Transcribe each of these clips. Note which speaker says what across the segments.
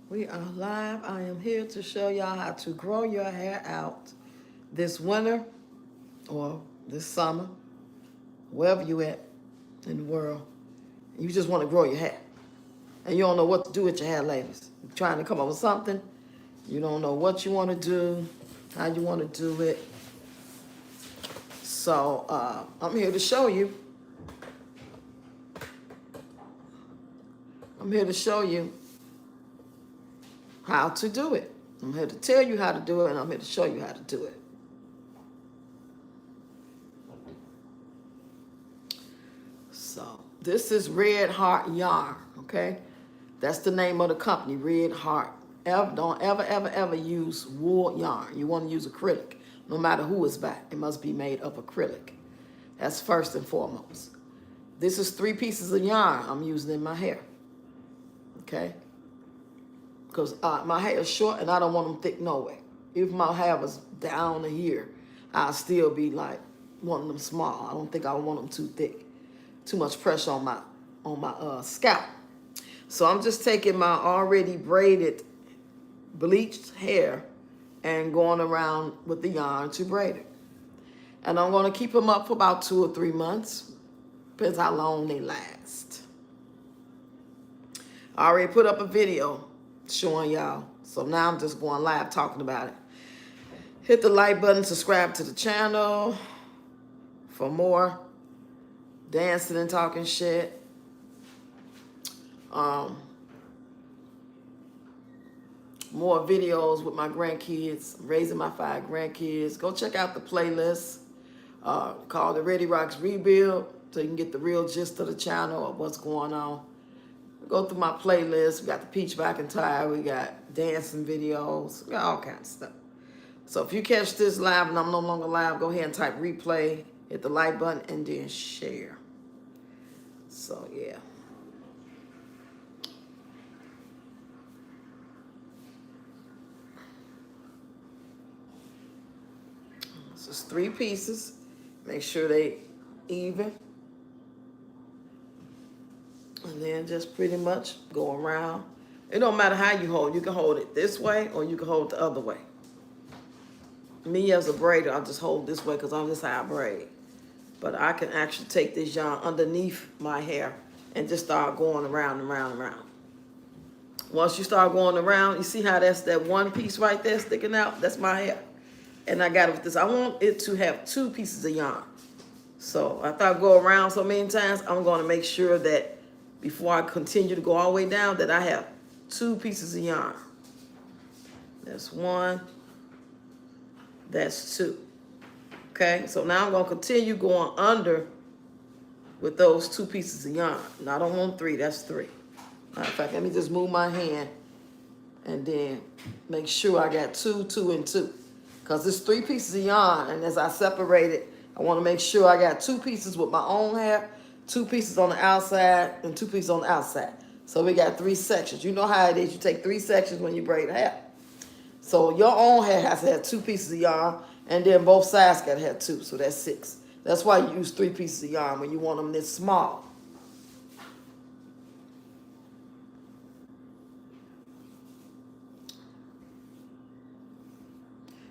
Speaker 1: We are live. I am here to show y'all how to grow your hair out this winter or this summer, wherever you at in the world. You just want to grow your hair. And you don't know what to do with your hair, ladies. You're trying to come up with something. You don't know what you want to do, how you want to do it. So I'm here to show you. I'm here to show you how to do it. I'm here to tell you how to do it, and I'm here to show you how to do it. So this is Red Heart Yarn, okay? That's the name of the company, Red Heart. Don't ever use wool yarn. You want to use acrylic, no matter who is back. It must be made of acrylic. That's first and foremost. This is 3 pieces of yarn I'm using in my hair, okay? Because my hair is short and I don't want them thick no way. If my hair was down to here, I'll still be like wanting them small. I don't think I want them too thick. Too much pressure on my scalp. So I'm just taking my already braided, bleached hair and going around with the yarn to braid it. And I'm going to keep them up for about 2 or 3 months. Depends how long they last. I already put up a video showing y'all. So now I'm just going live talking about it. Hit the like button, subscribe to the channel for more dancing and talking shit. More videos with my grandkids, raising my 5 grandkids. Go check out the playlist called The Ready Rocks Rebuild, so you can get the real gist of the channel of what's going on. Go through my playlist. We got the Peach McIntyre. We got dancing videos. We got all kinds of stuff. So if you catch this live and I'm no longer live, go ahead and type replay, hit the like button, and then share. So, yeah. This is 3 pieces. Make sure they even. And then just pretty much go around. It don't matter how you hold. You can hold it this way or you can hold it the other way. Me as a braider, I'll just hold this way because I'm just how I braid. But I can actually take this yarn underneath my hair and just start going around and around and around. Once you start going around, you see how that's that 1 piece right there sticking out? That's my hair. And I got it with this. I want it to have 2 pieces of yarn. So after I go around so many times, I'm going to make sure that before I continue to go all the way down, that I have 2 pieces of yarn. That's 1. That's 2. Okay, so now I'm going to continue going under with those 2 pieces of yarn. Now, I don't want 3, that's 3. Matter of fact, let me just move my hand and then make sure I got 2, 2, and 2. Because it's 3 pieces of yarn, and as I separate it, I want to make sure I got 2 pieces with my own hair, 2 pieces on the outside, and 2 pieces on the outside. So we got 3 sections. You know how it is. You take 3 sections when you braid hair. So your own hair has to have 2 pieces of yarn, and then both sides got to have 2, so that's 6. That's why you use 3 pieces of yarn when you want them this small.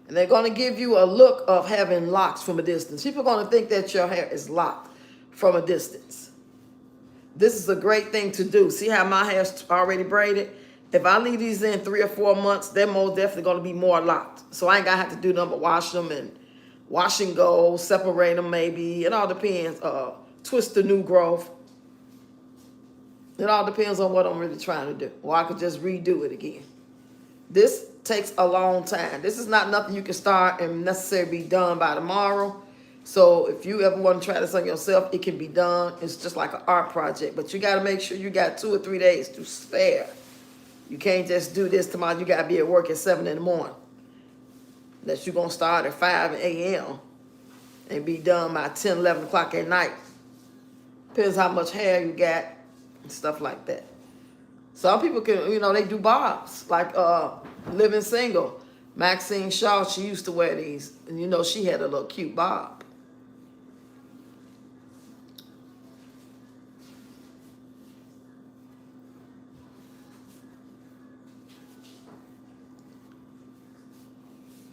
Speaker 1: And they're going to give you a look of having locks from a distance. People are going to think that your hair is locked from a distance. This is a great thing to do. See how my hair's already braided? If I leave these in 3 or 4 months, they're most definitely going to be more locked. So I ain't going to have to do nothing but wash them and wash and go, separate them maybe. It all depends. Twist the new growth. It all depends on what I'm really trying to do. Or I could just redo it again. This takes a long time. This is not nothing you can start and necessarily be done by tomorrow. So if you ever want to try this on yourself, it can be done. It's just like an art project. But you got to make sure you got 2 or 3 days to spare. You can't just do this tomorrow. You got to be at work at 7 in the morning. That you're going to start at 5 a.m. and be done by 10, 11 o'clock at night. Depends how much hair you got and stuff like that. Some people can, you know, they do bobs. Like Living Single. Maxine Shaw, she used to wear these. And, you know, she had a little cute bob.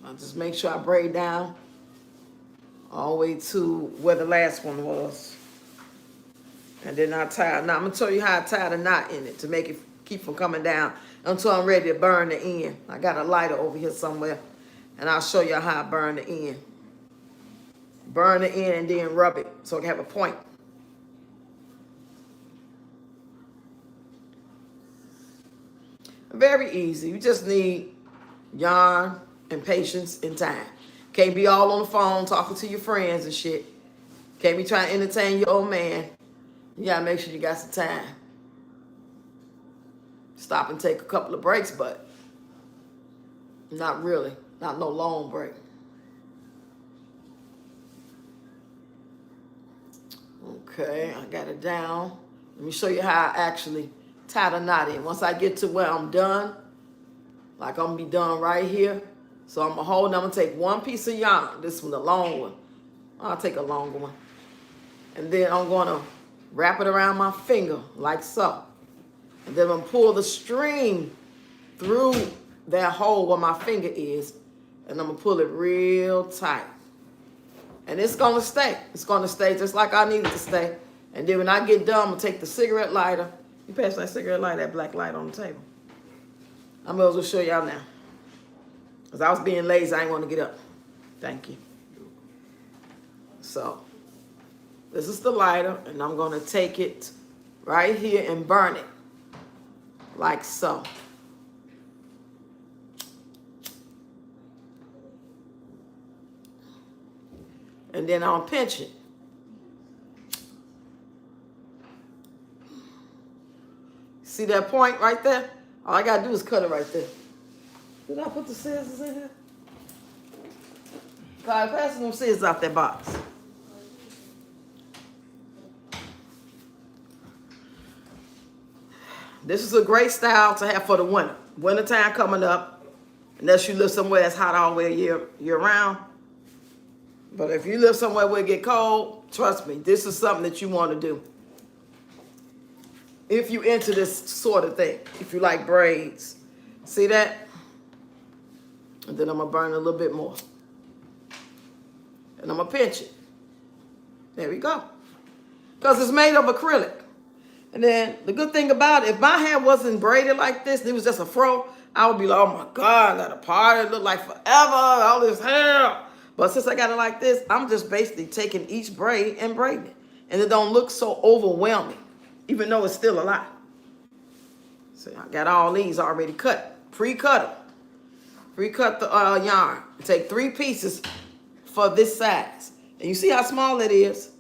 Speaker 1: I'll just make sure I braid down all the way to where the last one was. And then I tie. Now I'm gonna tell you how I tie the knot in it to make it keep from coming down until I'm ready to burn the end. I got a lighter over here somewhere, and I'll show you how I burn the end. Burn the end and then rub it so I can have a point. Very easy. You just need yarn and patience and time. Can't be all on the phone talking to your friends and shit. Can't be trying to entertain your old man. You gotta make sure you got some time. Stop and take a couple of breaks, but not really. Not no long break. Okay, I got it down. Let me show you how I actually tie the knot in. Once I get to where I'm done, like I'm gonna be done right here. So I'm gonna hold, I'm gonna take one piece of yarn. This one, the long one. I'll take a longer one. And then I'm gonna wrap it around my finger like so. And then I'm gonna pull the string through that hole where my finger is. And I'm gonna pull it real tight. And it's gonna stay. It's gonna stay just like I need it to stay. And then when I get done, I'm gonna take the cigarette lighter. You pass that cigarette lighter, that black light on the table. I may as well show y'all now. Because I was being lazy, I ain't want to get up. Thank you. So, this is the lighter, and I'm going to take it right here and burn it. Like so. And then I'll pinch it. See that point right there? All I got to do is cut it right there. Did I put the scissors in here? God, pass them scissors out that box. This is a great style to have for the winter. Wintertime coming up, unless you live somewhere that's hot all the way year round. But if you live somewhere where it get cold, trust me, this is something that you want to do. If you into this sort of thing, if you like braids. See that? And then I'm going to burn a little bit more. And I'm going to pinch it. There we go. Because it's made of acrylic. And then the good thing about it, if my hair wasn't braided like this, and it was just a fro, I would be like, oh my God, at a party, it look like forever, all this hair. But since I got it like this, I'm just basically taking each braid and braiding it. And it don't look so overwhelming, even though it's still a lot. So I got all these already cut, pre-cut them. Pre-cut the yarn. Take 3 pieces for this size. And you see how small it is?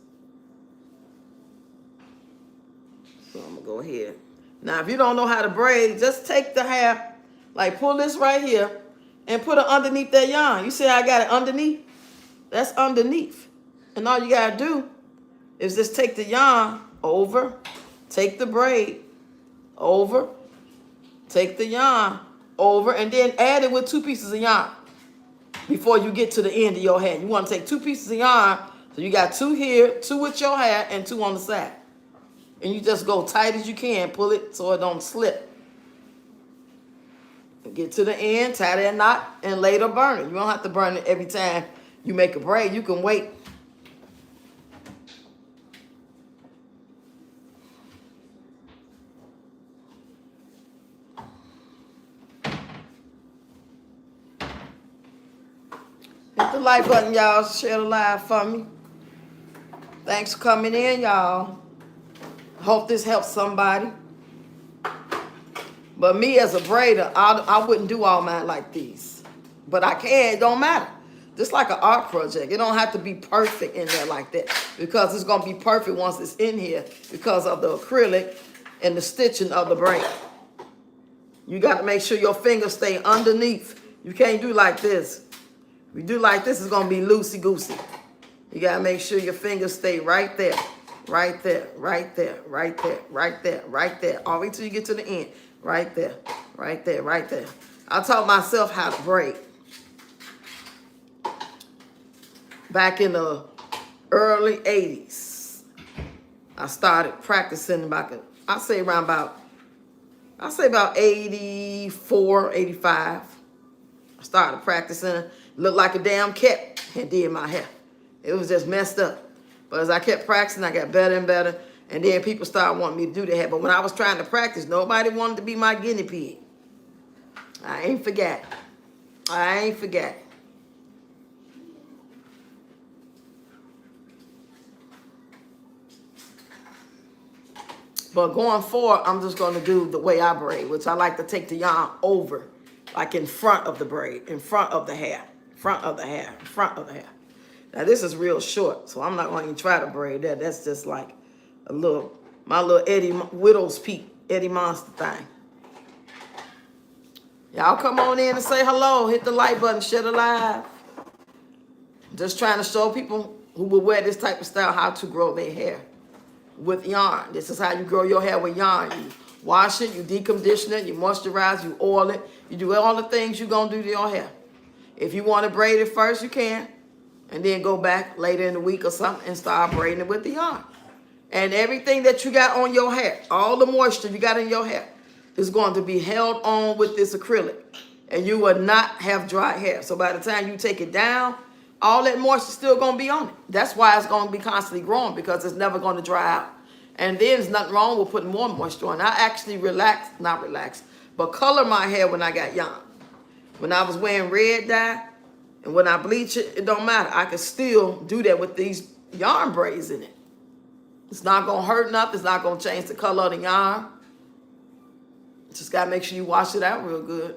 Speaker 1: So I'm gonna go ahead. Now, if you don't know how to braid, just take the hair, like pull this right here, and put it underneath that yarn. You see how I got it underneath? That's underneath. And all you gotta do is just take the yarn over, take the braid over, take the yarn over, and then add it with 2 pieces of yarn before you get to the end of your hair. You want to take 2 pieces of yarn, so you got 2 here, 2 with your hair, and 2 on the side. And you just go tight as you can, pull it so it don't slip. Get to the end, tie that knot, and later burn it. You don't have to burn it every time you make a braid. You can wait. Hit the like button, y'all. Share the live for me. Thanks for coming in, y'all. Hope this helps somebody. But me as a braider, I wouldn't do all mine like these. But I can, it don't matter. Just like an art project. It don't have to be perfect in there like that. Because it's going to be perfect once it's in here because of the acrylic and the stitching of the braid. You got to make sure your fingers stay underneath. You can't do like this. If you do like this, it's going to be loosey-goosey. You got to make sure your fingers stay right there. Right there, right there, right there, right there, right there. All the way till you get to the end. Right there, right there, right there. I taught myself how to braid. Back in the early 80s. I started practicing back in, I say about 84, 85. I started practicing. Looked like a damn cat had did my hair. It was just messed up. But as I kept practicing, I got better and better. And then people started wanting me to do the hair. But when I was trying to practice, nobody wanted to be my guinea pig. I ain't forgot. I ain't forgot. But going forward, I'm just going to do the way I braid, which I like to take the yarn over, like in front of the braid, in front of the hair, front of the hair, front of the hair. Now, this is real short, so I'm not going to even try to braid that. That's just like a little, my little Eddie Widow's Peak, Eddie Monster thing. Y'all come on in and say hello. Hit the like button, share the live. Just trying to show people who will wear this type of style how to grow their hair with yarn. This is how you grow your hair with yarn. You wash it, you decondition it, you moisturize, you oil it. You do all the things you're going to do to your hair. If you want to braid it first, you can. And then go back later in the week or something and start braiding it with the yarn. And everything that you got on your hair, all the moisture you got in your hair, is going to be held on with this acrylic. And you will not have dry hair. So by the time you take it down, all that moisture is still going to be on it. That's why it's going to be constantly growing, because it's never going to dry out. And then there's nothing wrong with putting more moisture on. I actually not relax, but color my hair when I got yarn. When I was wearing red dye, and when I bleach it, it don't matter. I can still do that with these yarn braids in it. It's not going to hurt nothing. It's not going to change the color of the yarn. Just got to make sure you wash it out real good.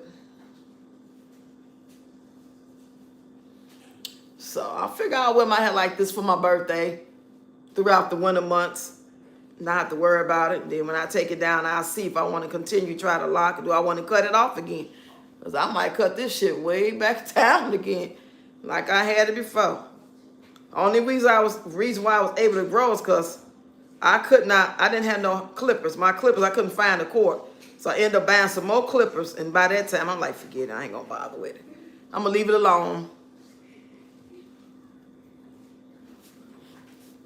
Speaker 1: So I figure I'll wear my hair like this for my birthday throughout the winter months. Not have to worry about it. Then when I take it down, I'll see if I want to continue try to lock it. Do I want to cut it off again? Because I might cut this shit way back down again like I had it before. Only reason why I was able to grow is because I didn't have no clippers. My clippers, I couldn't find a cord. So I ended up buying some more clippers. And by that time, I'm like, forget it. I ain't going to bother with it. I'm going to leave it alone.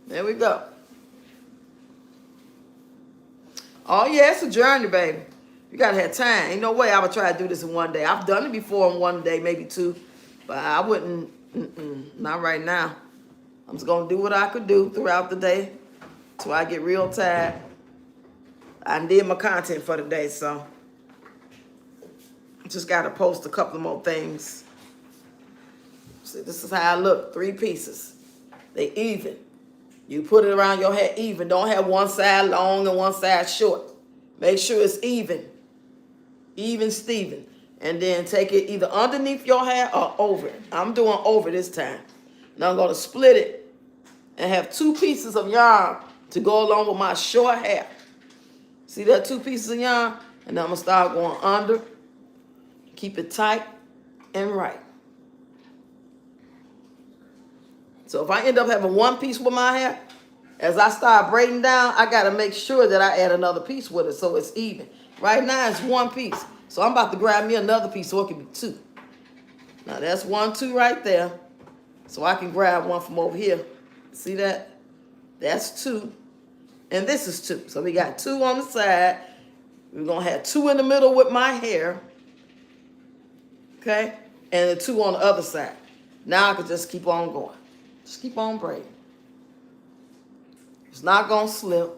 Speaker 1: There we go. Oh, yeah, it's a journey, baby. You got to have time. Ain't no way I would try to do this in one day. I've done it before in one day, maybe two. But I wouldn't, not right now. I'm just going to do what I could do throughout the day till I get real tired. I did my content for the day, so just got to post a couple more things. See, this is how I look. 3 pieces. They even. You put it around your head even. Don't have one side long and one side short. Make sure it's even. Even Steven. And then take it either underneath your hair or over it. I'm doing over this time. Now I'm going to split it and have 2 pieces of yarn to go along with my short hair. See that 2 pieces of yarn? And then I'm going to start going under. Keep it tight and right. So if I end up having 1 piece with my hair, as I start braiding down, I got to make sure that I add another piece with it so it's even. Right now it's 1 piece. So I'm about to grab me another piece so it can be 2. Now that's 1, 2 right there. So I can grab one from over here. See that? That's 2. And this is 2. So we got 2 on the side. We're going to have 2 in the middle with my hair. Okay? And the 2 on the other side. Now I can just keep on going. Just keep on braiding. It's not going to slip.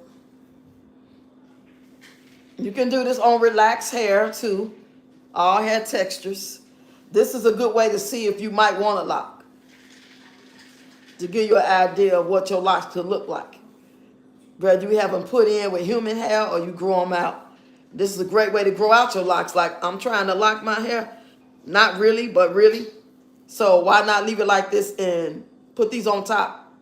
Speaker 1: You can do this on relaxed hair too. All hair textures. This is a good way to see if you might want a lock. To give you an idea of what your locks could look like. Whether you have them put in with human hair or you grow them out. This is a great way to grow out your locks. Like I'm trying to lock my hair. Not really, but really. So why not leave it like this and put these on top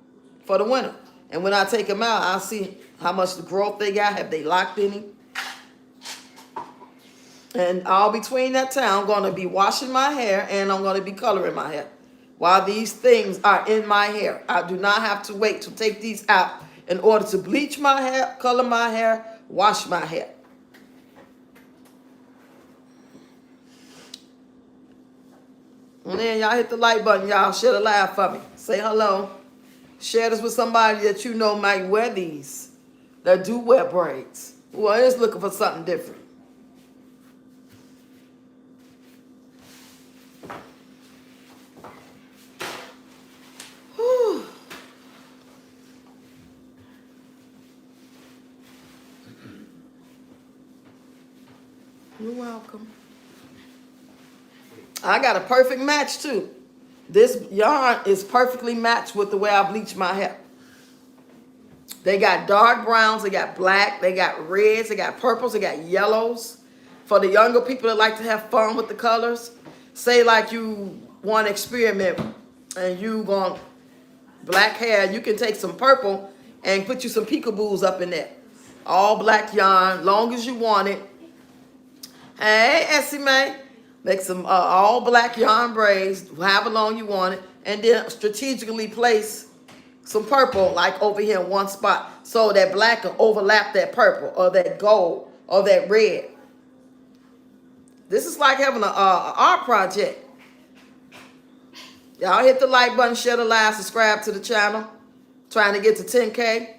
Speaker 1: for the winter. And when I take them out, I'll see how much the growth they got. Have they locked any? And all between that time, I'm going to be washing my hair and I'm going to be coloring my hair. While these things are in my hair, I do not have to wait to take these out in order to bleach my hair, color my hair, wash my hair. And then y'all hit the like button, y'all. Share the live for me. Say hello. Share this with somebody that you know might wear these. That do wear braids. Well, is looking for something different. You're welcome. I got a perfect match too. This yarn is perfectly matched with the way I bleach my hair. They got dark browns, they got black, they got reds, they got purples, they got yellows. For the younger people that like to have fun with the colors, say like you want to experiment and you want black hair, you can take some purple and put you some peekaboos up in there. All black yarn, long as you want it. Hey, Essie Mae. Make some all black yarn braids, however long you want it, and then strategically place some purple like over here in one spot so that black can overlap that purple or that gold or that red. This is like having an art project. Y'all hit the like button, share the live, subscribe to the channel. Trying to get to 10K.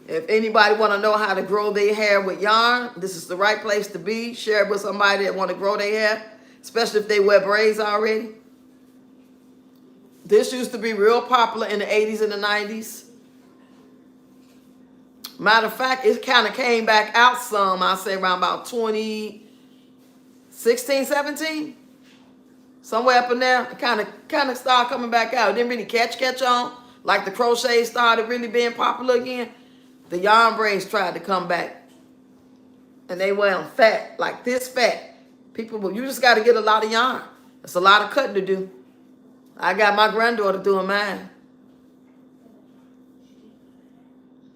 Speaker 1: If anybody want to know how to grow their hair with yarn, this is the right place to be. Share it with somebody that want to grow their hair, especially if they wear braids already. This used to be real popular in the 80s and the 90s. Matter of fact, it kind of came back out some, I'll say around about 2016, 17. Somewhere up in there, it kind of started coming back out. It didn't really catch on. Like the crochet started really being popular again. The yarn braids tried to come back. And they went fat, like this fat. People, well, you just got to get a lot of yarn. It's a lot of cutting to do. I got my granddaughter doing mine.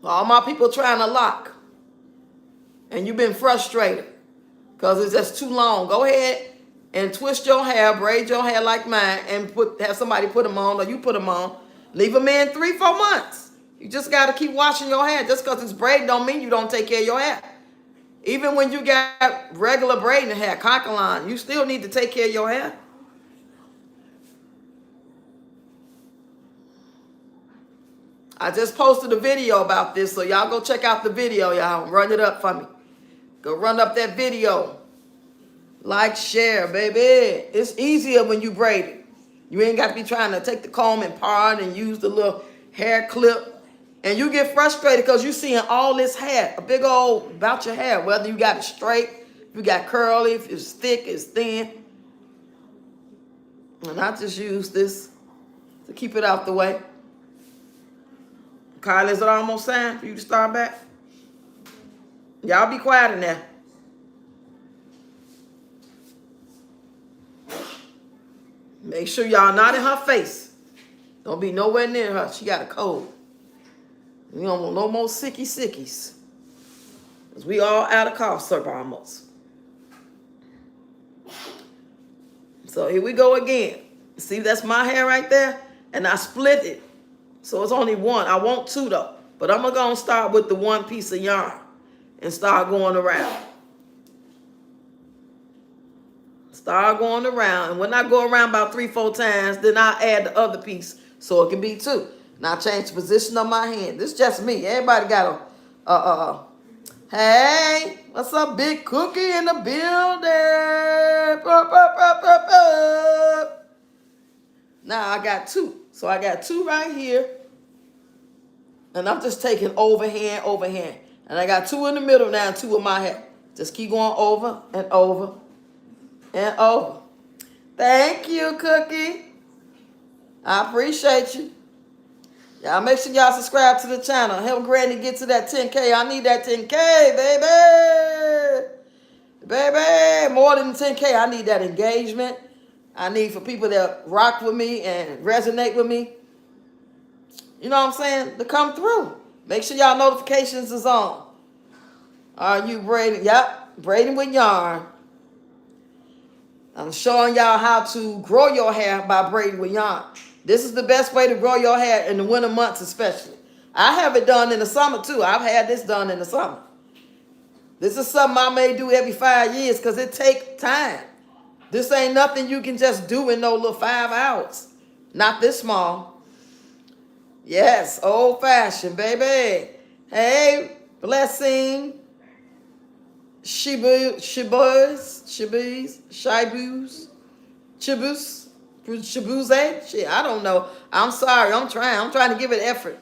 Speaker 1: All my people trying to lock. And you've been frustrated because it's just too long. Go ahead and twist your hair, braid your hair like mine, and have somebody put them on, or you put them on. Leave them in 3-4 months. You just got to keep washing your hair. Just because it's braided don't mean you don't take care of your hair. Even when you got regular braiding hair, cockline, you still need to take care of your hair. I just posted a video about this, so y'all go check out the video, y'all. Run it up for me. Go run up that video. Like, share, baby. It's easier when you braid it. You ain't got to be trying to take the comb and part and use the little hair clip. And you get frustrated because you seeing all this hair, a big old about your hair, whether you got it straight, if you got curly, if it's thick, it's thin. And I just use this to keep it out the way. Kylie, is it almost time for you to start back? Y'all be quiet in there. Make sure y'all not in her face. Don't be nowhere near her. She got a cold. We don't want no more sickies. Because we all out of cough syrup almost. So here we go again. See, that's my hair right there. And I split it. So it's only one. I want two though. But I'm going to start with the one piece of yarn. And start going around. Start going around. And when I go around about 3-4 times, then I add the other piece. So it can be two. Now change the position of my hand. This is just me. Everybody got a hey, what's up, Big Cookie in the building? Now I got two. So I got two right here. And I'm just taking overhand. And I got two in the middle now and two in my hair. Just keep going over and over and over. Thank you, Cookie. I appreciate you. Y'all make sure y'all subscribe to the channel. Help Granny get to that 10K. I need that 10K, baby. Baby, more than 10K. I need that engagement. I need for people that rock with me and resonate with me. You know what I'm saying? To come through. Make sure y'all notifications is on. Are you braiding? Yep, braiding with yarn. I'm showing y'all how to grow your hair by braiding with yarn. This is the best way to grow your hair in the winter months especially. I have it done in the summer too. I've had this done in the summer. This is something I may do every 5 years because it takes time. This ain't nothing you can just do in no little 5 hours. Not this small. Yes, old fashioned, baby. Hey, blessing. Shibus. Shit, I don't know. I'm sorry. I'm trying to give it effort.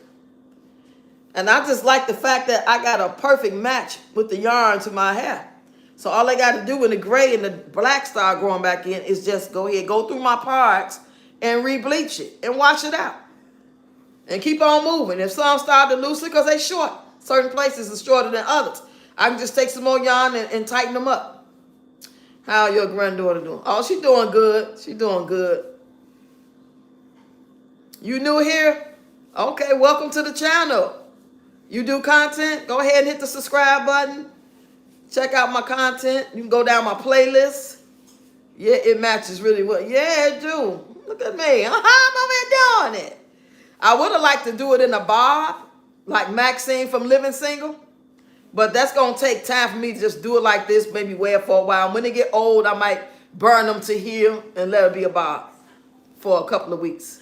Speaker 1: And I just like the fact that I got a perfect match with the yarn to my hair. So all I got to do when the gray and the black start growing back in is just go ahead, go through my parts and re-bleach it and wash it out. And keep on moving. If some start to loosen because they short, certain places are shorter than others, I can just take some more yarn and tighten them up. How your granddaughter doing? Oh, she doing good. She doing good. You new here? Okay, welcome to the channel. You do content? Go ahead and hit the subscribe button. Check out my content. You can go down my playlist. Yeah, it matches really well. Yeah, it do. Look at me. I'm over here doing it. I would have liked to do it in a bob, like Maxine from Living Single. But that's going to take time for me to just do it like this, maybe wear it for a while. When they get old, I might burn them to here and let it be a bob for a couple of weeks.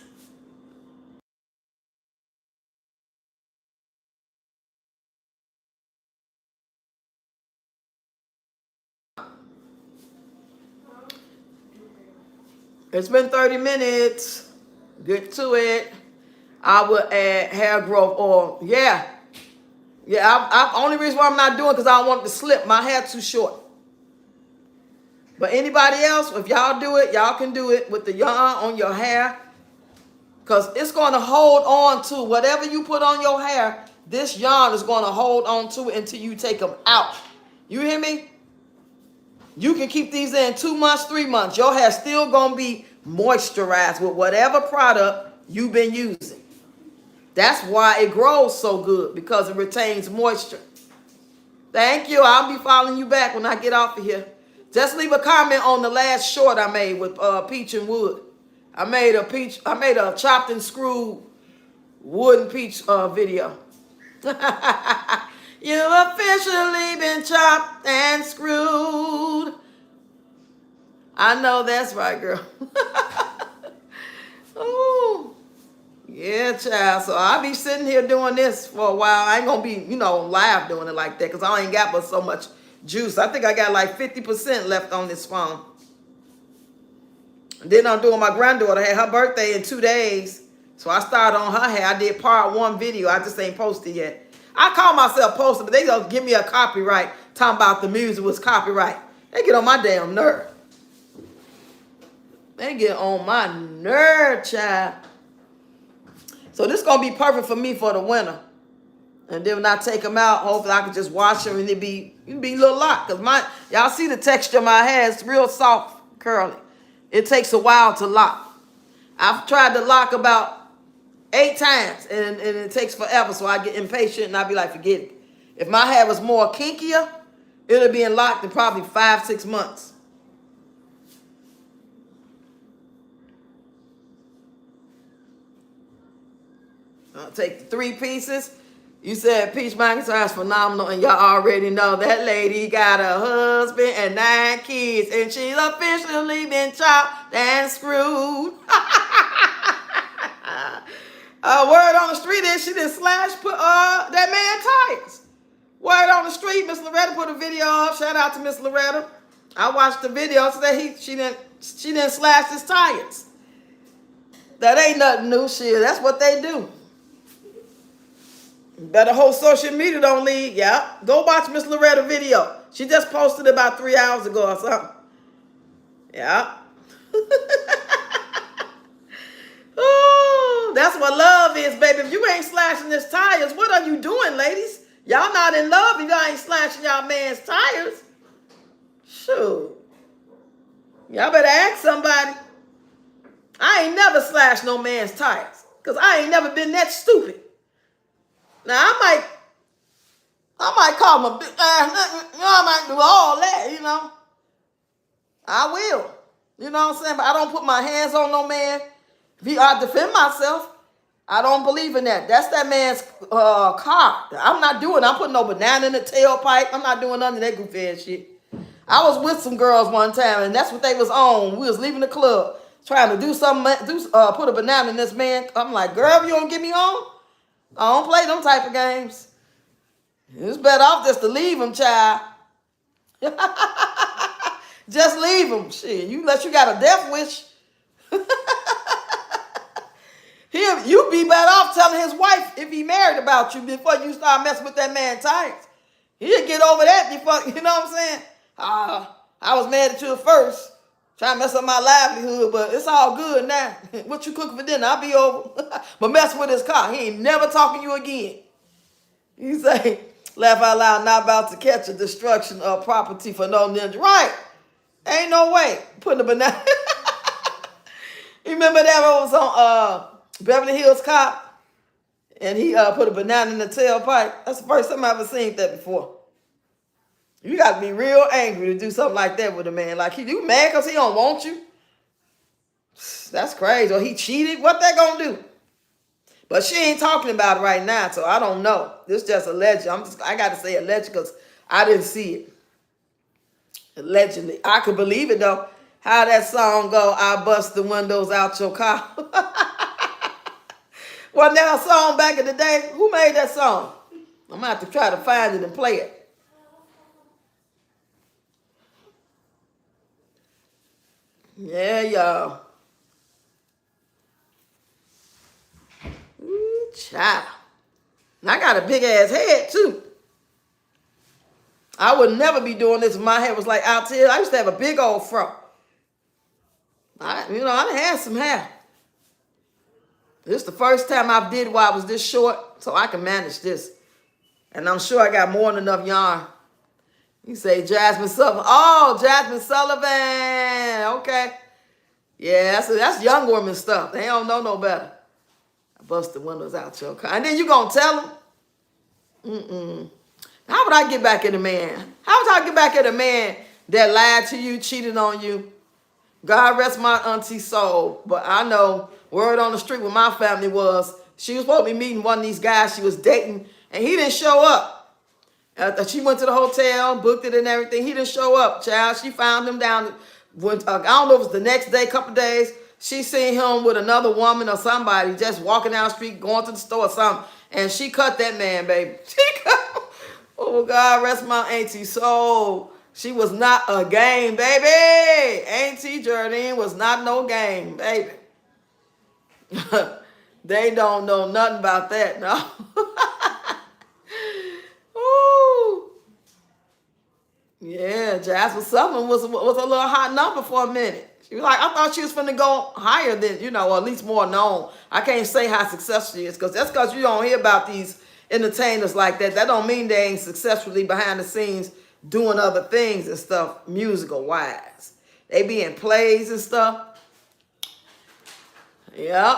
Speaker 1: It's been 30 minutes. Get to it. I will add hair growth oil. Yeah. Yeah, only reason why I'm not doing it because I don't want it to slip. My hair too short. But anybody else, if y'all do it, y'all can do it with the yarn on your hair. Because it's going to hold on to whatever you put on your hair. This yarn is going to hold on to it until you take them out. You hear me? You can keep these in 2 months, 3 months. Your hair still going to be moisturized with whatever product you've been using. That's why it grows so good, because it retains moisture. Thank you. I'll be following you back when I get off of here. Just leave a comment on the last short I made with peach and wood. I made a chopped and screwed wood and peach video. You've officially been chopped and screwed. I know that's right, girl. Ooh. Yeah, child. So I'll be sitting here doing this for a while. I ain't going to be, live doing it like that because I ain't got but so much juice. I think I got like 50% left on this phone. And then I'm doing my granddaughter. Had her birthday in 2 days. So I started on her hair. I did part 1 video. I just ain't posted yet. I call myself posted, but they don't give me a copyright talking about the music was copyright. They get on my damn nerve. They get on my nerve, child. So this is going to be perfect for me for the winter. And then when I take them out, hopefully I can just wash them and it'll be a little locked. Because y'all see the texture of my hair. It's real soft, curly. It takes a while to lock. I've tried to lock about 8 times and it takes forever. So I get impatient and I be like, forget it. If my hair was more kinkier, it'll be locked in probably 5-6 months. I'll take the 3 pieces. You said Peach McIntyre is phenomenal, and y'all already know that lady got a husband and 9 kids, and she's officially been chopped and screwed. Word on the street is she didn't put that man tires. Word on the street, Miss Loretta put a video up. Shout out to Miss Loretta. I watched the video. Said she didn't slash his tires. That ain't nothing new, shit. That's what they do. Better whole social media don't leave. Yeah. Go watch Miss Loretta video. She just posted about 3 hours ago or something. Yeah. Ooh, that's what love is, baby. If you ain't slashing his tires, what are you doing, ladies? Y'all not in love if y'all ain't slashing y'all man's tires. Shoot. Y'all better ask somebody. I ain't never slashed no man's tires because I ain't never been that stupid. Now, I might call him a bitch. I might do all that, I will. You know what I'm saying? But I don't put my hands on no man. If I defend myself, I don't believe in that. That's that man's car. I'm not doing it. I'm putting no banana in the tailpipe. I'm not doing none of that goofy ass shit. I was with some girls one time, and that's what they was on. We was leaving the club, trying to do something, put a banana in this man. I'm like, girl, if you don't get me home, I don't play them type of games. It's better off just to leave him, child. Just leave him. Shit, unless you got a death wish. You be better off telling his wife if he married about you before you start messing with that man's tires. He'll get over that before, you know what I'm saying? I was mad at you at first, trying to mess up my livelihood, but it's all good now. What you cooking for dinner? I'll be over. But mess with his car. He ain't never talking to you again. You say, laugh out loud, not about to catch a destruction of property for no ninja. Right. Ain't no way. Putting a banana. You remember that was on Beverly Hills Cop? And he put a banana in the tailpipe. That's the first time I ever seen that before. You got to be real angry to do something like that with a man. Like, you mad because he don't want you? That's crazy. Or he cheated? What that gonna do? But she ain't talking about it right now, so I don't know. This just alleged. I got to say alleged because I didn't see it. Allegedly. I could believe it, though. How that song go, I bust the windows out your car. Wasn't that a song back in the day? Who made that song? I'm going to have to try to find it and play it. Yeah, y'all. Ooh, child. And I got a big ass head, too. I would never be doing this if my head was like out here. I used to have a big old fro. I done had some hair. This is the first time I did while I was this short, so I can manage this. And I'm sure I got more than enough yarn. You say Jasmine Sullivan. Oh, Jasmine Sullivan. Okay. Yeah, that's young woman stuff. They don't know no better. I bust the windows out your car. And then you going to tell them? How would I get back at a man? How would I get back at a man that lied to you, cheated on you? God rest my auntie's soul. But I know word on the street with my family was she was supposed to be meeting one of these guys she was dating, and he didn't show up. She went to the hotel, booked it and everything. He didn't show up, child. She found him down. I don't know if it was the next day, couple days. She seen him with another woman or somebody just walking down the street, going to the store or something. And she cut that man, baby. She cut. Oh, God rest my auntie's soul. She was not a game, baby. Auntie Jardine was not no game, baby. They don't know nothing about that, no. Ooh. Yeah, Jasmine Sullivan was a little hot number for a minute. She was like, I thought she was finna go higher than, or at least more known. I can't say how successful she is, because that's because you don't hear about these entertainers like that. That don't mean they ain't successfully behind the scenes doing other things and stuff, musical wise. They be in plays and stuff. Yep.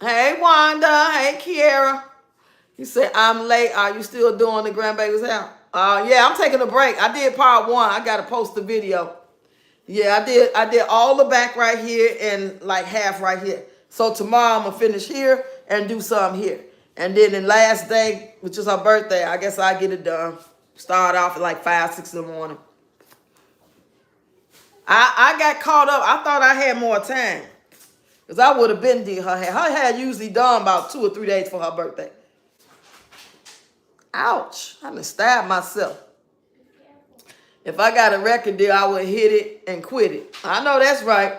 Speaker 1: Hey, Wanda. Hey, Kiara. You say, I'm late. Are you still doing the grandbaby's house? Yeah, I'm taking a break. I did part 1. I got to post the video. Yeah, I did all the back right here and like half right here. So tomorrow I'm going to finish here and do some here. And then the last day, which is her birthday, I guess I get it done. Start off at like 5, 6 in the morning. I got caught up. I thought I had more time. Because I would have been did her hair. Her hair usually done about 2 or 3 days for her birthday. Ouch. I done stabbed myself. If I got a record deal, I would hit it and quit it. I know that's right.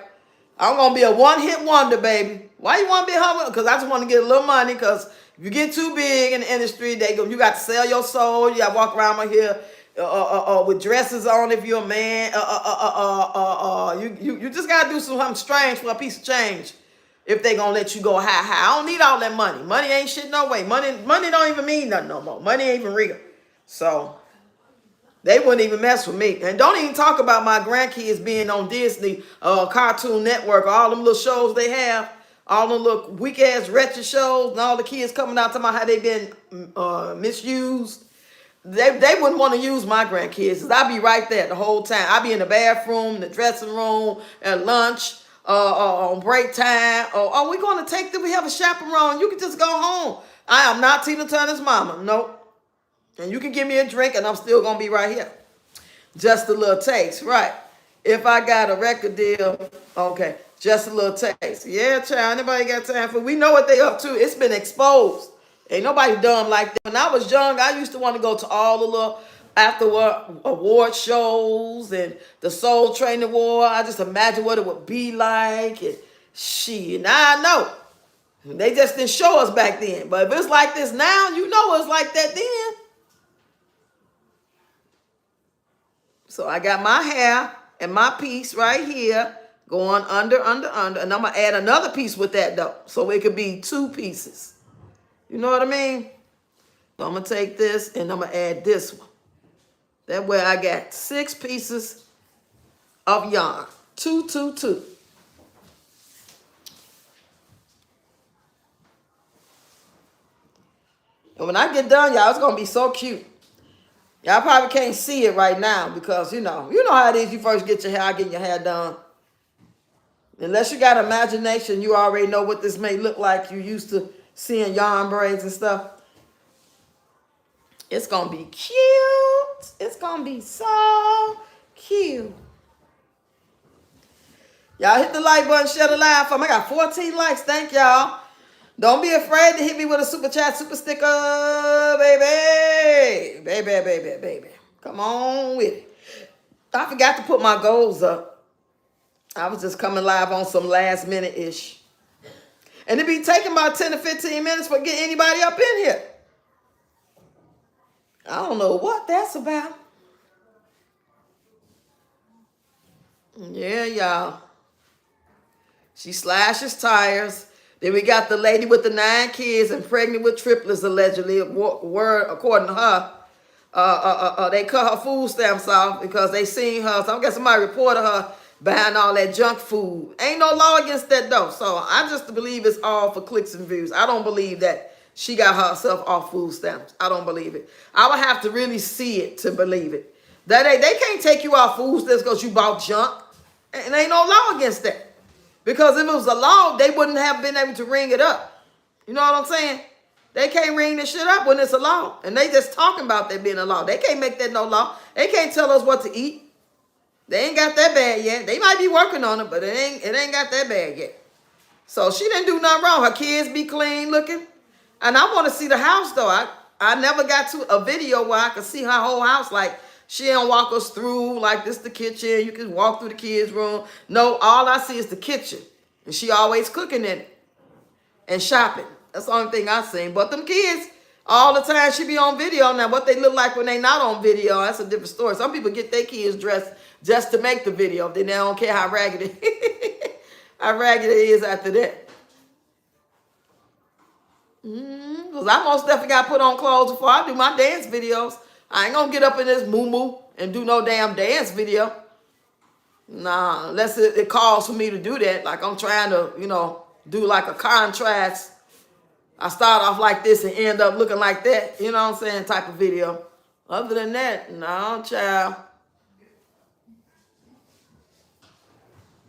Speaker 1: I'm going to be a one-hit wonder, baby. Why you want to be humble? Because I just want to get a little money. Because if you get too big in the industry, you got to sell your soul. You got to walk around here with dresses on if you're a man. You just got to do something strange for a piece of change if they going to let you go high. I don't need all that money. Money ain't shit no way. Money don't even mean nothing no more. Money ain't even real. So they wouldn't even mess with me. And don't even talk about my grandkids being on Disney, Cartoon Network, all them little shows they have, all them little weak-ass wretched shows, and all the kids coming out talking about how they been misused. They wouldn't want to use my grandkids, because I'd be right there the whole time. I'd be in the bathroom, the dressing room, at lunch, on break time. Oh, we going to take them. We have a chaperone. You can just go home. I am not Tina Turner's mama. Nope. And you can give me a drink and I'm still going to be right here. Just a little taste, right? If I got a record deal, okay, just a little taste. Yeah, child, anybody got time for it? We know what they up to. It's been exposed. Ain't nobody dumb like that. When I was young, I used to want to go to all the little afterward award shows and the Soul Train Award. I just imagine what it would be like. And shit, now I know. They just didn't show us back then. But if it's like this now, you know it's like that then. So I got my hair and my piece right here going under, under, under. And I'm going to add another piece with that though. So it could be 2 pieces. You know what I mean? So I'm going to take this and I'm going to add this one. That way I got 6 pieces of yarn. 2, 2, 2. And when I get done, y'all, it's going to be so cute. Y'all probably can't see it right now because, you know how it is. You first get getting your hair done. Unless you got imagination, you already know what this may look like. You used to seeing yarn braids and stuff. It's going to be cute. It's going to be so cute. Y'all hit the like button, share the live for me. I got 14 likes. Thank y'all. Don't be afraid to hit me with a super chat, super sticker, baby. Baby. Come on with it. I forgot to put my goals up. I was just coming live on some last minute-ish. And it be taking about 10 to 15 minutes for getting anybody up in here. I don't know what that's about. Yeah, y'all. She slashes tires. Then we got the lady with the 9 kids and pregnant with triplets, allegedly. Word, according to her, they cut her food stamps off because they seen her. So I guess somebody reported her buying all that junk food. Ain't no law against that though. So I just believe it's all for clicks and views. I don't believe that she got herself off food stamps. I don't believe it. I would have to really see it to believe it. That they can't take you off food stamps because you bought junk. And ain't no law against that. Because if it was a law, they wouldn't have been able to ring it up. You know what I'm saying? They can't ring this shit up when it's a law. And they just talking about that being a law. They can't make that no law. They can't tell us what to eat. They ain't got that bad yet. They might be working on it, but it ain't got that bad yet. So she didn't do nothing wrong. Her kids be clean looking. And I want to see the house though. I never got to a video where I could see her whole house. Like she don't walk us through like this the kitchen. You can walk through the kids' room. No, all I see is the kitchen. And she always cooking in it and shopping. That's the only thing I seen. But them kids, all the time she be on video. Now what they look like when they not on video, that's a different story. Some people get their kids dressed just to make the video. Then they don't care how ragged it how ragged it is after that. Because I most definitely got to put on clothes before I do my dance videos. I ain't going to get up in this moo-moo and do no damn dance video. Nah, unless it calls for me to do that. Like I'm trying to, do like a contrast. I start off like this and end up looking like that. You know what I'm saying? Type of video. Other than that, no, child.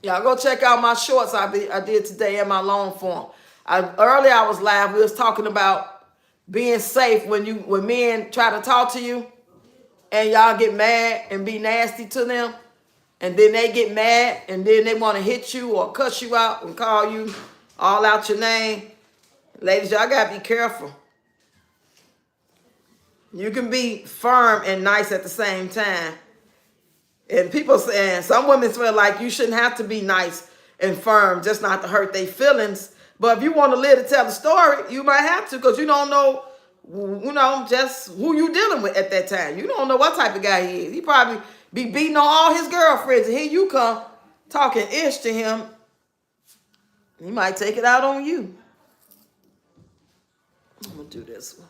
Speaker 1: Y'all go check out my shorts I did today in my long form. Earlier I was live. We was talking about being safe when men try to talk to you and y'all get mad and be nasty to them. And then they get mad and then they want to hit you or cuss you out and call you all out your name. Ladies, y'all got to be careful. You can be firm and nice at the same time. And people saying, some women feel like you shouldn't have to be nice and firm just not to hurt their feelings. But if you want to live to tell the story, you might have to because you don't know, just who you dealing with at that time. You don't know what type of guy he is. He probably be beating on all his girlfriends. And here you come talking ish to him. He might take it out on you. I'm going to do this one.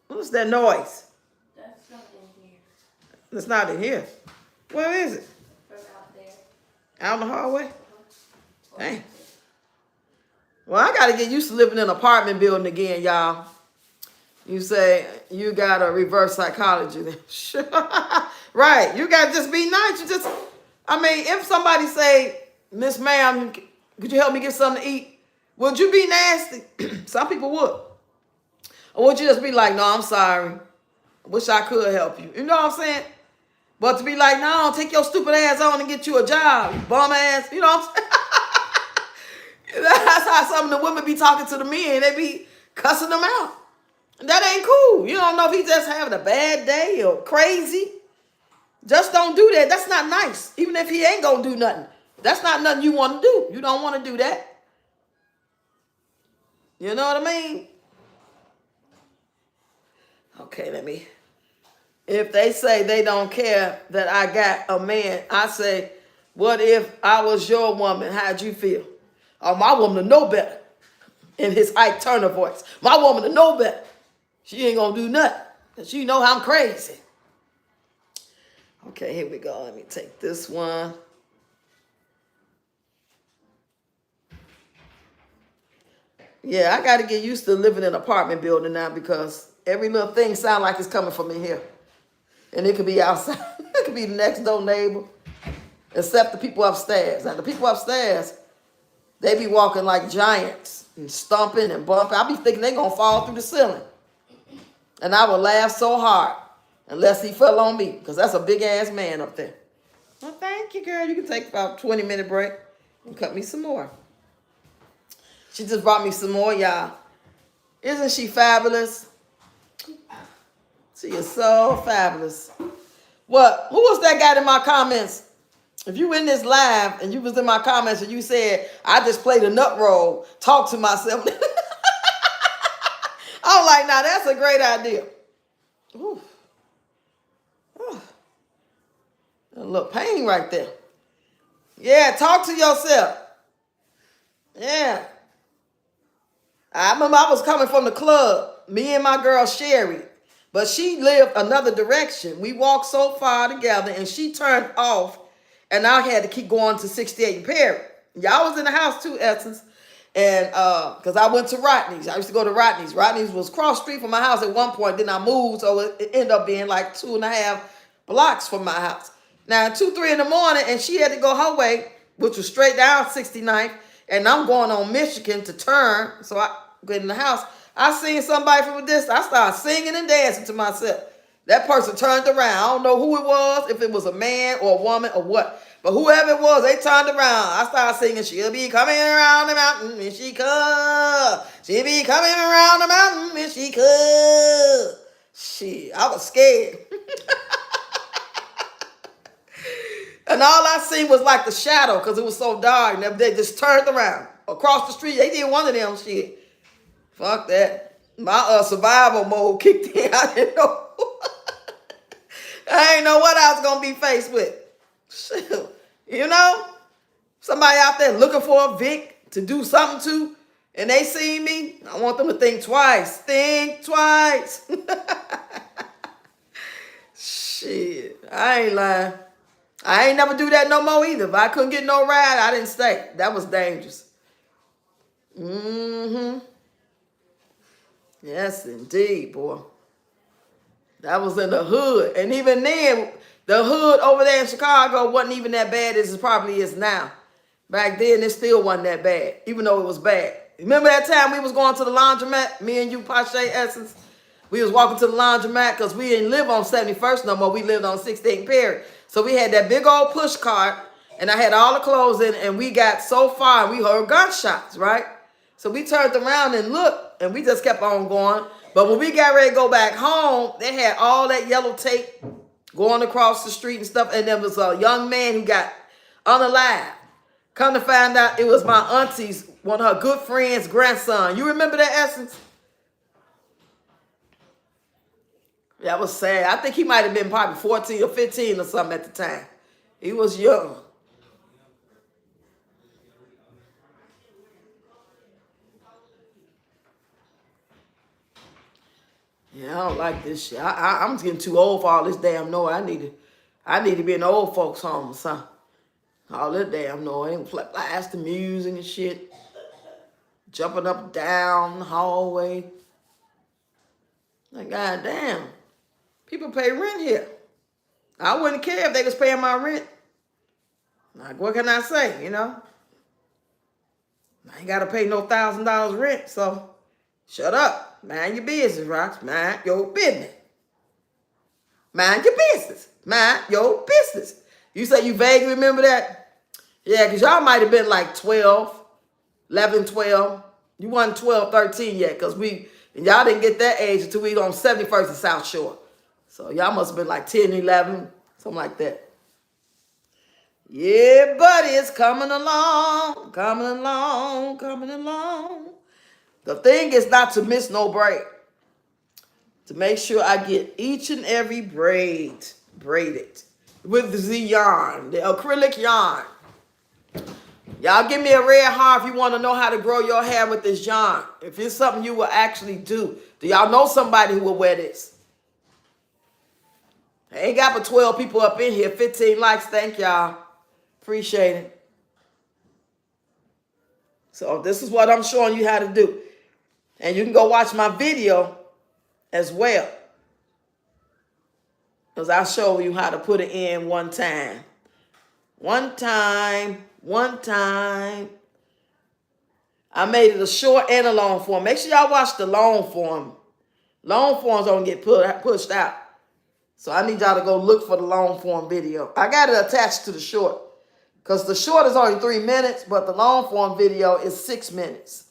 Speaker 1: What's that noise?
Speaker 2: That's not in here.
Speaker 1: It's not in here. Where is it?
Speaker 2: From out there.
Speaker 1: Out in the hallway? Dang. Well, I got to get used to living in an apartment building again, y'all. You say you got a reverse psychology. Right. You got to just be nice. If somebody say, Miss Ma'am, could you help me get something to eat? Would you be nasty? Some people would. Or would you just be like, no, I'm sorry. I wish I could help you. You know what I'm saying? But to be like, no, take your stupid ass on and get you a job, you bum ass. You know what I'm saying? That's how some of the women be talking to the men. They be cussing them out. That ain't cool. You don't know if he's just having a bad day or crazy. Just don't do that. That's not nice. Even if he ain't going to do nothing. That's not nothing you want to do. You don't want to do that. You know what I mean? Okay, let me If they say they don't care that I got a man, I say, what if I was your woman? How'd you feel? Oh, my woman to know better. In his Ike Turner voice. My woman to know better. She ain't gonna do nothing. Cause she know I'm crazy. Okay, here we go. Let me take this one. Yeah, I got to get used to living in an apartment building now because every little thing sound like it's coming from in here. And it could be outside. It could be the next door neighbor. Except the people upstairs. Now, the people upstairs, they be walking like giants and stomping and bumping. I be thinking they going to fall through the ceiling. And I would laugh so hard unless he fell on me because that's a big-ass man up there. Well, thank you, girl. You can take about a 20-minute break and cut me some more. She just brought me some more, y'all. Isn't she fabulous? She is so fabulous. What? Who was that guy in my comments? If you in this live and you was in my comments and you said, I just played a nut roll, talk to myself. I'm like, now that's a great idea. Ooh. Oh. A little pain right there. Yeah, talk to yourself. Yeah. I remember I was coming from the club, me and my girl Sherry, but she lived another direction. We walked so far together and she turned off and I had to keep going to 68 and Perry. Y'all was in the house too, Essence. And because I went to Rodney's. I used to go to Rodney's. Rodney's was cross street from my house at one point. Then I moved, so it ended up being like 2.5 blocks from my house. Now, 2, 3 in the morning, and she had to go her way, which was straight down 69th, and I'm going on Michigan to turn, so I get in the house. I seen somebody from a distance. I started singing and dancing to myself. That person turned around. I don't know who it was, if it was a man or a woman or what. But whoever it was, they turned around. I started singing, she'll be coming around the mountain when she comes. She'll be coming around the mountain when she comes. Shit, I was scared. And all I seen was like the shadow because it was so dark. And they just turned around. Across the street, they did one of them shit. Fuck that. My survival mode kicked in. I didn't know. I didn't know what I was going to be faced with. Shit. You know? Somebody out there looking for a Vic to do something to, and they see me. I want them to think twice. Think twice. Shit. I ain't lying. I ain't never do that no more either. If I couldn't get no ride, I didn't stay. That was dangerous. Mm-hmm. Yes, indeed, boy. That was in the hood. And even then, the hood over there in Chicago wasn't even that bad as it probably is now. Back then, it still wasn't that bad, even though it was bad. Remember that time we was going to the laundromat, me and you, Pache Essence? We was walking to the laundromat because we didn't live on 71st no more. We lived on 16th Perry. So we had that big old push cart, and I had all the clothes in, and we got so far, and we heard gunshots, right? So we turned around and looked, and we just kept on going. But when we got ready to go back home, they had all that yellow tape going across the street and stuff, and there was a young man who got unalived. Come to find out, it was my auntie's, one of her good friend's grandson. You remember that, Essence? That was sad. I think he might have been probably 14 or 15 or something at the time. He was young. Yeah, I don't like this shit. I'm getting too old for all this damn noise. I need to be in the old folks' home or something. All this damn noise. They blast the music and shit. Jumping up and down the hallway. Like, goddamn. People pay rent here. I wouldn't care if they was paying my rent. Like, what can I say, you know? I ain't got to pay no $1,000 rent, so shut up. Mind your business, Rox. Mind your business. Mind your business. Mind your business. You say you vaguely remember that? Yeah, because y'all might have been like 12, 11, 12. You wasn't 12, 13 yet, because y'all didn't get that age until we on 71st and South Shore. So y'all must have been like 10, 11, something like that. Yeah, buddy, it's coming along, coming along, coming along. The thing is not to miss no break. to make sure I get each and every braid braided with the yarn, the acrylic yarn. Y'all give me a red heart if you want to know how to grow your hair with this yarn. If it's something you will actually do. Do y'all know somebody who will wear this? I ain't got but 12 people up in here. 15 likes. Thank y'all. Appreciate it. So this is what I'm showing you how to do. And you can go watch my video as well. Because I'll show you how to put it in one time. One time. I made it a short and a long form. Make sure y'all watch the long form. Long forms don't get pushed out. So I need y'all to go look for the long form video. I got it attached to the short. Because the short is only 3 minutes, but the long form video is 6 minutes.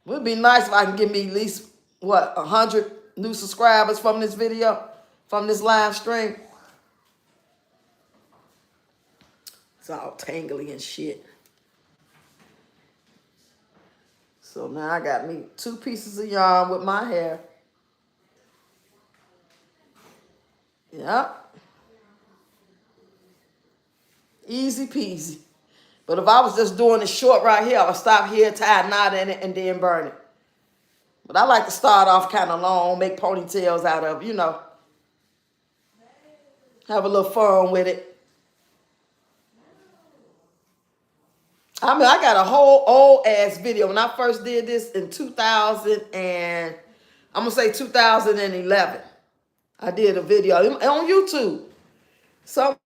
Speaker 1: It would be nice if I can get me at least, 100 new subscribers from this video, from this live stream. It's all tangly and shit. So now I got me 2 pieces of yarn with my hair. Yep. Easy peasy. But if I was just doing it short right here, I would stop here, tie a knot in it, and then burn it. But I like to start off kind of long, make ponytails out of, have a little fun with it. I mean, I got a whole old ass video. When I first did this in 2011. I did a video on YouTube. Somewhere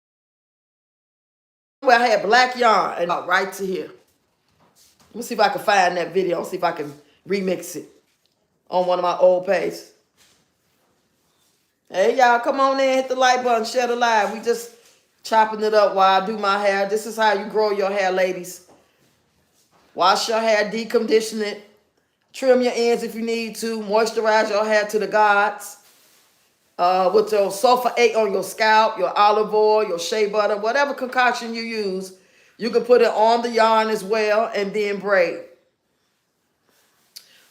Speaker 1: I had black yarn and right to here. Let me see if I can find that video. See if I can remix it on one of my old pages. Hey, y'all, come on in, hit the like button, share the live. We just chopping it up while I do my hair. This is how you grow your hair, ladies. Wash your hair, decondition it, trim your ends if you need to, moisturize your hair to the gods. With your sulfate on your scalp, your olive oil, your shea butter, whatever concoction you use, you can put it on the yarn as well and then braid.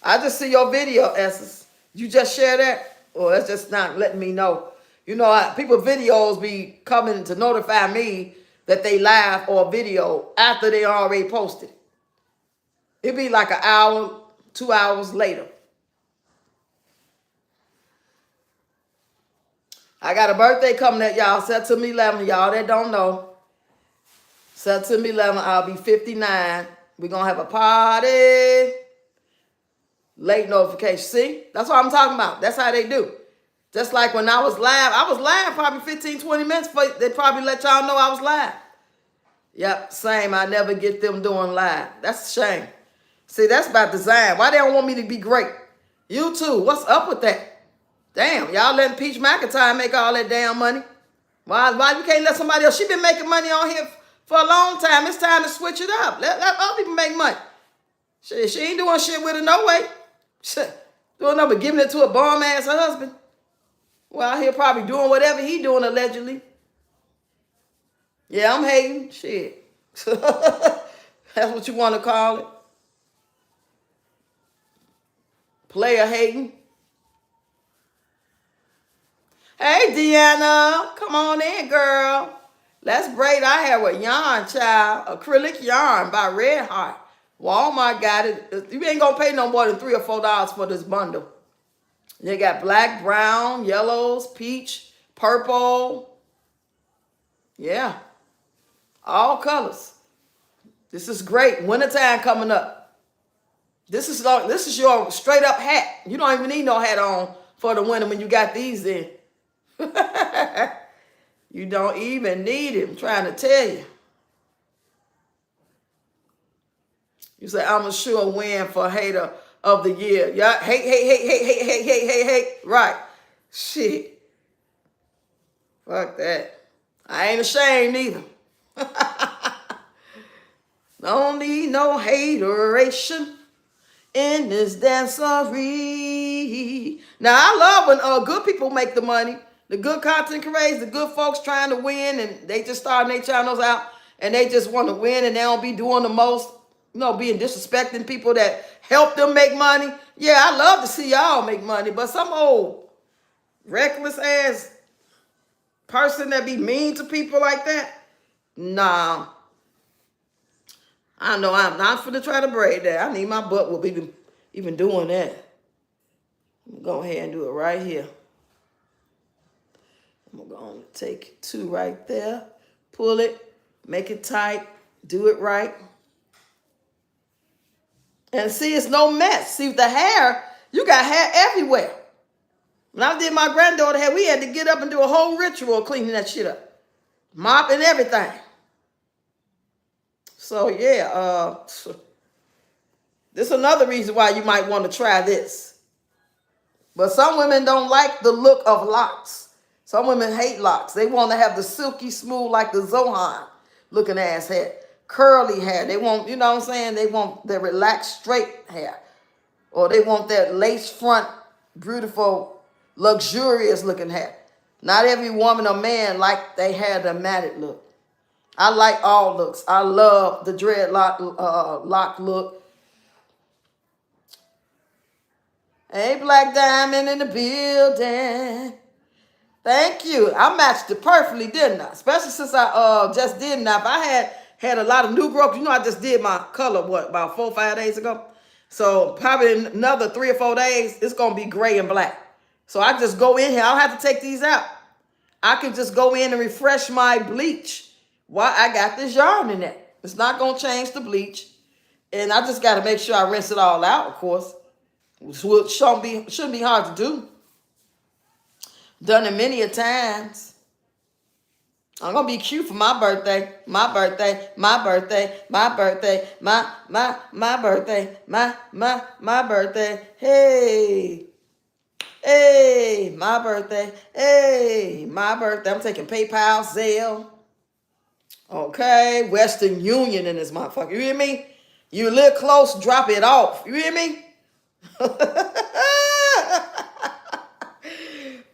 Speaker 1: I just see your video, Essence. You just share that? Or that's just not letting me know. People videos be coming to notify me that they live or video after they already posted it. It'd be like an hour, 2 hours later. I got a birthday coming up, y'all. September 11, y'all that don't know. September 11, I'll be 59. We're going to have a party. Late notification. See? That's what I'm talking about. That's how they do. Just like when I was live probably 15, 20 minutes before they probably let y'all know I was live. Yep, same. I never get them doing live. That's a shame. See, that's about design. Why they don't want me to be great? You too. What's up with that? Damn, y'all letting Peach McIntyre make all that damn money. Why you can't let somebody else? She been making money on here for a long time. It's time to switch it up. Let other people make money. She ain't doing shit with it no way. Doing nothing but giving it to a bum-ass husband. Well, he'll probably doing whatever he doing allegedly. Yeah, I'm hating. Shit. That's what you want to call it. Player hating. Hey, Deanna. Come on in, girl. Let's braid our hair with yarn, child. Acrylic yarn by Red Heart. Walmart got it. You ain't going to pay no more than $3 or $4 for this bundle. They got black, brown, yellows, peach, purple. Yeah. All colors. This is great. Wintertime coming up. This is your straight up hat. You don't even need no hat on for the winter when you got these in. You don't even need it. I'm trying to tell you. You say, I'm a sure win for hater of the year. Yeah, hate. Right. Shit. Fuck that. I ain't ashamed either. Don't need no hateration in this dancery. Now, I love when good people make the money. The good content creators, the good folks trying to win, and they just starting their channels out, and they just want to win, and they don't be doing the most. being disrespecting people that help them make money. Yeah, I love to see y'all make money, but some old reckless ass person that be mean to people like that, nah. I know I'm not finna try to braid that. I need my butt whoop even doing that. I'm gonna go ahead and do it right here. I'm gonna take 2 right there, pull it, make it tight, do it right. And see, it's no mess. See, with the hair, you got hair everywhere. When I did my granddaughter hair, we had to get up and do a whole ritual cleaning that shit up. Mop and everything. So yeah, this is another reason why you might want to try this. But some women don't like the look of locks. Some women hate locks. They want to have the silky smooth like the Zohan looking ass hair. Curly hair. They want, you know what I'm saying? They want the relaxed straight hair. Or they want that lace front, beautiful, luxurious looking hair. Not every woman or man like they hair the matted look. I like all looks. I love the dreadlock lock look. Hey, Black Diamond in the building. Thank you. I matched it perfectly, didn't I? Especially since I just did now. If I had a lot of new growth, I just did my color, about 4 or 5 days ago? So probably in another 3 or 4 days, it's going to be gray and black. So I just go in here. I don't have to take these out. I can just go in and refresh my bleach. Why? I got this yarn in there. It's not going to change the bleach. And I just got to make sure I rinse it all out, of course. Which shouldn't be hard to do. Done it many a times. I'm going to be cute for my birthday. My birthday. My birthday. My birthday. My birthday. My birthday. Hey. Hey, my birthday. Hey, my birthday. I'm taking PayPal, Zelle. Okay, Western Union in this motherfucker. You hear me? You a little close, drop it off. You hear me?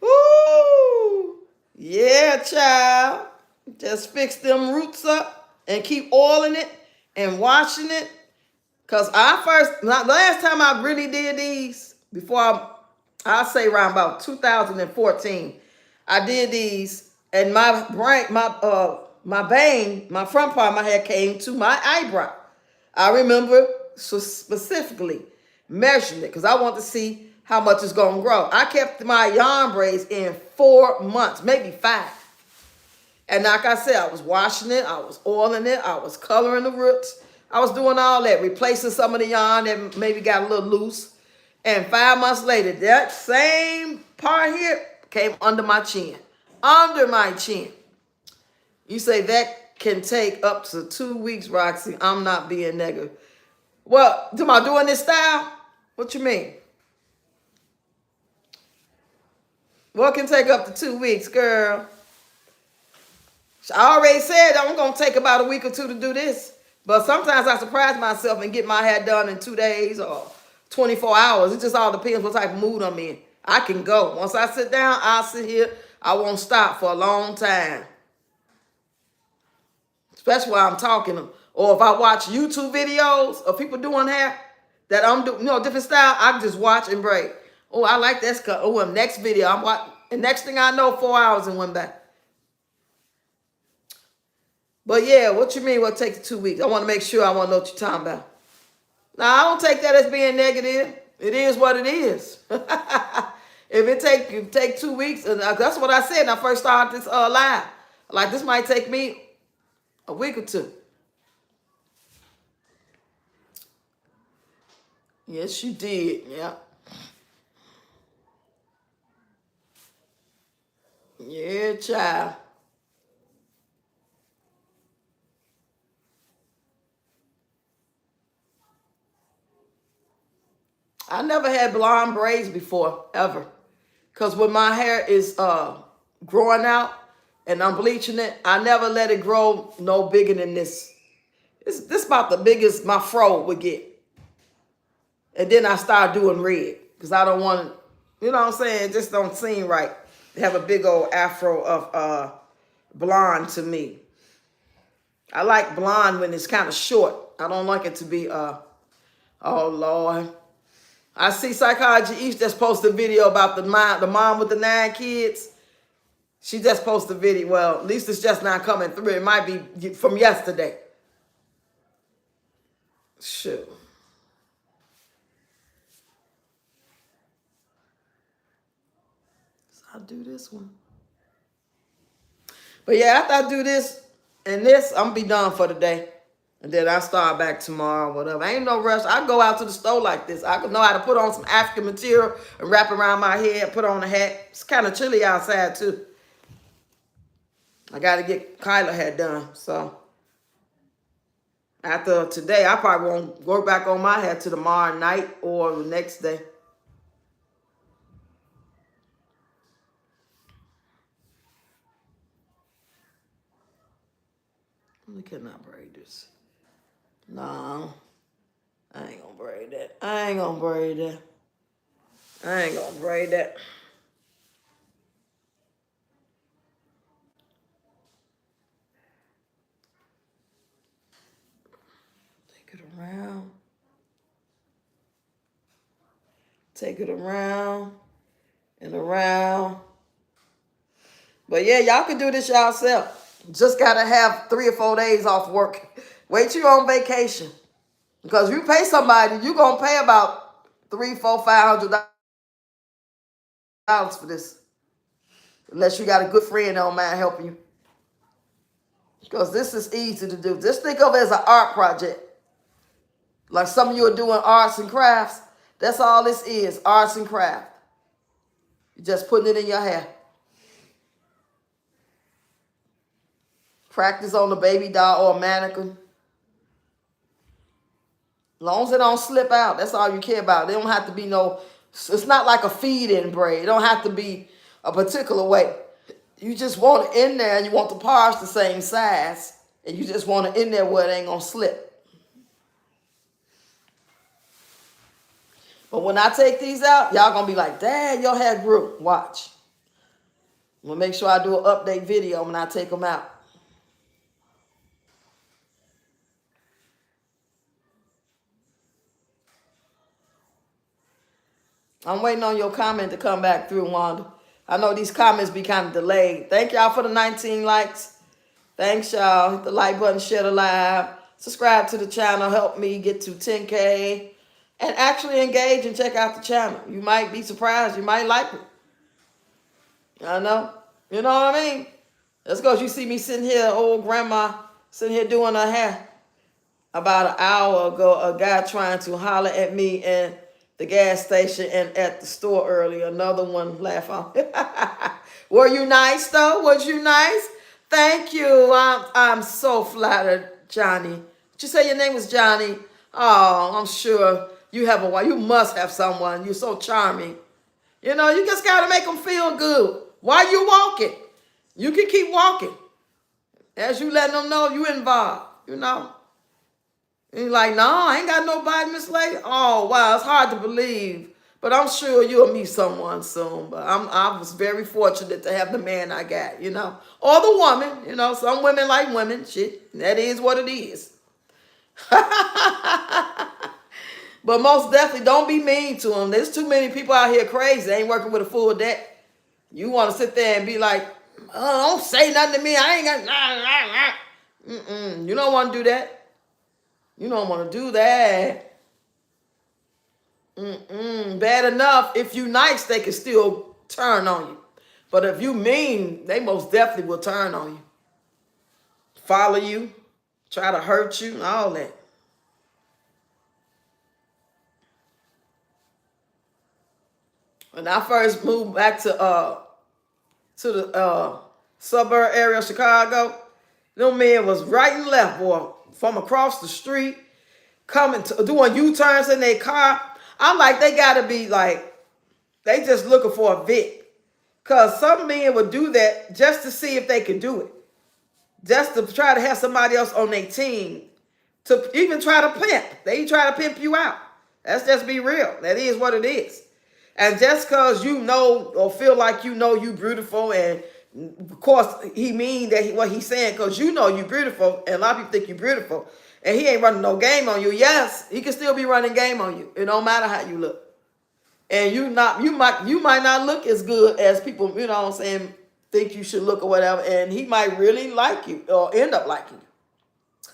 Speaker 1: Woo! Yeah, child. Just fix them roots up and keep oiling it and washing it. Because last time I really did these, I'll say around about 2014, I did these, and my vein, my front part of my hair came to my eyebrow. I remember specifically measuring it because I want to see how much it's going to grow. I kept my yarn braids in 4 months, maybe 5. And like I said, I was washing it, I was oiling it, I was coloring the roots. I was doing all that, replacing some of the yarn that maybe got a little loose. And 5 months later, that same part here came under my chin. Under my chin. You say that can take up to 2 weeks, Roxy. I'm not being negative. Well, am I doing this style? What you mean? What can take up to 2 weeks, girl? I already said I'm going to take about a week or 2 to do this. But sometimes I surprise myself and get my hair done in 2 days or 24 hours. It just all depends what type of mood I'm in. I can go. Once I sit down, I'll sit here. I won't stop for a long time. Especially while I'm talking. Or if I watch YouTube videos of people doing hair that I'm doing, different style, I can just watch and break. Oh, I like this cut. Oh, next video, I'm watching. And next thing I know, 4 hours and went back. But yeah, what you mean what takes 2 weeks? I want to make sure I want to know what you're talking about. Now, I don't take that as being negative. It is what it is. If it take 2 weeks, and that's what I said when I first started this live. Like, this might take me a week or 2. Yes, you did. Yeah. Yeah, child. I never had blonde braids before, ever. Because when my hair is growing out and I'm bleaching it, I never let it grow no bigger than this. This about the biggest my fro would get. And then I start doing red. Because I don't want, you know what I'm saying? It just don't seem right to have a big old afro of blonde to me. I like blonde when it's kind of short. I don't like it to be, oh Lord. I see Psychology East just posted a video about the mom with the 9 kids. She just posted a video. Well, at least it's just not coming through. It might be from yesterday. Shoot. So I'll do this one. But yeah, after I do this and this, I'm going to be done for the day. And then I start back tomorrow, whatever. Ain't no rush. I go out to the store like this. I know how to put on some African material and wrap around my head, put on a hat. It's kind of chilly outside, too. I got to get Kyla hat done. So after today, I probably won't go back on my hat till tomorrow night or the next day. I cannot braid this. No, I ain't gonna braid that. I ain't gonna braid that. I ain't gonna braid that. Take it around. Take it around and around. But yeah, y'all can do this yourself. Just gotta have 3 or 4 days off work. Wait till you're on vacation. Because if you pay somebody, you're gonna pay about $300, $400, $500 for this. Unless you got a good friend that don't mind helping you. Because this is easy to do. Just think of it as an art project. Like some of you are doing arts and crafts. That's all this is, arts and craft. You're just putting it in your hair. Practice on a baby doll or a mannequin. As long as it don't slip out, that's all you care about. They don't have to be it's not like a feed-in braid. It don't have to be a particular way. You just want it in there and you want the parts the same size. And you just want it in there where it ain't gonna slip. But when I take these out, y'all gonna be like, Dad, your hair grew. Watch. I'm gonna make sure I do an update video when I take them out. I'm waiting on your comment to come back through, Wanda. I know these comments be kind of delayed. Thank y'all for the 19 likes. Thanks, y'all. Hit the like button, share the live. Subscribe to the channel. Help me get to 10K. And actually engage and check out the channel. You might be surprised. You might like it. I know. You know what I mean? That's because you see me sitting here, old grandma, sitting here doing her hair. About an hour ago, a guy trying to holler at me and the gas station and at the store earlier. Another one laugh on. Were you nice though? Was you nice? Thank you. I'm so flattered, Johnny. Did you say your name was Johnny? Oh, I'm sure you have a wife. You must have someone. You're so charming. You know, you just got to make them feel good. While you walking, you can keep walking. As you letting them know you involved, you know. And you're like, no, I ain't got nobody, Miss Lady. Oh, wow, it's hard to believe. But I'm sure you'll meet someone soon. But I was very fortunate to have the man I got, you know. Or the woman, you know. Some women like women. Shit, that is what it is. But most definitely, don't be mean to them. There's too many people out here crazy. They ain't working with a full deck. You want to sit there and be like, oh, don't say nothing to me. I ain't got... You don't want to do that. You don't want to do that. Bad enough. If you nice, they can still turn on you. But if you mean, they most definitely will turn on you. Follow you. Try to hurt you. All that. When I first moved back to the suburb area of Chicago, them men was right and left, boy, from across the street, coming to doing U-turns in their car. I'm like, they gotta be like, they just looking for a Vic. Cause some men would do that just to see if they could do it. Just to try to have somebody else on their team. To even try to pimp. They try to pimp you out. Let's just be real. That is what it is. And just because you know or feel like you know you beautiful and Of course, he mean that what he's saying, because you know you're beautiful, and a lot of people think you're beautiful, and he ain't running no game on you. Yes, he can still be running game on you. It don't matter how you look. And you might not look as good as people, you know what I'm saying, think you should look or whatever, and he might really like you or end up liking you.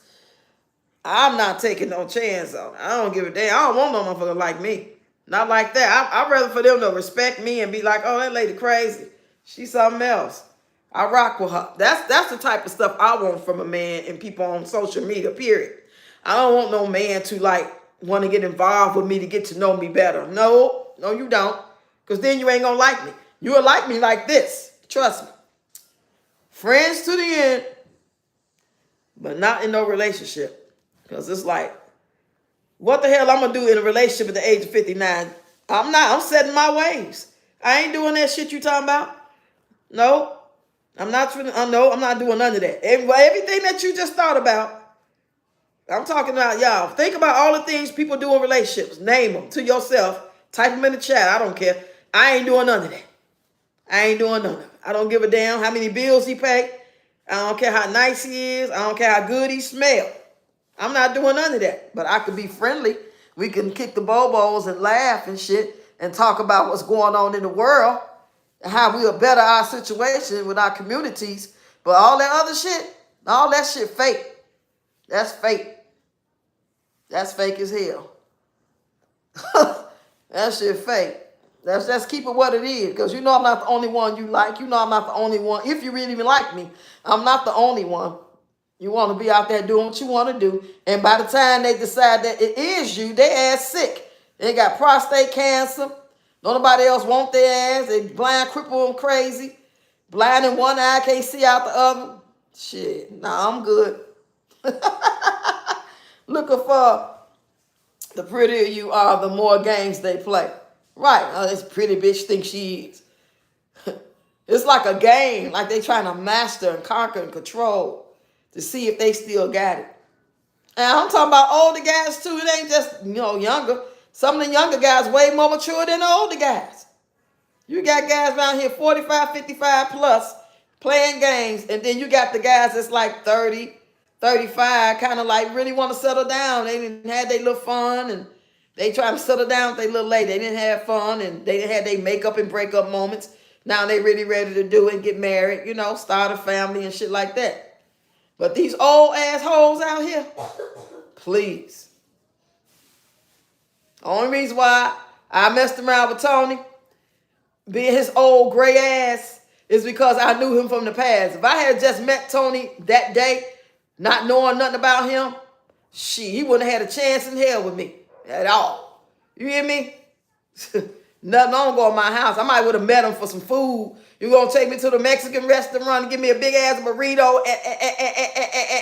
Speaker 1: I'm not taking no chance on it. I don't give a damn. I don't want no motherfucker like me. Not like that. I'd rather for them to respect me and be like, oh, that lady crazy. She's something else. I rock with her. That's the type of stuff I want from a man and people on social media, period. I don't want no man to like want to get involved with me to get to know me better. No, you don't. Because then you ain't going to like me. You'll like me like this. Trust me. Friends to the end, but not in no relationship. Because it's like, what the hell I'm going to do in a relationship at the age of 59? I'm setting my ways. I ain't doing that shit you talking about. No. I'm not doing none of that. Everything that you just thought about, I'm talking about y'all. Think about all the things people do in relationships. Name them to yourself. Type them in the chat. I don't care. I ain't doing none of that. I ain't doing none of it. I don't give a damn how many bills he pay. I don't care how nice he is. I don't care how good he smell. I'm not doing none of that. But I could be friendly. We can kick the bobos and laugh and shit and talk about what's going on in the world and how we'll better our situation with our communities. But all that other shit, all that shit fake. That's fake. That's fake as hell. That shit fake. Let's keep it what it is. Because you know I'm not the only one you like. You know I'm not the only one. If you really even like me, I'm not the only one. You want to be out there doing what you want to do. And by the time they decide that it is you, they ass sick. They got prostate cancer. Nobody else want their ass. They blind, crippled, and crazy. Blind in one eye, can't see out the other. Shit, nah, I'm good. Looking for the prettier you are, the more games they play. Right, this pretty bitch thinks she is. It's like a game, like they trying to master and conquer and control to see if they still got it. And I'm talking about older guys too. It ain't just, younger. Some of the younger guys way more mature than the older guys. You got guys around here 45, 55 plus playing games. And then you got the guys that's like 30, 35, kind of like really want to settle down. They didn't have their little fun and they try to settle down with their little lady. They didn't have fun and they didn't have their makeup and breakup moments. Now they really ready to do it, get married, start a family and shit like that. But these old assholes out here, please. Only reason why I messed around with Tony, being his old gray ass, is because I knew him from the past. If I had just met Tony that day, not knowing nothing about him, he wouldn't have had a chance in hell with me at all. You hear me? Nothing on go in my house. I might would have met him for some food. You gonna take me to the Mexican restaurant and give me a big ass burrito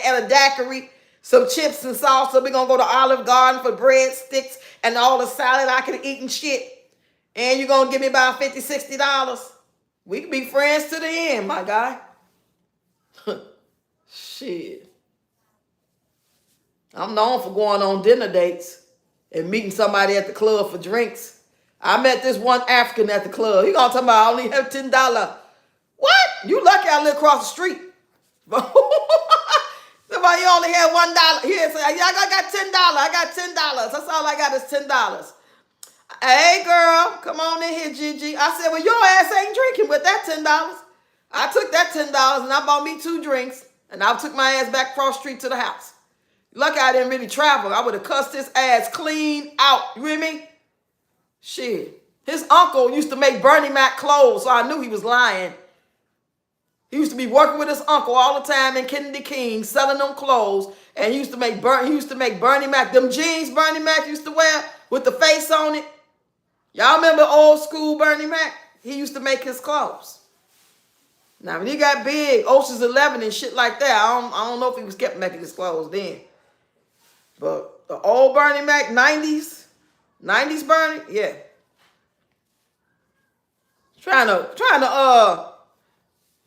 Speaker 1: and a daiquiri, some chips and salsa. We gonna go to Olive Garden for breadsticks and all the salad I could eat and shit. And you gonna give me about $50, $60. We can be friends to the end, my guy. Shit. I'm known for going on dinner dates and meeting somebody at the club for drinks. I met this one African at the club. He gonna talk about I only have $10. What? You lucky I live across the street. Somebody you only had $1. Here, so I got $10. I got $10. That's all I got is $10. Hey girl, come on in here, Gigi. I said, well, your ass ain't drinking with that $10. I took that $10 and I bought me 2 drinks and I took my ass back across the street to the house. Lucky I didn't really travel. I would have cussed his ass clean out. You hear me? Shit. His uncle used to make Bernie Mac clothes, so I knew he was lying. He used to be working with his uncle all the time in Kennedy King, selling them clothes, and he used to make Bernie Mac, them jeans Bernie Mac used to wear with the face on it. Y'all remember old school Bernie Mac? He used to make his clothes. Now, when he got big, Ocean's 11 and shit like that, I don't know if he was kept making his clothes then. But the old Bernie Mac, 90s Bernie, yeah. Trying to,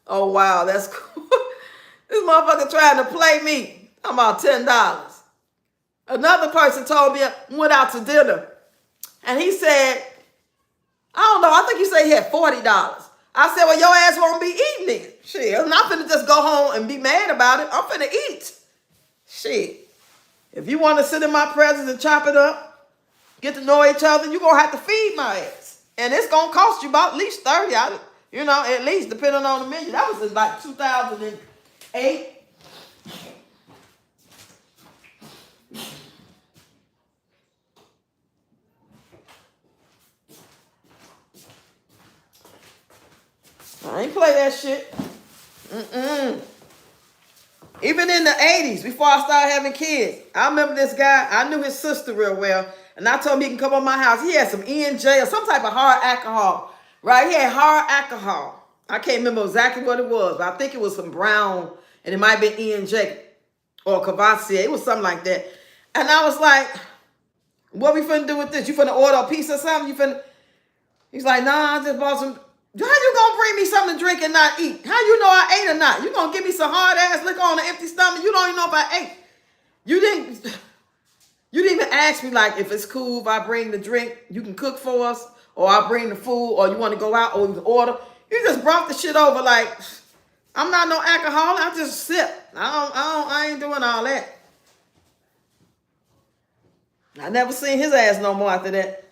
Speaker 1: oh wow, that's cool. This motherfucker trying to play me. I'm about $10. Another person told me, went out to dinner, and he said, I don't know, I think he said he had $40. I said, well, your ass won't be eating it. Shit, I'm not finna just go home and be mad about it. I'm finna eat. Shit. If you want to sit in my presence and chop it up, get to know each other, you're going to have to feed my ass. And it's going to cost you about at least 30, you know, at least, depending on the menu. That was in like 2008. I ain't play that shit. Even in the 80s, before I started having kids, I remember this guy, I knew his sister real well, and I told him he can come on my house. He had some E&J or some type of hard alcohol, right? He had hard alcohol. I can't remember exactly what it was, but I think it was some brown, and it might have been E&J or Cavassier. It was something like that. And I was like, what we finna do with this? You finna order a piece or something? He's like, nah, I just bought some. How you gonna bring me something to drink and not eat? How you know I ate or not? You gonna give me some hard ass liquor on an empty stomach? You don't even know if I ate. You didn't even ask me like if it's cool if I bring the drink, you can cook for us, or I bring the food, or you want to go out, or you can order. You just brought the shit over like I'm not no alcoholic. I just sip. I ain't doing all that. I never seen his ass no more after that.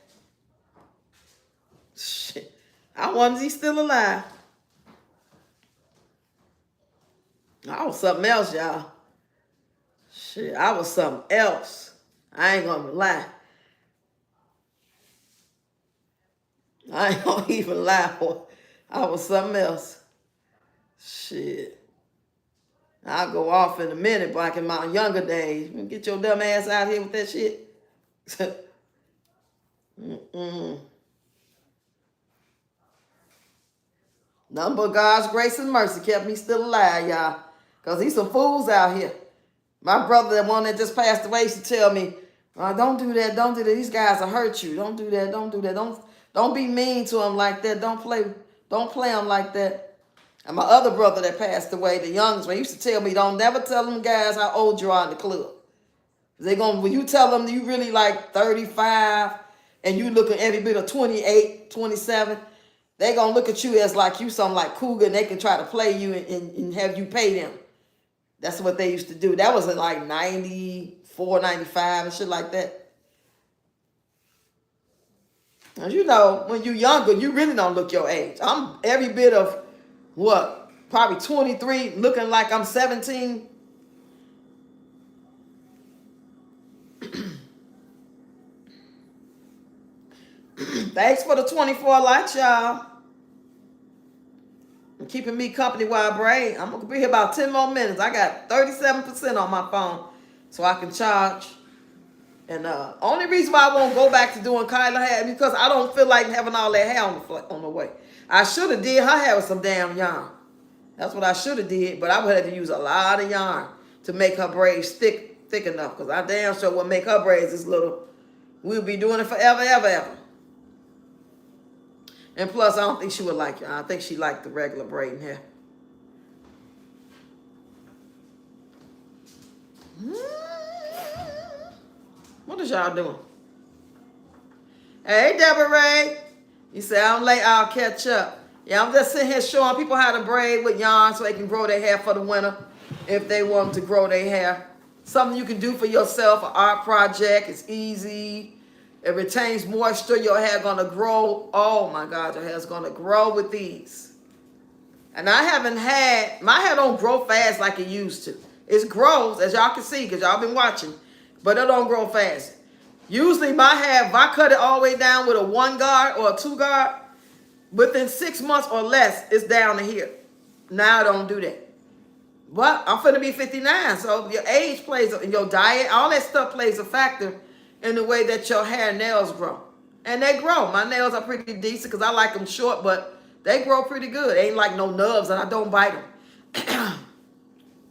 Speaker 1: Shit. I wonder if he's still alive. I was something else, y'all. Shit, I was something else. I ain't gonna lie. I ain't gonna even lie. I was something else. Shit. I'll go off in a minute, back in my younger days. Get your dumb ass out here with that shit. Nothing but God's grace and mercy kept me still alive, y'all. Because he's some fools out here. My brother, the one that just passed away, used to tell me, don't do that, don't do that. These guys will hurt you. Don't do that, don't do that. Don't be mean to them like that. Don't play them like that. And my other brother that passed away, the youngest one, used to tell me, don't never tell them guys how old you are in the club. When you tell them you really like 35 and you looking every bit of 28, 27, they gonna look at you as like you something like cougar, and they can try to play you and have you pay them. That's what they used to do. That was in like 94, 95 and shit like that. As you know, when you're younger, you really don't look your age. I'm every bit of what? Probably 23, looking like I'm 17. Thanks for the 24 likes, y'all. And keeping me company while I braid. I'm going to be here about 10 more minutes. I got 37% on my phone so I can charge. And only reason why I won't go back to doing Kyla hair is because I don't feel like having all that hair on the way. I should have did her hair with some damn yarn. That's what I should have did, but I would have to use a lot of yarn to make her braids thick enough, because I damn sure will make her braids this little. We'll be doing it forever, ever, ever. And plus, I don't think she would like it. I think she liked the regular braiding hair. What is y'all doing? Hey, Deborah Ray. You say, I'm late, I'll catch up. Yeah, I'm just sitting here showing people how to braid with yarn so they can grow their hair for the winter if they want to grow their hair. Something you can do for yourself, an art project. It's easy. It retains moisture. Your hair gonna grow. Oh my God, your hair's gonna grow with these. And I haven't had, my hair don't grow fast like it used to. It grows, as y'all can see, because y'all been watching, but it don't grow fast. Usually my hair, if I cut it all the way down with a 1 guard or a 2 guard, within 6 months or less, it's down to here. Now I don't do that. But I'm finna be 59, so your age plays, your diet, all that stuff plays a factor in the way that your hair and nails grow. And they grow. My nails are pretty decent because I like them short, but they grow pretty good. Ain't like no nubs, and I don't bite them.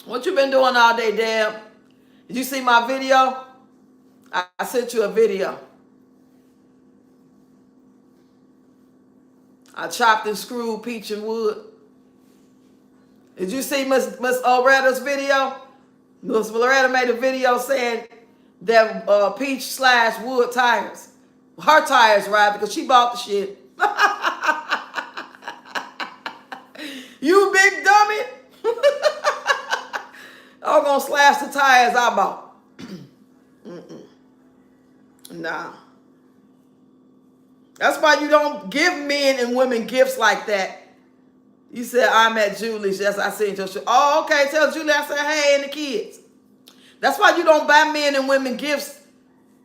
Speaker 1: What you been doing all day, Deb? Did you see my video? I sent you a video. I chopped and screwed peach and wood. Did you see Miss Loretta's video? Miss Loretta made a video saying that peach/wood tires. Her tires, right? Because she bought the shit. You big dummy. I'm gonna slash the tires I bought. Nah. That's why you don't give men and women gifts like that. You said, I'm at Julie's. Yes, I seen your show. Oh, okay. Tell Julie I said, hey, and the kids. That's why you don't buy men and women gifts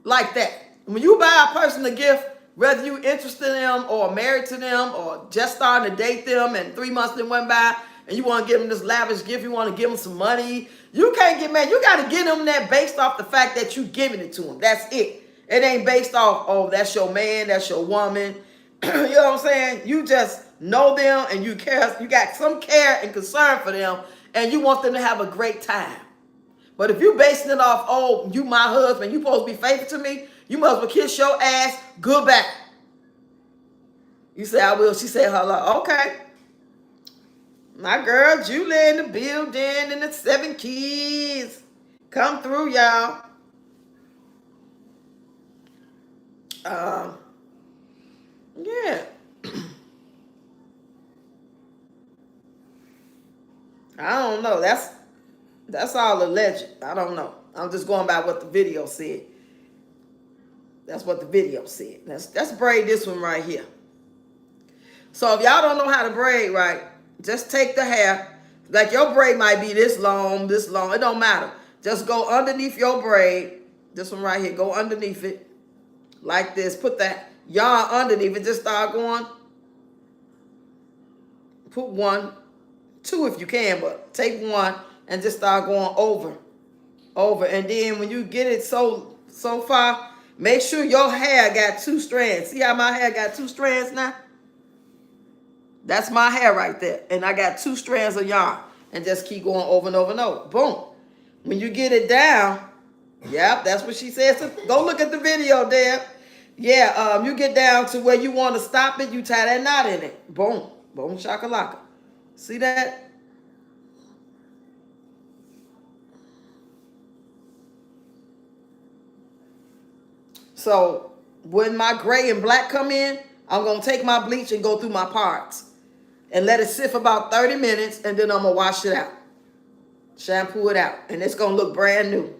Speaker 1: like that. When you buy a person a gift, whether you interested in them or married to them or just starting to date them and 3 months then went by and you want to give them this lavish gift, you want to give them some money, you can't get mad. You got to get them that based off the fact that you giving it to them. That's it. It ain't based off, oh, that's your man, that's your woman. You know what I'm saying? You just know them and you care. You got some care and concern for them and you want them to have a great time. But if you basing it off, oh, you my husband, you supposed to be faithful to me, you must well kiss your ass goodbye. You say, I will. She said, hello. Okay. My girl, Julie in the building and the 7 kids. Come through, y'all. Yeah. I don't know. That's all alleged. I don't know. I'm just going by what the video said. That's what the video said. Let's braid this one right here. So if y'all don't know how to braid right, just take the hair. Like your braid might be this long. It don't matter. Just go underneath your braid. This one right here. Go underneath it. Like this. Put that yarn underneath it. Just start going. Put 1, 2 if you can, but take 1 and just start going over. And then when you get it so far, make sure your hair got 2 strands. See how my hair got 2 strands now? That's my hair right there. And I got 2 strands of yarn. And just keep going over and over and over. Boom. When you get it down, yep, that's what she said. So go look at the video, Deb. Yeah, you get down to where you want to stop it, you tie that knot in it. Boom. Boom, shakalaka. See that? So when my gray and black come in, I'm going to take my bleach and go through my parts. And let it sit for about 30 minutes, and then I'm going to wash it out. Shampoo it out. And it's going to look brand new.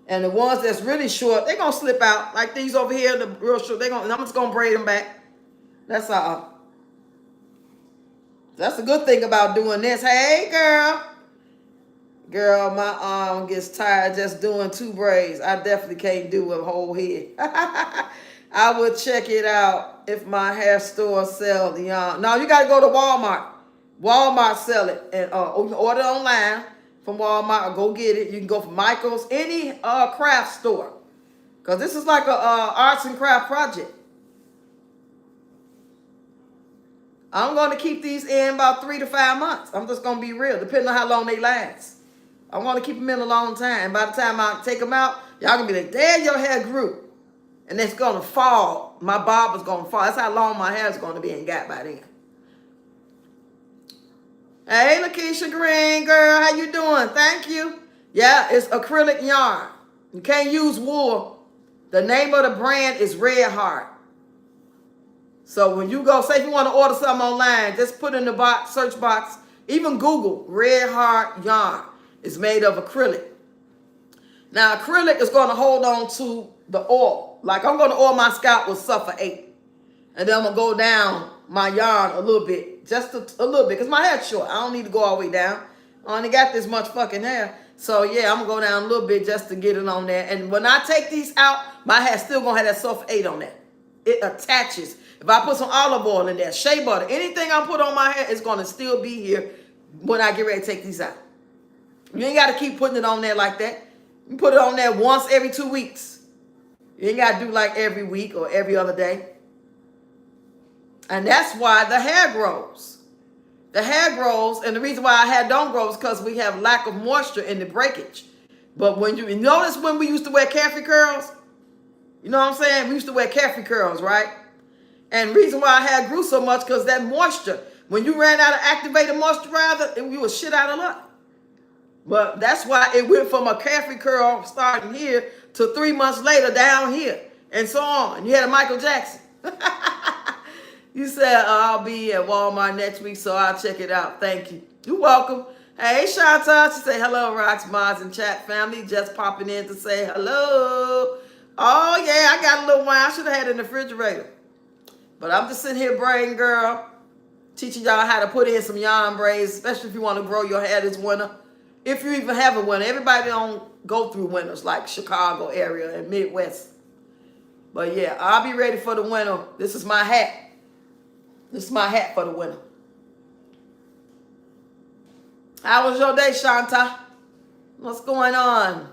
Speaker 1: And the ones that's really short, they're going to slip out. Like these over here, the real short, I'm just going to braid them back. That's all. That's the good thing about doing this. Hey, girl. Girl, my arm gets tired just doing 2 braids. I definitely can't do a whole head. I would check it out if my hair store sell the yarn. No, you got to go to Walmart. Walmart sell it. And you can order online from Walmart or go get it. You can go from Michael's, any craft store. Because this is like a arts and craft project. I'm going to keep these in about 3 to 5 months. I'm just going to be real, depending on how long they last. I'm going to keep them in a long time. By the time I take them out, y'all going to be like, there your hair grew. And it's going to fall. My bob is going to fall. That's how long my hair is going to be and got by then. Hey, Lakeisha Green, girl. How you doing? Thank you. Yeah, it's acrylic yarn. You can't use wool. The name of the brand is Red Heart. So when you go, say if you want to order something online, just put in the box, search box, even Google Red Heart yarn. It's made of acrylic. Now, acrylic is going to hold on to the oil. Like I'm going to oil my scalp with Sulfur 8. And then I'm going to go down my yarn a little bit. Just a little bit. Because my hair's short. I don't need to go all the way down. I only got this much fucking hair. So, yeah, I'm going to go down a little bit just to get it on there. And when I take these out, my hair's still going to have that Sulfur 8 on there. It attaches. If I put some olive oil in there, shea butter, anything I put on my hair is going to still be here when I get ready to take these out. You ain't got to keep putting it on there like that. You put it on there once every 2 weeks. You ain't got to do like every week or every other day. And that's why the hair grows. The hair grows, and the reason why our hair don't grow is because we have lack of moisture in the breakage. But when you notice when we used to wear carefree curls, you know what I'm saying? We used to wear carefree curls, right? And the reason why our hair grew so much because that moisture. When you ran out of activated moisturizer, you was shit out of luck. But that's why it went from a carefree curl starting here to 3 months later down here and so on. And you had a Michael Jackson. You said I'll be at Walmart next week, so I'll check it out. Thank you. You're welcome. Hey, Chantal. She say hello, Rocks, Mods, and chat family. Just popping in to say hello. Oh, yeah, I got a little wine. I should have had it in the refrigerator. But I'm just sitting here braiding, girl. Teaching y'all how to put in some yarn braids, especially if you want to grow your hair this winter. If you even have a winter. Everybody don't go through winters like Chicago area and Midwest. But yeah, I'll be ready for the winter. This is my hat. This is my hat for the winter. How was your day, Shanta? What's going on?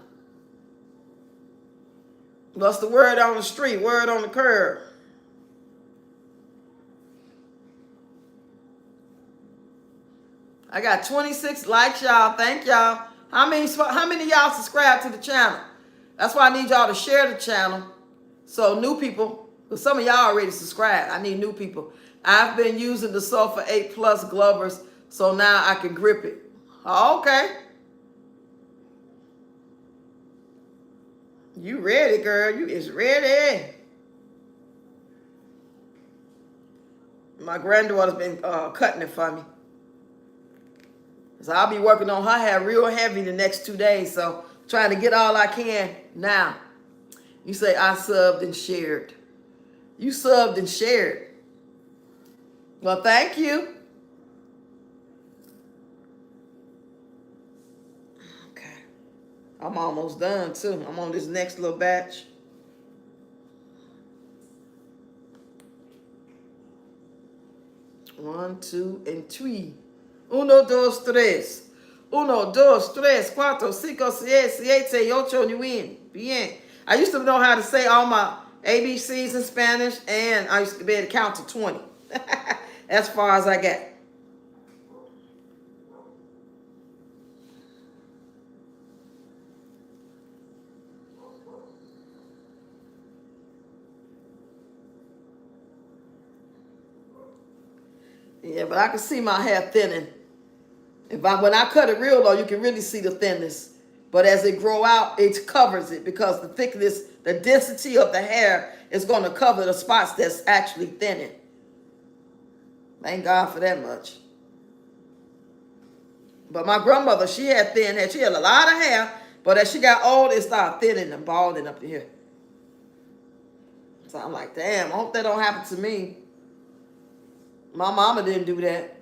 Speaker 1: What's the word on the street? Word on the curb? I got 26 likes, y'all. Thank y'all. How many of y'all subscribe to the channel? That's why I need y'all to share the channel. So new people, because some of y'all already subscribed. I need new people. I've been using the Sulfur 8 Plus Glovers, so now I can grip it. Oh, okay. You ready, girl. You is ready. My granddaughter's been cutting it for me. So I'll be working on her hair real heavy the next 2 days. So trying to get all I can now. You say I subbed and shared. You subbed and shared. Well, thank you. Okay. I'm almost done too. I'm on this next little batch. One, two, and three. Uno, dos, tres. Uno, dos, tres, cuatro, cinco, seis, siete, ocho, nueve. Bien. I used to know how to say all my ABCs in Spanish, and I used to be able to count to 20. As far as I got. Yeah, but I can see my hair thinning. When I cut it real low, you can really see the thinness. But as it grow out, it covers it because the thickness, the density of the hair is going to cover the spots that's actually thinning. Thank God for that much. But my grandmother, she had thin hair. She had a lot of hair, but as she got old, it started thinning and balding up here. So I'm like, damn, I hope that don't happen to me. My mama didn't do that.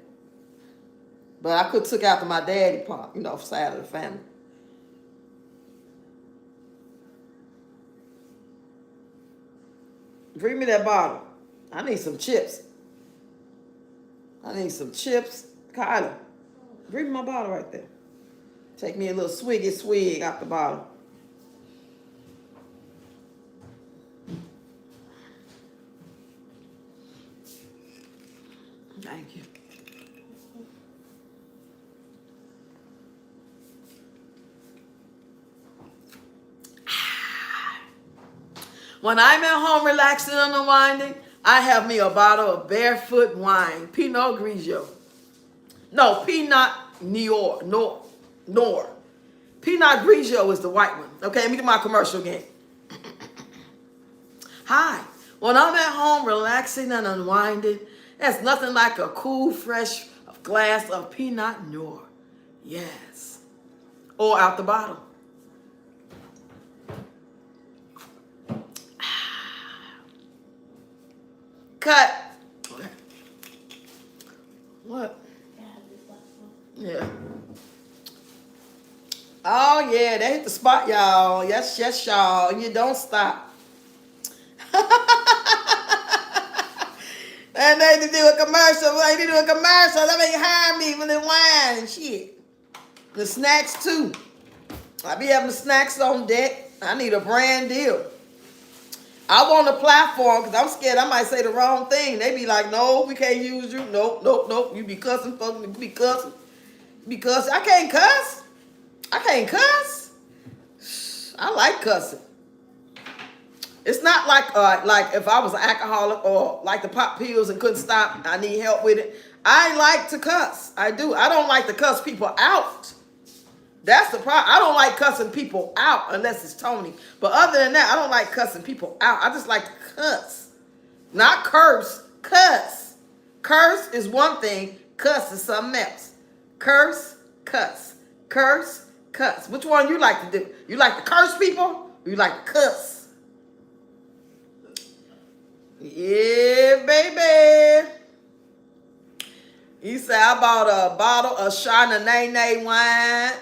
Speaker 1: But I could took after my daddy part, side of the family. Bring me that bottle. I need some chips. I need some chips. Kyla, bring me my bottle right there. Take me a little swig out the bottle. Thank you. When I'm at home relaxing and unwinding, I have me a bottle of Barefoot wine, Pinot Grigio. No, Pinot Noir. Pinot Grigio is the white one. Okay, let me do my commercial again. Hi. When I'm at home relaxing and unwinding, there's nothing like a cool, fresh glass of Pinot Noir. Yes. Or out the bottle. Cut. Okay. What? Yeah. Oh, yeah, they hit the spot, y'all. Yes, yes, y'all. You don't stop. And they need to do a commercial. They need to do a commercial. Let me hire me for the wine and shit. The snacks, too. I be having snacks on deck. I need a brand deal. I want a platform because I'm scared I might say the wrong thing. They be like, no, we can't use you. Nope. You be cussing, folks. You be cussing. Because I can't cuss. I can't cuss. I like cussing. It's not like if I was an alcoholic or like to pop pills and couldn't stop. I need help with it. I like to cuss. I do. I don't like to cuss people out. That's the problem. I don't like cussing people out unless it's Tony. But other than that, I don't like cussing people out. I just like to cuss. Not curse, cuss. Curse is one thing, cuss is something else. Curse, cuss. Curse, cuss. Which one you like to do? You like to curse people or you like to cuss? Yeah, baby. He said, I bought a bottle of Chardonnay wine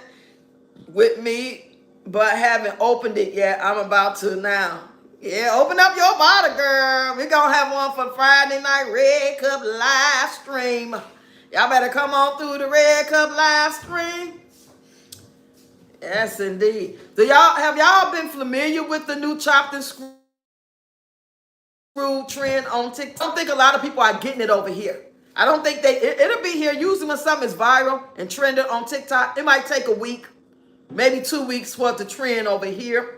Speaker 1: with me, but haven't opened it yet. I'm about to now. Yeah, open up your bottle, girl. We're going to have one for Friday night Red Cup live stream. Y'all better come on through the Red Cup live stream. Yes, indeed. Have y'all been familiar with the new chopped and screwed trend on TikTok? I don't think a lot of people are getting it over here. I don't think it'll be here. Usually when something is viral and trending on TikTok, it might take a week, maybe 2 weeks for it to trend over here.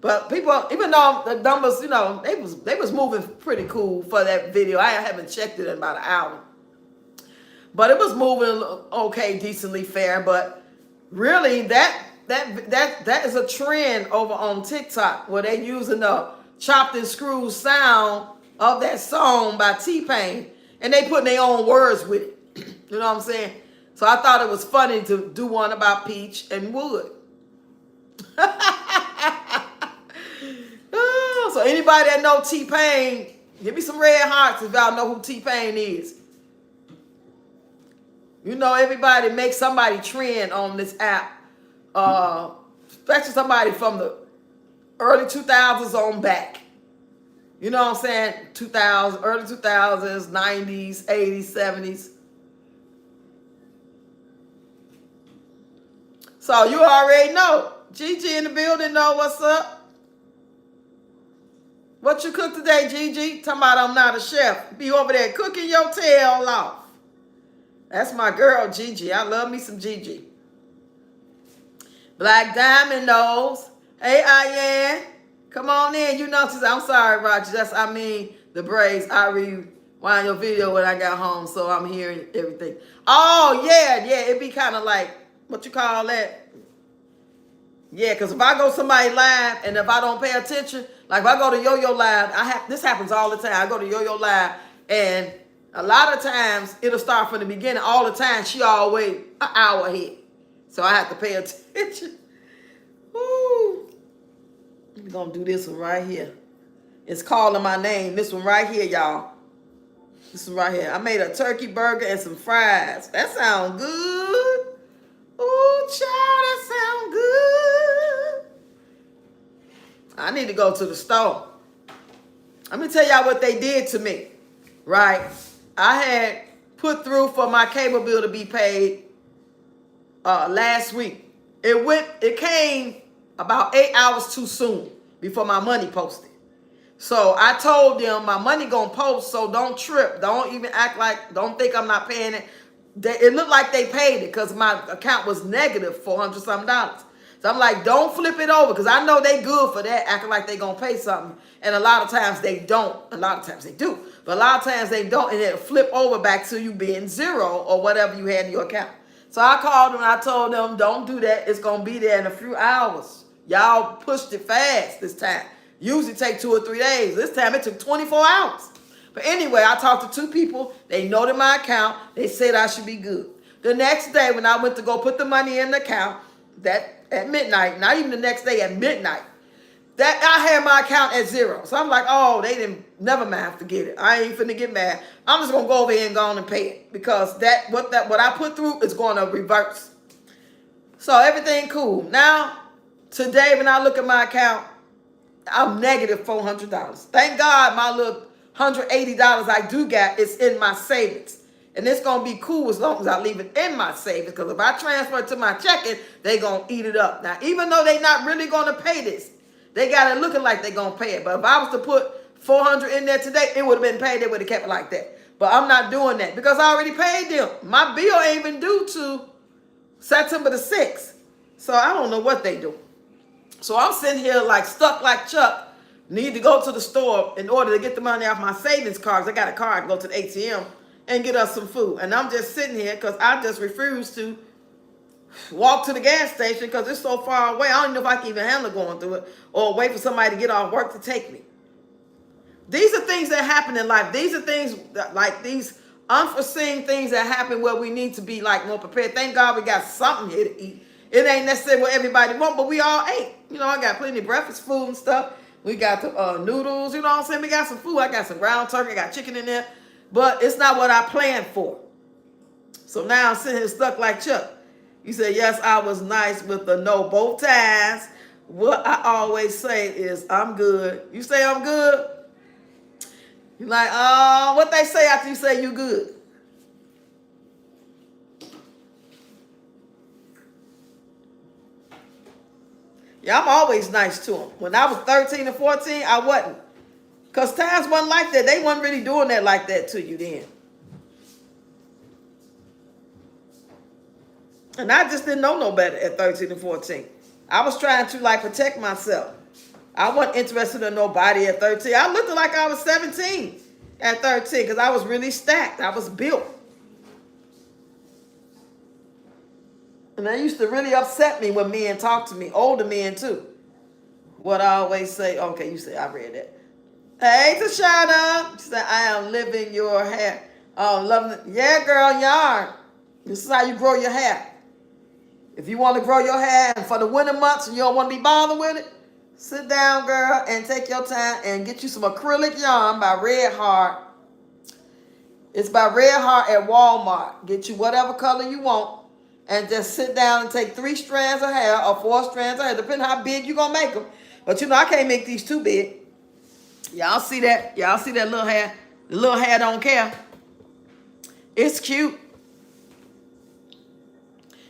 Speaker 1: But people, even though the numbers, they was moving pretty cool for that video. I haven't checked it in about an hour. But it was moving okay, decently fair. But really, that is a trend over on TikTok where they using the chopped and screwed sound of that song by T-Pain, and they putting their own words with it. You know what I'm saying? So I thought it was funny to do one about Peach and Wood. So anybody that know T-Pain, give me some red hearts if y'all know who T-Pain is. You know, everybody makes somebody trend on this app. Especially somebody from the early 2000s on back. You know what I'm saying? 2000s, early 2000s, 90s, 80s, 70s. So you already know. Gigi in the building know what's up. What you cook today, Gigi? Talking about I'm not a chef. Be over there cooking your tail off. That's my girl, Gigi. I love me some Gigi. Black Diamond knows. Hey, Ian. Come on in. You know, I'm sorry, Roger. The braids. I rewind your video when I got home, so I'm hearing everything. Oh, yeah. It'd be kind of like, what you call that? Yeah, because if I go somebody live and if I don't pay attention, like if I go to Yo-Yo Live, this happens all the time. I go to Yo-Yo Live and a lot of times it'll start from the beginning. All the time she always an hour ahead. So I have to pay attention. Woo. We're going to do this one right here. It's calling my name. This one right here, y'all. This one right here. I made a turkey burger and some fries. That sounds good. Ooh, child, that sounds good. I need to go to the store. Let me tell y'all what they did to me, right? I had put through for my cable bill to be paid last week. It came about 8 hours too soon before my money posted. So I told them my money gonna post, so don't trip. Don't even act like, don't think I'm not paying it. It looked like they paid it because my account was negative $400-something. So I'm like, don't flip it over because I know they good for that, acting like they gonna pay something. And a lot of times they don't. A lot of times they do. But a lot of times they don't, and it'll flip over back to you being zero or whatever you had in your account. So I called them and I told them, don't do that. It's gonna be there in a few hours. Y'all pushed it fast this time. Usually take 2 or 3 days. This time it took 24 hours. But anyway, I talked to 2 people. They noted my account. They said I should be good. The next day when I went to go put the money in the account, that at midnight, not even the next day, at midnight, that I had my account at 0. So I'm like, oh, they didn't, never mind, forget it. I ain't finna get mad. I'm just gonna go over here and go on and pay it because what I put through is going to reverse. So everything cool. Now, today when I look at my account, I'm negative $400. Thank God my little $180 I do got is in my savings. And it's going to be cool as long as I leave it in my savings. Because if I transfer it to my checking, they going to eat it up. Now, even though they not really going to pay this, they got it looking like they going to pay it. But if I was to put $400 in there today, it would have been paid. They would have kept it like that. But I'm not doing that because I already paid them. My bill ain't even due to September the 6th. So I don't know what they do. So I'm sitting here like stuck like Chuck. Need to go to the store in order to get the money off my savings cards. I got a card to go to the ATM and get us some food. And I'm just sitting here because I just refuse to walk to the gas station because it's so far away. I don't know if I can even handle going through it or wait for somebody to get off work to take me. These are things that happen in life. These are things that, like these unforeseen things that happen where we need to be like more prepared. Thank God we got something here to eat. It ain't necessarily what everybody want, but we all ate. You know, I got plenty of breakfast food and stuff. We got the noodles, you know what I'm saying? We got some food. I got some ground turkey. I got chicken in there. But it's not what I planned for. So now I'm sitting here stuck like Chuck. You say, yes, I was nice with the no both times. What I always say is, I'm good. You say I'm good? You're like, what they say after you say you good? Yeah, I'm always nice to them. When I was 13 and 14, I wasn't. Because times wasn't like that. They wasn't really doing that like that to you then. And I just didn't know no better at 13 and 14. I was trying to like protect myself. I wasn't interested in nobody at 13. I looked like I was 17 at 13 because I was really stacked. I was built. And that used to really upset me when men talk to me, older men too. What I always say, okay, you say, I read that. Hey, Tashana. She said, I am living your hair. Oh, loving it. Yeah, girl, yarn. This is how you grow your hair. If you want to grow your hair and for the winter months and you don't want to be bothered with it, sit down, girl, and take your time and get you some acrylic yarn by Red Heart. It's by Red Heart at Walmart. Get you whatever color you want and just sit down and take 3 strands of hair or 4 strands of hair, depending how big you're going to make them. But you know, I can't make these too big. Y'all see that? Y'all see that little hair? The little hair don't care. It's cute.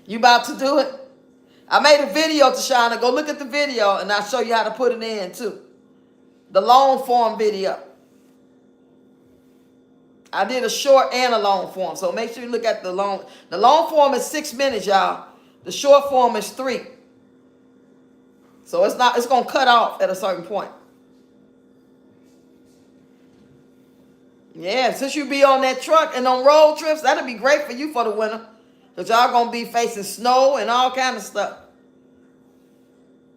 Speaker 1: You about to do it? I made a video, Tashana. Go look at the video, and I'll show you how to put it in, too. The long form video. I did a short and a long form, so make sure you look at the long. The long form is 6 minutes, y'all. The short form is 3. So it's going to cut off at a certain point. Yeah, since you be on that truck and on road trips, that'll be great for you for the winter. Because y'all going to be facing snow and all kind of stuff.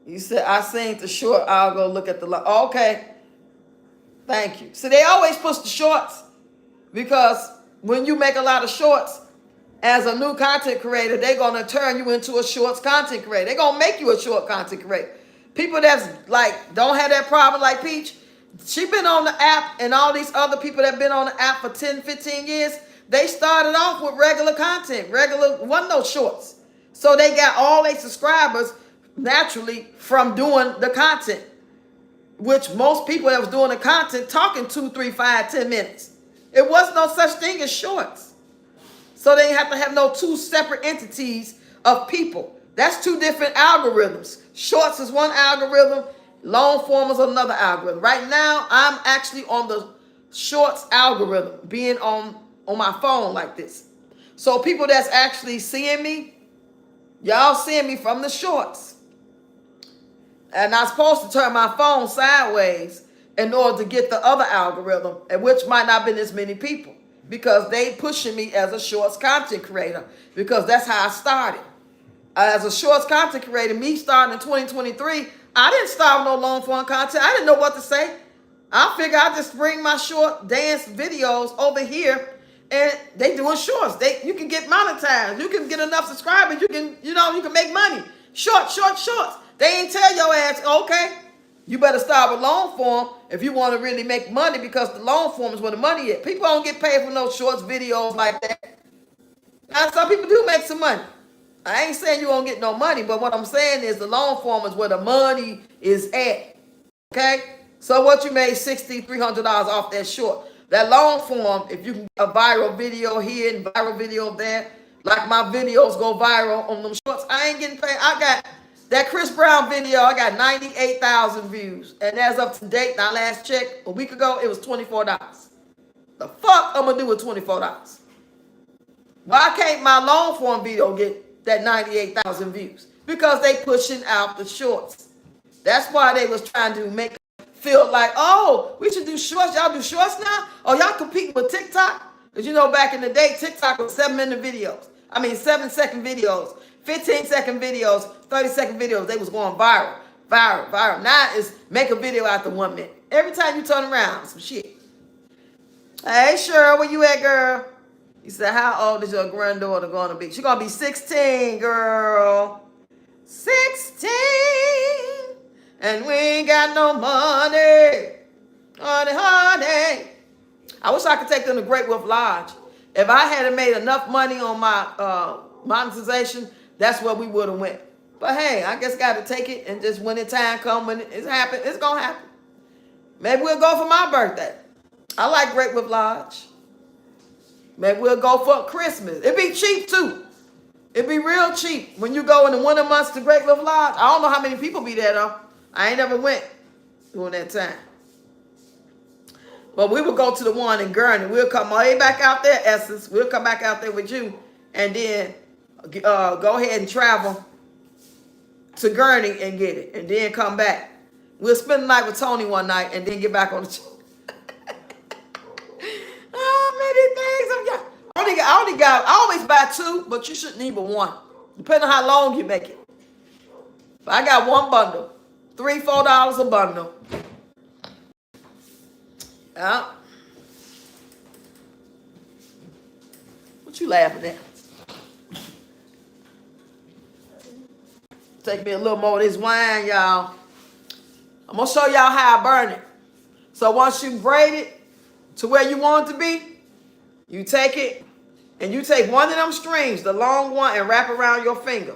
Speaker 1: You said, I seen the short, I'll go look at the long. Okay. Thank you. So they always push the shorts because when you make a lot of shorts, as a new content creator, they're going to turn you into a shorts content creator. They're going to make you a short content creator. People that's like, don't have that problem like Peach. She been on the app and all these other people that been on the app for 10, 15 years. They started off with regular content, wasn't no shorts. So they got all their subscribers naturally from doing the content, which most people that was doing the content talking 2, 3, 5, 10 minutes. It was no such thing as shorts. So they have to have no 2 separate entities of people. That's 2 different algorithms. Shorts is one algorithm. Long form is another algorithm. Right now, I'm actually on the shorts algorithm, being on my phone like this. So people that's actually seeing me, y'all seeing me from the shorts. And I'm supposed to turn my phone sideways in order to get the other algorithm, and which might not be as many people, because they pushing me as a shorts content creator, because that's how I started. As a shorts content creator, me starting in 2023, I didn't start with no long form content. I didn't know what to say. I figured I'd just bring my short dance videos over here, and they doing shorts. You can get monetized. You can get enough subscribers. You can make money. Shorts. They ain't tell your ass, okay, you better start with long form if you want to really make money, because the long form is where the money is. People don't get paid for no shorts videos like that. Now, some people do make some money. I ain't saying you won't get no money, but what I'm saying is the long form is where the money is at. Okay? So what you made $600, $300 off that short. That long form, if you can get a viral video here and viral video there, like my videos go viral on them shorts, I ain't getting paid. I got that Chris Brown video, I got 98,000 views. And as of today, now last check, a week ago, it was $24. The fuck I'm gonna do with $24? Why can't my long form video get that 98,000 views? Because they pushing out the shorts. That's why they was trying to make it feel like, oh, we should do shorts. Y'all do shorts now? Oh, y'all competing with TikTok? Because you know, back in the day, TikTok was 7-minute videos. 7-second videos, 15-second videos, 30-second videos. They was going viral. Now it's make a video after 1 minute. Every time you turn around, some shit. Hey, Cheryl, where you at, girl? He said, how old is your granddaughter going to be? She's going to be 16, girl. 16. And we ain't got no money. Honey, honey. I wish I could take them to Great Wolf Lodge. If I had made enough money on my monetization, that's where we would have went. But hey, I guess got to take it, and just when the time comes, when it's happen, it's going to happen. Maybe we'll go for my birthday. I like Great Wolf Lodge. Maybe we'll go for Christmas. It'd be cheap too. It'd be real cheap when you go in the winter months to Great Wolf Lodge. I don't know how many people be there though. I ain't never went during that time. But we would go to the one in Gurney. We'll come way back out there, Essence. We'll come back out there with you, and then go ahead and travel to Gurney and get it, and then come back. We'll spend the night with Tony one night, and then get back on the. I always buy two, but you shouldn't need but one. Depending on how long you make it. But I got one bundle. $3, $4 a bundle. Yeah. What you laughing at? Take me a little more of this wine, y'all. I'm going to show y'all how I burn it. So once you braid it to where you want it to be, you take it and you take one of them strings, the long one, and wrap around your finger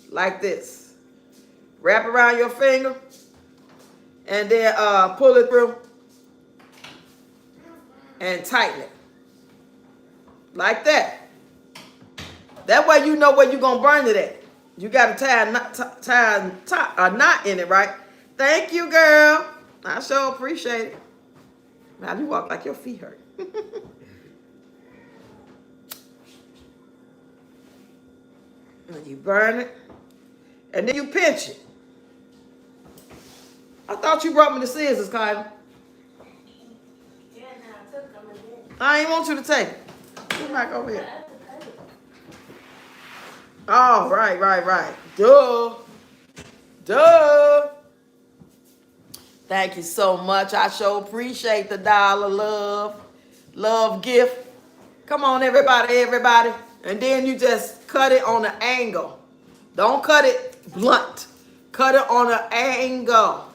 Speaker 1: like this. Wrap around your finger and then pull it through and tighten it like that. That way you know where you're going to burn it at. You got to tie a knot in it, right? Thank you, girl. I sure appreciate it. Now you walk like your feet hurt. And you burn it. And then you pinch it. I thought you brought me the scissors, Kyla.
Speaker 2: Yeah, now I took them again.
Speaker 1: I ain't want you to take it. Come back over here. Oh, right. Duh. Thank you so much. I sure appreciate the $1 love gift. Come on, everybody. And then you just cut it on an angle. Don't cut it blunt. Cut it on an angle.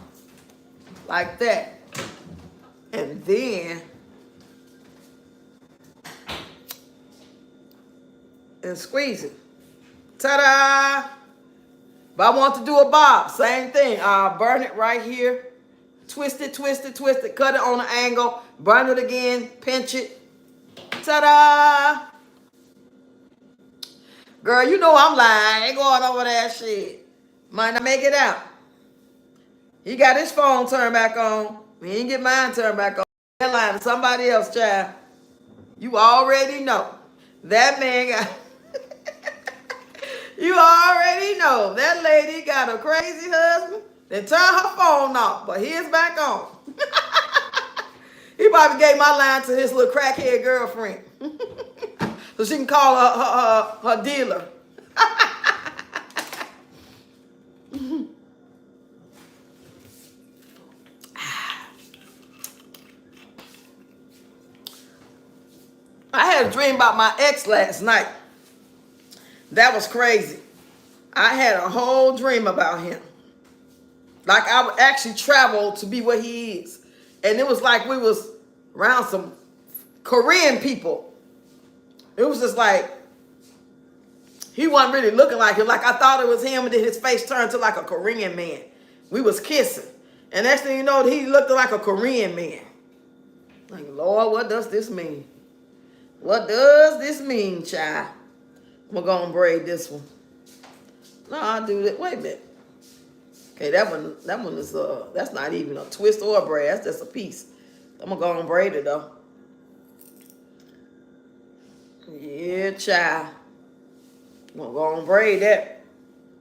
Speaker 1: Like that. And then squeeze it. Ta-da! But I want to do a bob. Same thing. I'll burn it right here. Twist it. Cut it on an angle. Burn it again. Pinch it. Ta-da! Girl, you know I'm lying. I ain't going over that shit. Might not make it out. He got his phone turned back on. He ain't get mine turned back on. That line to somebody else, child. You already know. That man got... You already know. That lady got a crazy husband. Then turned her phone off, but his back on. He probably gave my line to his little crackhead girlfriend. So she can call her dealer. I had a dream about my ex last night. That was crazy. I had a whole dream about him. Like I would actually travel to be where he is. And it was like we was around some Korean people. It was just like, he wasn't really looking like him. Like I thought it was him, and then his face turned to like a Korean man. We was kissing. And next thing you know, he looked like a Korean man. Like, Lord, what does this mean? What does this mean, child? I'm going to go and braid this one. No, I'll do that. Wait a minute. Okay, that one is, that's not even a twist or a braid. That's just a piece. I'm going to go and braid it, though. Yeah, child. We're going to go and braid that.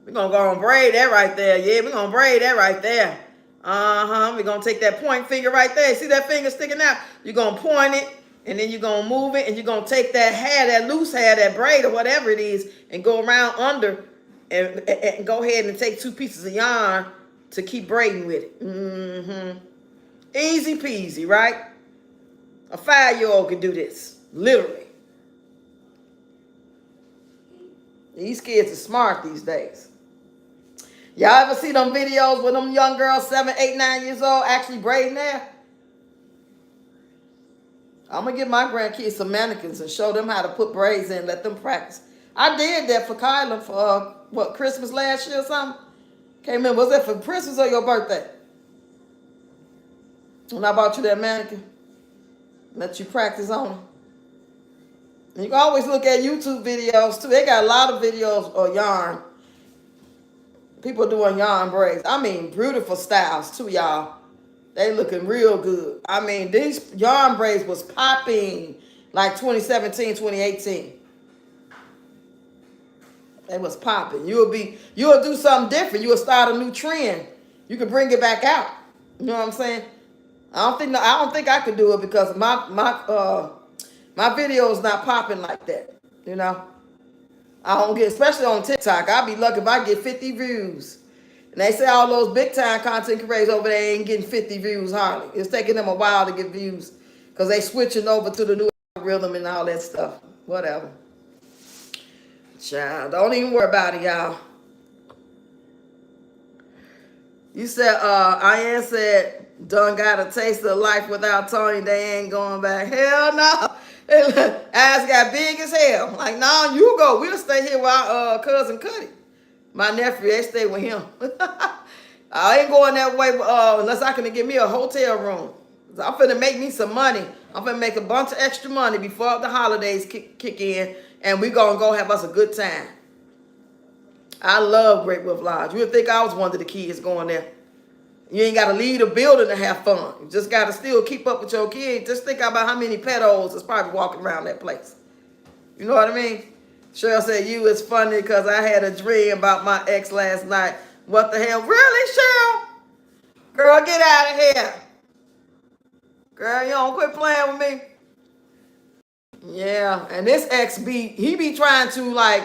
Speaker 1: We're going to go and braid that right there. Yeah, we're going to braid that right there. We're going to take that point finger right there. See that finger sticking out? You're going to point it, and then you're going to move it, and you're going to take that hair, that loose hair, that braid, or whatever it is, and go around under and go ahead and take 2 pieces of yarn to keep braiding with it. Easy peasy, right? A 5-year-old can do this, literally. These kids are smart these days. Y'all ever see them videos with them young girls, 7, 8, 9 years old, actually braiding hair? I'm going to get my grandkids some mannequins and show them how to put braids in, let them practice. I did that for Kyla for, Christmas last year or something? Can't remember. Was that for Christmas or your birthday? When I bought you that mannequin, let you practice on it. And you can always look at YouTube videos too. They got a lot of videos of yarn. People doing yarn braids. I mean, beautiful styles too, y'all. They looking real good. I mean, these yarn braids was popping like 2017, 2018. They was popping. You'll do something different. You'll start a new trend. You can bring it back out. You know what I'm saying? I don't think I could do it because my video is not popping like that. You know? I don't get, especially on TikTok. I'll be lucky if I get 50 views. And they say all those big time content creators over there ain't getting 50 views hardly. It's taking them a while to get views because they switching over to the new algorithm and all that stuff. Whatever. Child, don't even worry about it, y'all. You said, Ian said, done got a taste of life without Tony. They ain't going back. Hell no. Eyes got big as hell. Like, no, you go. We'll stay here with our cousin Cuddy. My nephew, they stay with him. I ain't going that way unless I can get me a hotel room. I'm finna make me some money. I'm finna make a bunch of extra money before the holidays kick in, and we gonna go have us a good time. I love Great Wolf Lodge. You would think I was one of the kids going there. You ain't got to leave the building to have fun. You just got to still keep up with your kids. Just think about how many pedos is probably walking around that place. You know what I mean? Cheryl said, you is funny because I had a dream about my ex last night. What the hell? Really, Cheryl? Girl, get out of here. Girl, you don't quit playing with me. Yeah, and this ex he be trying to, like,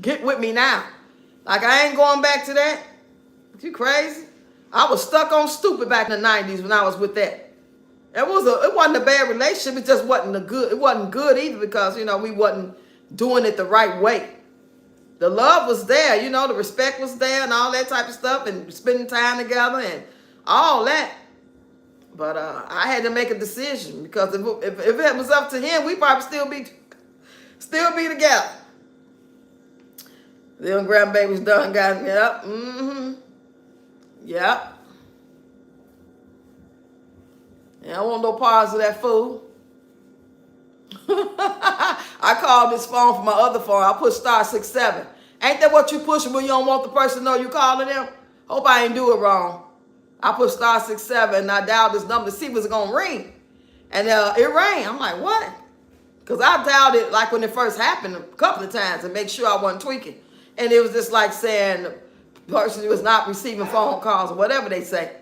Speaker 1: get with me now. Like, I ain't going back to that. You crazy? I was stuck on stupid back in the 90s when I was with that. It wasn't a bad relationship. It just wasn't it wasn't good either because, you know, we wasn't doing it the right way. The love was there, you know, the respect was there and all that type of stuff and spending time together and all that. But I had to make a decision because if it was up to him, we probably still be together. Them grandbabies done got me up. Mm-hmm. Yep. Yeah, I don't want no parts of that fool. I called this phone from my other phone. I put *67. Ain't that what you pushing when you don't want the person to know you calling them? Hope I ain't do it wrong. I put *67 and I dialed this number to see if it was going to ring. And it rang. I'm like, what? Because I dialed it like when it first happened a couple of times to make sure I wasn't tweaking. And it was just like saying the person was not receiving phone calls or whatever they say.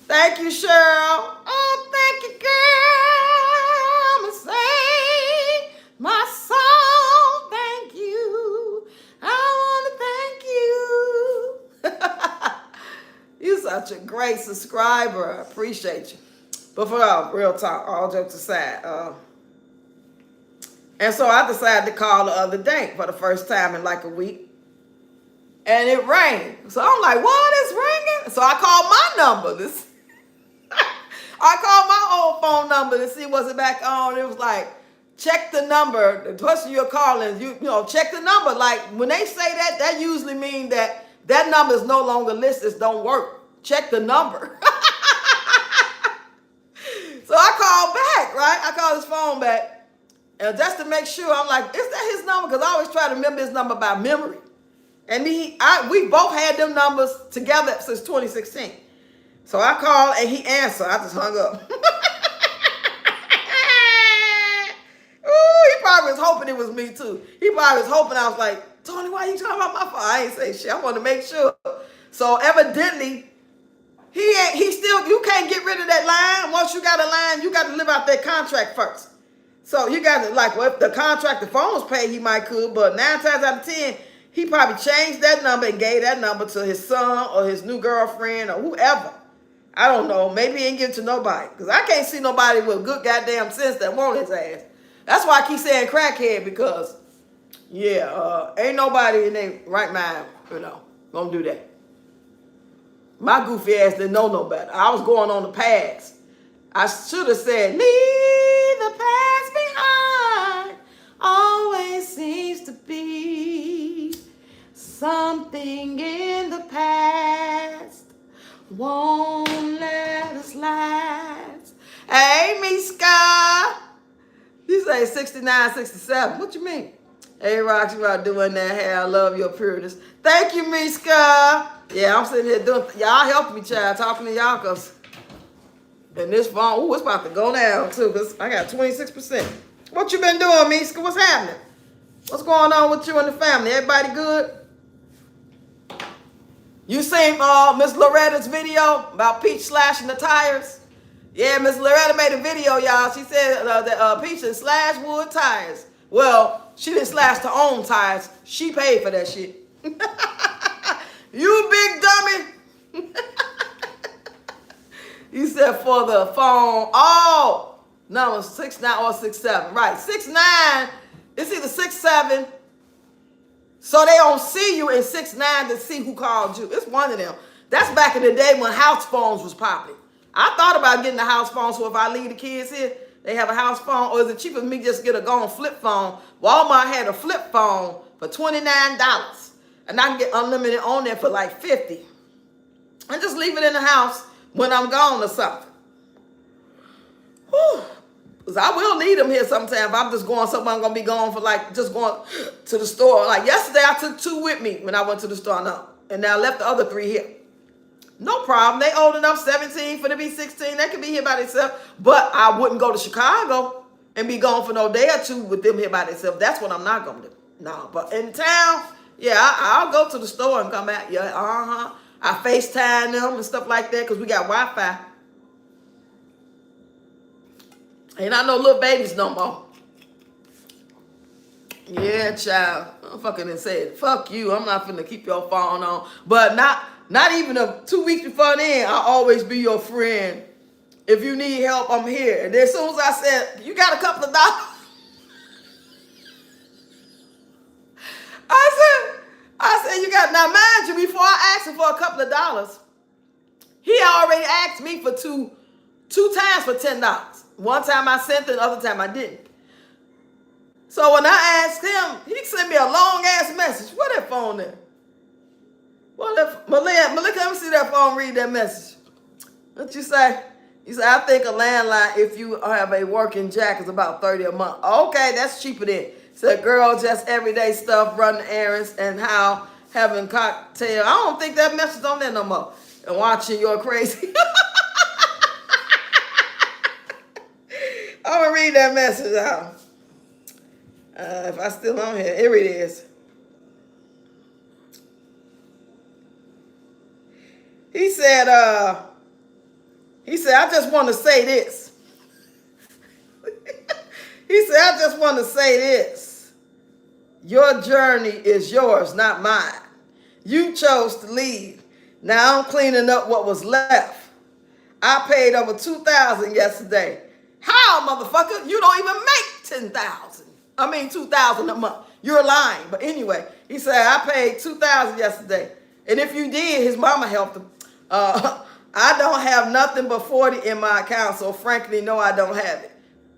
Speaker 1: Thank you, Cheryl. Oh, thank you, girl. I'm going to sing my song. Thank you. I want to thank you. You're such a great subscriber. I appreciate you. But for real talk, all jokes aside. And so I decided to call the other day for the first time in like a week. And it rang. So I'm like, what is ringing? So I called my number. I called my old phone number to see was it back on. It was like, check the number. The person you're calling, you know, check the number. Like when they say that, that usually means that number is no longer listed. Don't work. Check the number. So I called back, right? I called his phone back. And just to make sure, I'm like, is that his number? Because I always try to remember his number by memory. And we both had them numbers together since 2016. So I called and he answered. I just hung up. Ooh, he probably was hoping it was me too. He probably was hoping I was like, Tony, why are you talking about my phone? I ain't say shit. I want to make sure. So evidently, you can't get rid of that line. Once you got a line, you got to live out that contract first. So you got to, like, well, if the contract, the phone was paid, he might could, but 9 times out of 10, he probably changed that number and gave that number to his son or his new girlfriend or whoever. I don't know. Maybe he ain't give it to nobody. Because I can't see nobody with good goddamn sense that want his ass. That's why I keep saying crackhead, because Yeah, ain't nobody in their right mind, gonna do that. My goofy ass didn't know no better. I was going on the past. I should have said, leave the past behind. Always seems to be something in the past. Won't let us last. Hey, Miska. You say 69, 67. What you mean? Hey, Rox, you out doing that hair. I love your pureness. Thank you, Miska. Yeah, I'm sitting here doing, y'all help me, child, talking to y'all, because, and this phone, ooh, it's about to go down, too, because I got 26%. What you been doing, Miska? What's happening? What's going on with you and the family? Everybody good? You seen Miss Loretta's video about Peach slashing the tires? Yeah, Miss Loretta made a video, y'all. She said that Peach had slashed wood tires. Well, she didn't slash her own tires. She paid for that shit. You big dummy. You said for the phone. Oh, no, it's 69 or 67. Right, 69. It's either 67. So they don't see you in 69 to see who called you. It's one of them. That's back in the day when house phones was popular. I thought about getting a house phone, so if I leave the kids here, they have a house phone, or is it cheaper for me just get a gone flip phone? Walmart had a flip phone for $29, and I can get unlimited on there for like $50. And just leave it in the house when I'm gone or something. Whew. Because I will need them here sometime. If I'm just going somewhere, I'm going to be gone for like just going to the store. Like yesterday, I took 2 with me when I went to the store. No. And now I left the other 3 here. No problem. They old enough, 17 for to be 16. They can be here by themselves. But I wouldn't go to Chicago and be gone for no day or 2 with them here by themselves. That's what I'm not going to do. No, but in town, yeah, I'll go to the store and come back. Yeah, I FaceTime them and stuff like that because we got Wi-Fi. Ain't not no little babies no more. Yeah, child. I'm fucking and said, fuck you. I'm not finna keep your phone on. But not even 2 weeks before then, I'll always be your friend. If you need help, I'm here. And then as soon as I said, you got a couple of dollars? I said, you got, now mind you, before I asked him for a couple of dollars, he already asked me for two times for $10. One time I sent it, the other time I didn't. So when I asked him, he sent me a long ass message. Where that phone there? Well, Malika, let me see that phone, read that message. What you say? He said, I think a landline, if you have a working jack, is about $30 a month. Okay, that's cheaper then. Said, girl, just everyday stuff, running errands, and how having cocktail. I don't think that message on there no more. And watching your crazy. I'm going to read that message out. If I still on here it is. He said, I just want to say this. He said, I just want to say this. Your journey is yours, not mine. You chose to leave. Now I'm cleaning up what was left. I paid over $2,000 yesterday. How, motherfucker? You don't even make $10,000. I mean, $2,000 a month. You're lying. But anyway, he said, I paid $2,000 yesterday. And if you did, his mama helped him. I don't have nothing but 40 in my account, so frankly, no, I don't have it.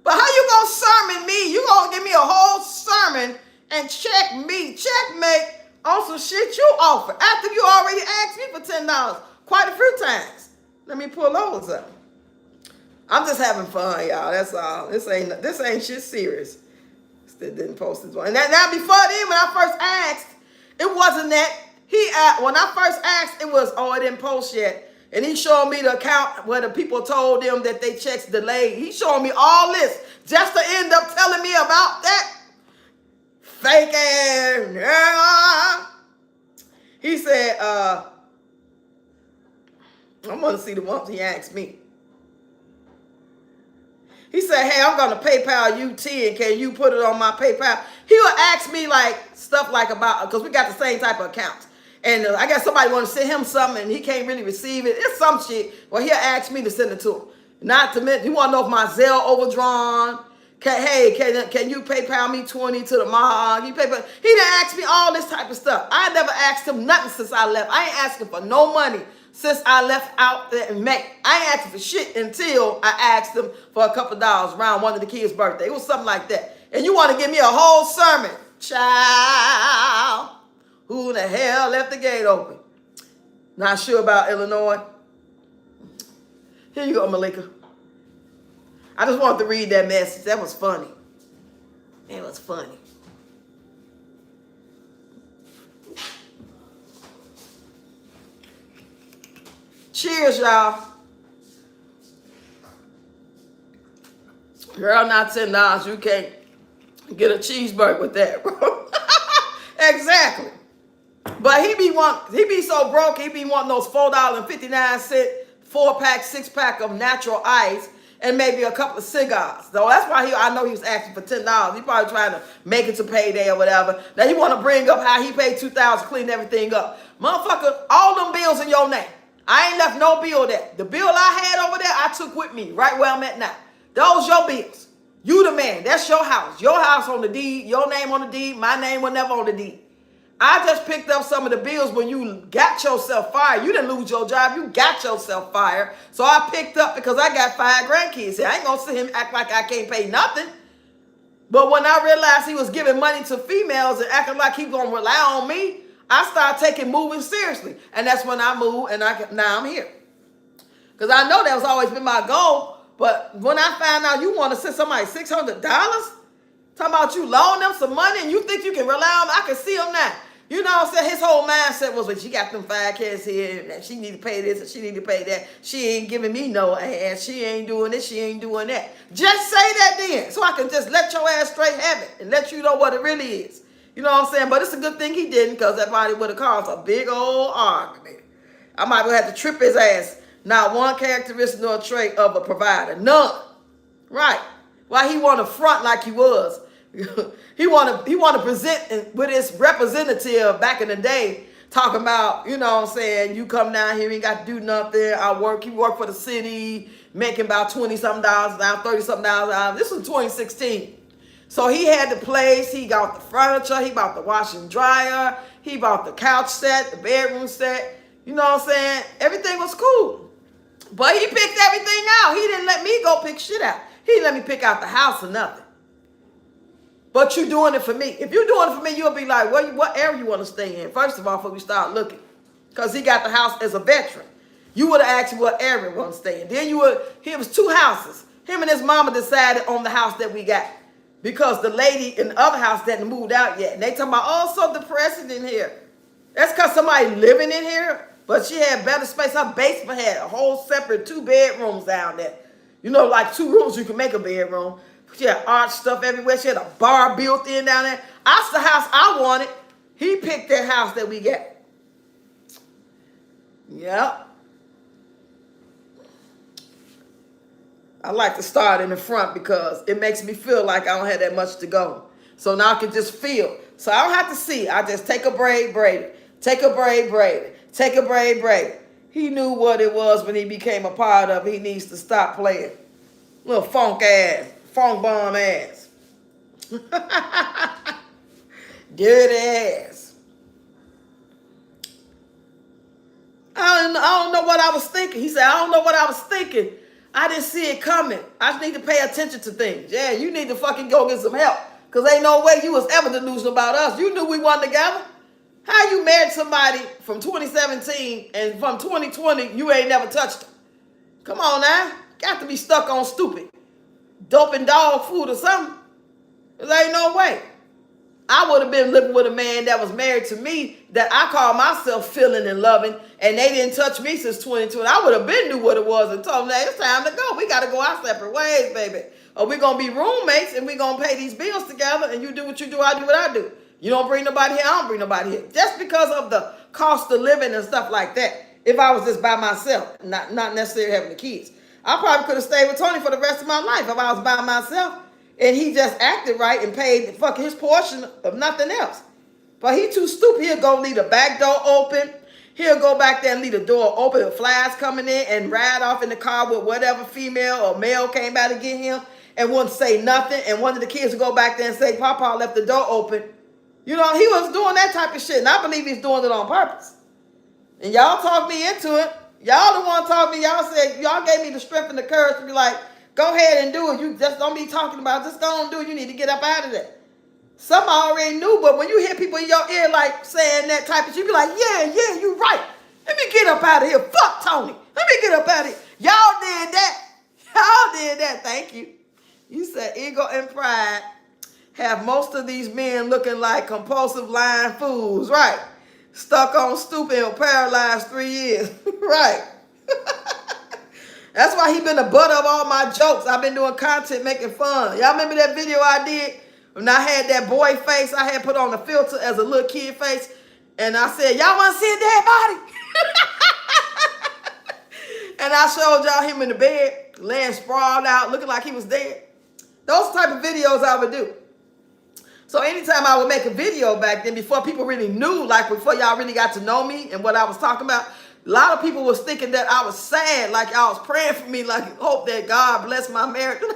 Speaker 1: But how you gonna sermon me? You gonna give me a whole sermon and check me, checkmate on some shit you offer after you already asked me for $10 quite a few times. Let me pull those up. I'm just having fun, y'all. That's all. This ain't shit serious. Still didn't post this one. And now before then, when I first asked, it wasn't that. When I first asked, it was, it didn't post yet. And he showed me the account where the people told them that they checks delayed. He showed me all this just to end up telling me about that fake ass. He said, I'm going to see the ones he asked me. He said, hey, I'm going to PayPal you 10. Can you put it on my PayPal? He would ask me like stuff like about, because we got the same type of accounts. And I guess somebody want to send him something and he can't really receive it. It's some shit. Well, he'll ask me to send it to him. Not to mention, he want to know if my Zelle overdrawn. Can you PayPal me 20 to the mall? He done asked me all this type of stuff. I never asked him nothing since I left. I ain't asking for no money since I left out there in May. I ain't asking for shit until I asked him for a couple dollars around one of the kids' birthday. It was something like that. And you want to give me a whole sermon? Child, who the hell left the gate open? Not sure about Illinois. Here you go, Malika. I just wanted to read that message. That was funny. It was funny. Cheers, y'all. Girl, not $10. You can't get a cheeseburger with that, bro. Exactly. But he be so broke, he be wanting those $4.59 4-pack, 6-pack of natural ice and maybe a couple of cigars. So that's why I know he was asking for $10. He probably trying to make it to payday or whatever. Now he want to bring up how he paid $2,000 to clean everything up. Motherfucker, all them bills in your name. I ain't left no bill there. The bill I had over there, I took with me right where I'm at now. Those your bills. You the man. That's your house. Your house on the deed. Your name on the deed. My name was never on the deed. I just picked up some of the bills when you got yourself fired. You didn't lose your job. You got yourself fired. So I picked up because I got 5 grandkids here. I ain't going to sit him act like I can't pay nothing. But when I realized he was giving money to females and acting like he going to rely on me, I started taking moving seriously. And that's when I moved and now I'm here. Because I know that was always been my goal. But when I found out you want to send somebody $600, talking about you loan them some money and you think you can rely on them, I can see them now. You know what I'm saying? His whole mindset was, well, she got them 5 kids here, and she need to pay this, and she need to pay that. She ain't giving me no ass. She ain't doing this, she ain't doing that. Just say that then, so I can just let your ass straight have it and let you know what it really is. You know what I'm saying? But it's a good thing he didn't, because that body would have caused a big old argument. I might have had to trip his ass. Not one characteristic nor trait of a provider. None. Right. Why he want to front like he was. He want to present with his representative back in the day, talking about, you know what I'm saying, you come down here, you ain't got to do nothing. He worked for the city, making about $20-something now, $30-something dollars. This was 2016. So he had the place, he got the furniture, he bought the wash and dryer, he bought the couch set, the bedroom set, you know what I'm saying? Everything was cool. But he picked everything out. He didn't let me go pick shit out. He didn't let me pick out the house or nothing. But you doing it for me. If you're doing it for me, you'll be like, what area you want to stay in? First of all, before we start looking. Because he got the house as a veteran. You would have asked me what area we want to stay in. Then it was 2 houses. Him and his mama decided on the house that we got. Because the lady in the other house hadn't moved out yet. And they talking about, oh, so depressing in here. That's because somebody living in here. But she had better space. Her basement had a whole separate 2 bedrooms down there. You know, like 2 rooms you can make a bedroom. She had art stuff everywhere. She had a bar built in down there. That's the house I wanted. He picked that house that we got. Yep. I like to start in the front because it makes me feel like I don't have that much to go. So now I can just feel. So I don't have to see. I just take a braid, braid it. Take a braid, braid it. Take a braid, braid it. He knew what it was when he became a part of it. He needs to stop playing. Little funk bomb ass. Dirty ass. I don't know what I was thinking. He said, I don't know what I was thinking. I didn't see it coming. I just need to pay attention to things. Yeah, you need to fucking go get some help. Because ain't no way you was ever delusional about us. You knew we wasn't together. How you married somebody from 2017 and from 2020 you ain't never touched them? Come on now. Got to be stuck on stupid. Dope and dog food or something. There ain't no way. I would have been living with a man that was married to me that I call myself feeling and loving, and they didn't touch me since 2020. I would have been knew what it was and told them, hey, it's time to go. We got to go our separate ways, baby. Or we're going to be roommates and we're going to pay these bills together, and you do what you do, I do what I do. You don't bring nobody here, I don't bring nobody here. Just because of the cost of living and stuff like that. If I was just by myself, not necessarily having the kids. I probably could have stayed with Tony for the rest of my life if I was by myself. And he just acted right and paid his portion of nothing else. But he too stupid. He'll go leave the back door open. He'll go back there and leave the door open with flies coming in and ride off in the car with whatever female or male came by to get him. and wouldn't say nothing, and one of the kids would go back there and say, Papa left the door open. You know, he was doing that type of shit, and I believe he's doing it on purpose. And y'all talked me into it. Y'all the one talked me. Y'all said, y'all gave me the strength and the courage to be like, go ahead and do it. You just don't be talking about it. Just go and do it. You need to get up out of there. Some I already knew, but when you hear people in your ear like saying that type of shit, you be like, yeah, you right. Let me get up out of here. Fuck Tony. Let me get up out of here. Y'all did that. Y'all did that. Thank you. You said ego and pride have most of these men looking like compulsive lying fools, right? Stuck on stupid or paralyzed 3 years, right? That's why he been the butt of all my jokes. I've been doing content making fun. Y'all remember that video I did when I had that boy face? I had put on a filter as a little kid face, and I said, y'all want to see a dead body? And I showed y'all him in the bed, laying sprawled out, looking like he was dead. Those type of videos I would do. So anytime I would make a video back then, before people really knew, like before y'all really got to know me and what I was talking about, a lot of people was thinking that I was sad, like y'all was praying for me, like hope that God bless my marriage. It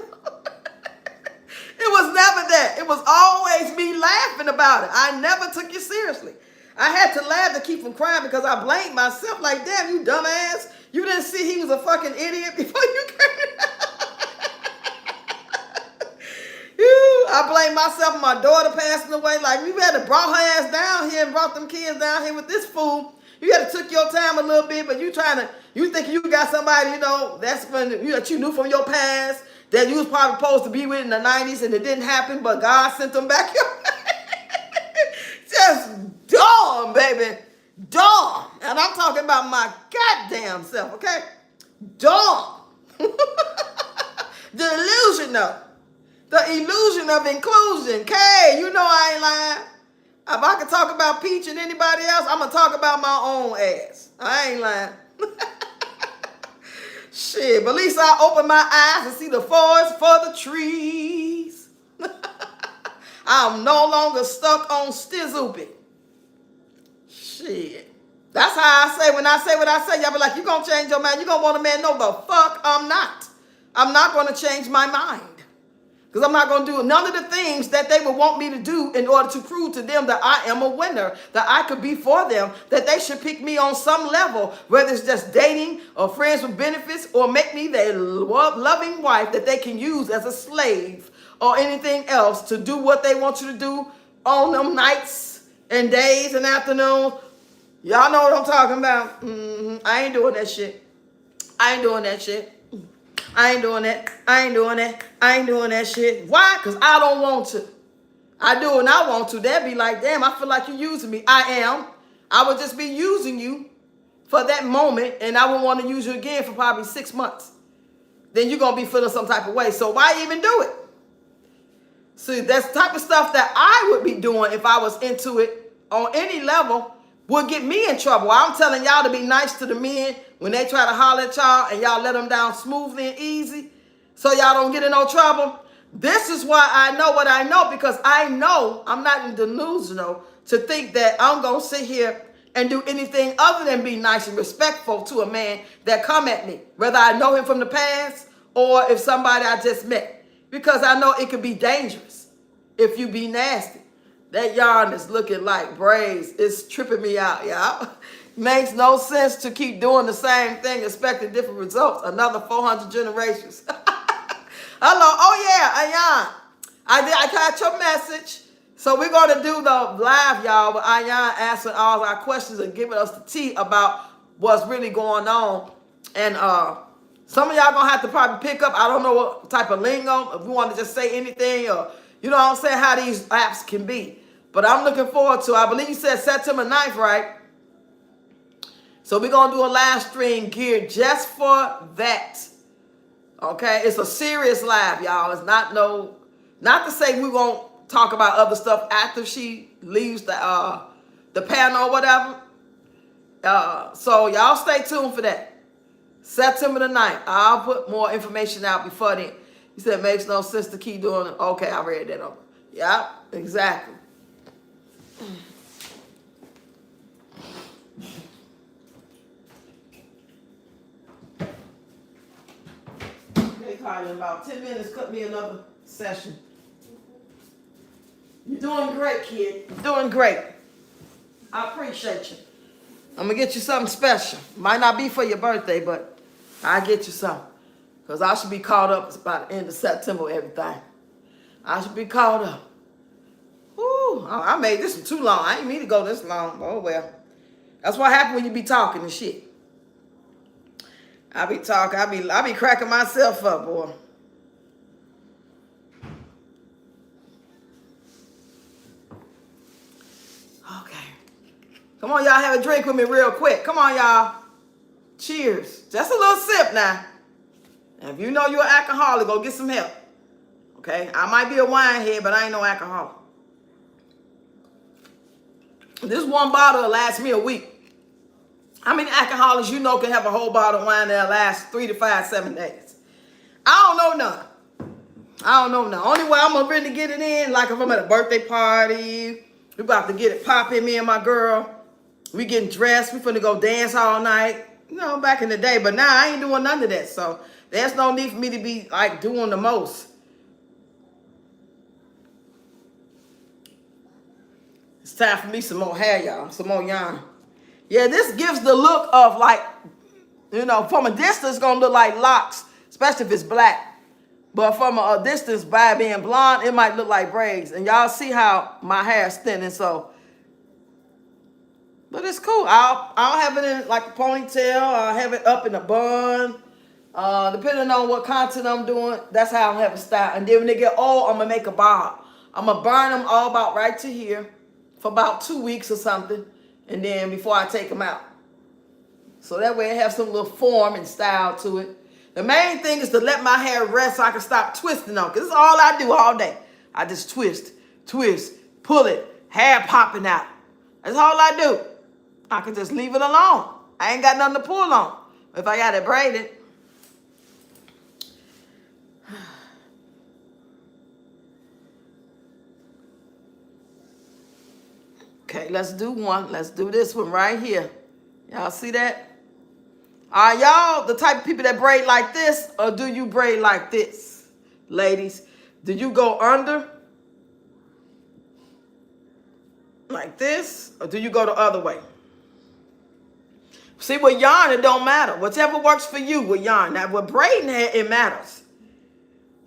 Speaker 1: was never that. It was always me laughing about it. I never took it seriously. I had to laugh to keep from crying because I blamed myself, like, damn, you dumbass. You didn't see he was a fucking idiot before you came. I blame myself and my daughter passing away. Like, you had to brought her ass down here and brought them kids down here with this fool. You had to took your time a little bit, but you think you got somebody, you know, that's when that you knew from your past that you was probably supposed to be with in the 90s and it didn't happen, but God sent them back here. Just dumb, baby. Dumb. And I'm talking about my goddamn self, okay? Dumb. Delusional. The illusion of inclusion. Kay, you know I ain't lying. If I could talk about Peach and anybody else, I'm going to talk about my own ass. I ain't lying. Shit, but at least I open my eyes and see the forest for the trees. I'm no longer stuck on Stizoopy. Shit. That's how I say, when I say what I say, y'all be like, you going to change your mind. You going to want a man? No, the fuck I'm not. I'm not going to change my mind. Because I'm not going to do none of the things that they would want me to do in order to prove to them that I am a winner, that I could be for them, that they should pick me on some level, whether it's just dating or friends with benefits or make me their loving wife that they can use as a slave or anything else to do what they want you to do on them nights and days and afternoons. Y'all know what I'm talking about. I ain't doing that shit. I ain't doing that shit. I ain't doing that. I ain't doing that. I ain't doing that shit. Why? Because I don't want to. I do when I want to. They'll be like, damn, I feel like you're using me. I am. I would just be using you for that moment, and I wouldn't want to use you again for probably 6 months. Then you're going to be feeling some type of way. So why even do it? See, that's the type of stuff that I would be doing if I was into it on any level would get me in trouble. I'm telling y'all to be nice to the men when they try to holler at y'all and y'all let them down smoothly and easy so y'all don't get in no trouble. This is why I know what I know, because I know I'm not delusional to think that I'm going to sit here and do anything other than be nice and respectful to a man that come at me, whether I know him from the past or if somebody I just met, because I know it could be dangerous if you be nasty. That yarn is looking like braids. It's tripping me out, y'all. Makes no sense to keep doing the same thing, expecting different results. Another 400 generations. Hello. Oh, yeah, Ayan. I got your message. So we're going to do the live, y'all, with Ayan answering all our questions and giving us the tea about what's really going on. And some of y'all going to have to probably pick up, I don't know what type of lingo, if we want to just say anything, or, you know what I'm saying, how these apps can be. But I'm looking forward to, I believe you said September 9th, right? So we're going to do a live stream geared just for that. Okay? It's a serious live, y'all. It's not to say we won't talk about other stuff after she leaves the panel or whatever. So y'all stay tuned for that. September the 9th. I'll put more information out before then. You said it makes no sense to keep doing it. Okay, I read that over. Yeah, exactly. Okay, call you in about 10 minutes. Cut me another session. You're doing great, kid. You're doing great. I appreciate you. I'm going to get you something special. Might not be for your birthday, but I'll get you something. Because I should be caught up. It's about the end of September, everything. I should be caught up. Ooh, I made this one too long. I ain't mean to go this long. Oh, well. That's what happens when you be talking and shit. I be talking. I be cracking myself up, boy. Okay. Come on, y'all. Have a drink with me real quick. Come on, y'all. Cheers. Just a little sip now. And if you know you're an alcoholic, go get some help. Okay? I might be a wine head, but I ain't no alcoholic. This one bottle will last me a week. How many alcoholics you know can have a whole bottle of wine that'll last 3 to 5, 7 days? I don't know none. I don't know none. Only way I'm going to really get it in, like if I'm at a birthday party, we about to get it popping, me and my girl. We getting dressed. We finna go dance all night. You know, back in the day. But now I ain't doing none of that. So there's no need for me to be like doing the most. It's time for me some more hair, y'all. Some more yarn. Yeah, this gives the look of like, you know, from a distance, it's going to look like locks, especially if it's black. But from a distance, by being blonde, it might look like braids. And y'all see how my hair is thinning, so. But it's cool. I'll have it in like a ponytail. I'll have it up in a bun. Depending on what content I'm doing, that's how I'll have it styled. And then when they get old, I'm going to make a bob. I'm going to burn them all about right to here for about 2 weeks or something. And then before I take them out. So that way it has some little form and style to it. The main thing is to let my hair rest so I can stop twisting on. Because it's all I do all day. I just twist, pull it, hair popping out. That's all I do. I can just leave it alone. I ain't got nothing to pull on. If I got it braided. Okay, let's do one. Let's do this one right here. Y'all see that? Are y'all the type of people that braid like this, or do you braid like this? Ladies, do you go under like this, or do you go the other way? See, with yarn, it don't matter. Whatever works for you with yarn. Now, with braiding hair, it matters.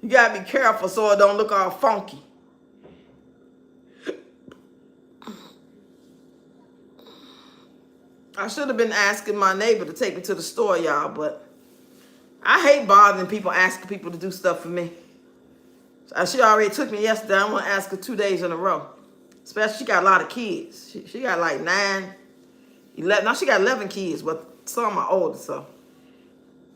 Speaker 1: You got to be careful so it don't look all funky. I should have been asking my neighbor to take me to the store, y'all, but I hate bothering people, asking people to do stuff for me. She already took me yesterday. I'm going to ask her 2 days in a row. Especially, she got a lot of kids. She got like 9, 11. Now, she got 11 kids, but some are older, so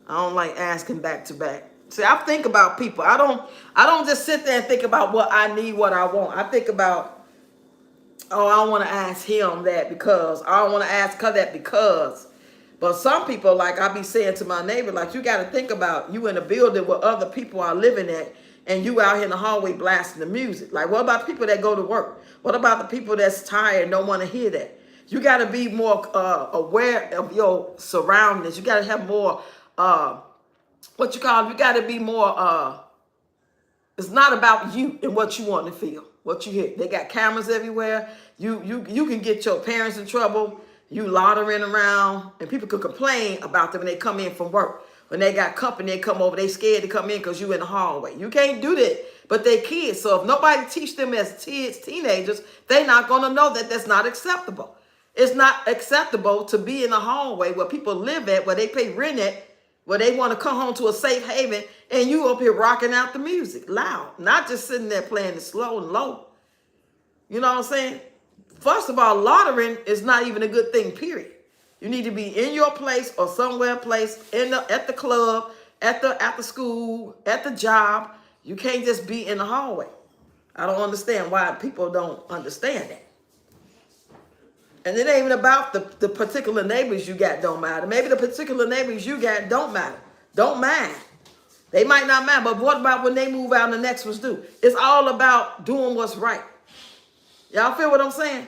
Speaker 1: I don't like asking back to back. See, I think about people. I don't just sit there and think about what I need, what I want. I think about, oh, I don't want to ask him that because. I don't want to ask her that because. But some people, like I be saying to my neighbor, like, you got to think about you in a building where other people are living at and you out here in the hallway blasting the music. Like, what about people that go to work? What about the people that's tired and don't want to hear that? You got to be more aware of your surroundings. You got to have more, you got to be more, it's not about you and what you want to feel, what you hear. They got cameras everywhere. You can get your parents in trouble. You loitering around, and people could complain about them when they come in from work. When they got company, they come over, they scared to come in because you in the hallway. You can't do that, but they kids. So if nobody teach them as kids, teenagers, they're not going to know that that's not acceptable. It's not acceptable to be in the hallway where people live at, where they pay rent at, where they want to come home to a safe haven, and you up here rocking out the music loud, not just sitting there playing it slow and low. You know what I'm saying? First of all, loitering is not even a good thing, period. You need to be in your place or somewhere placed at the club, at the school, at the job. You can't just be in the hallway. I don't understand why people don't understand that. And it ain't even about the particular neighbors you got don't matter. Maybe the particular neighbors you got don't matter. Don't mind. They might not mind, but what about when they move out and the next ones do? It's all about doing what's right. Y'all feel what I'm saying?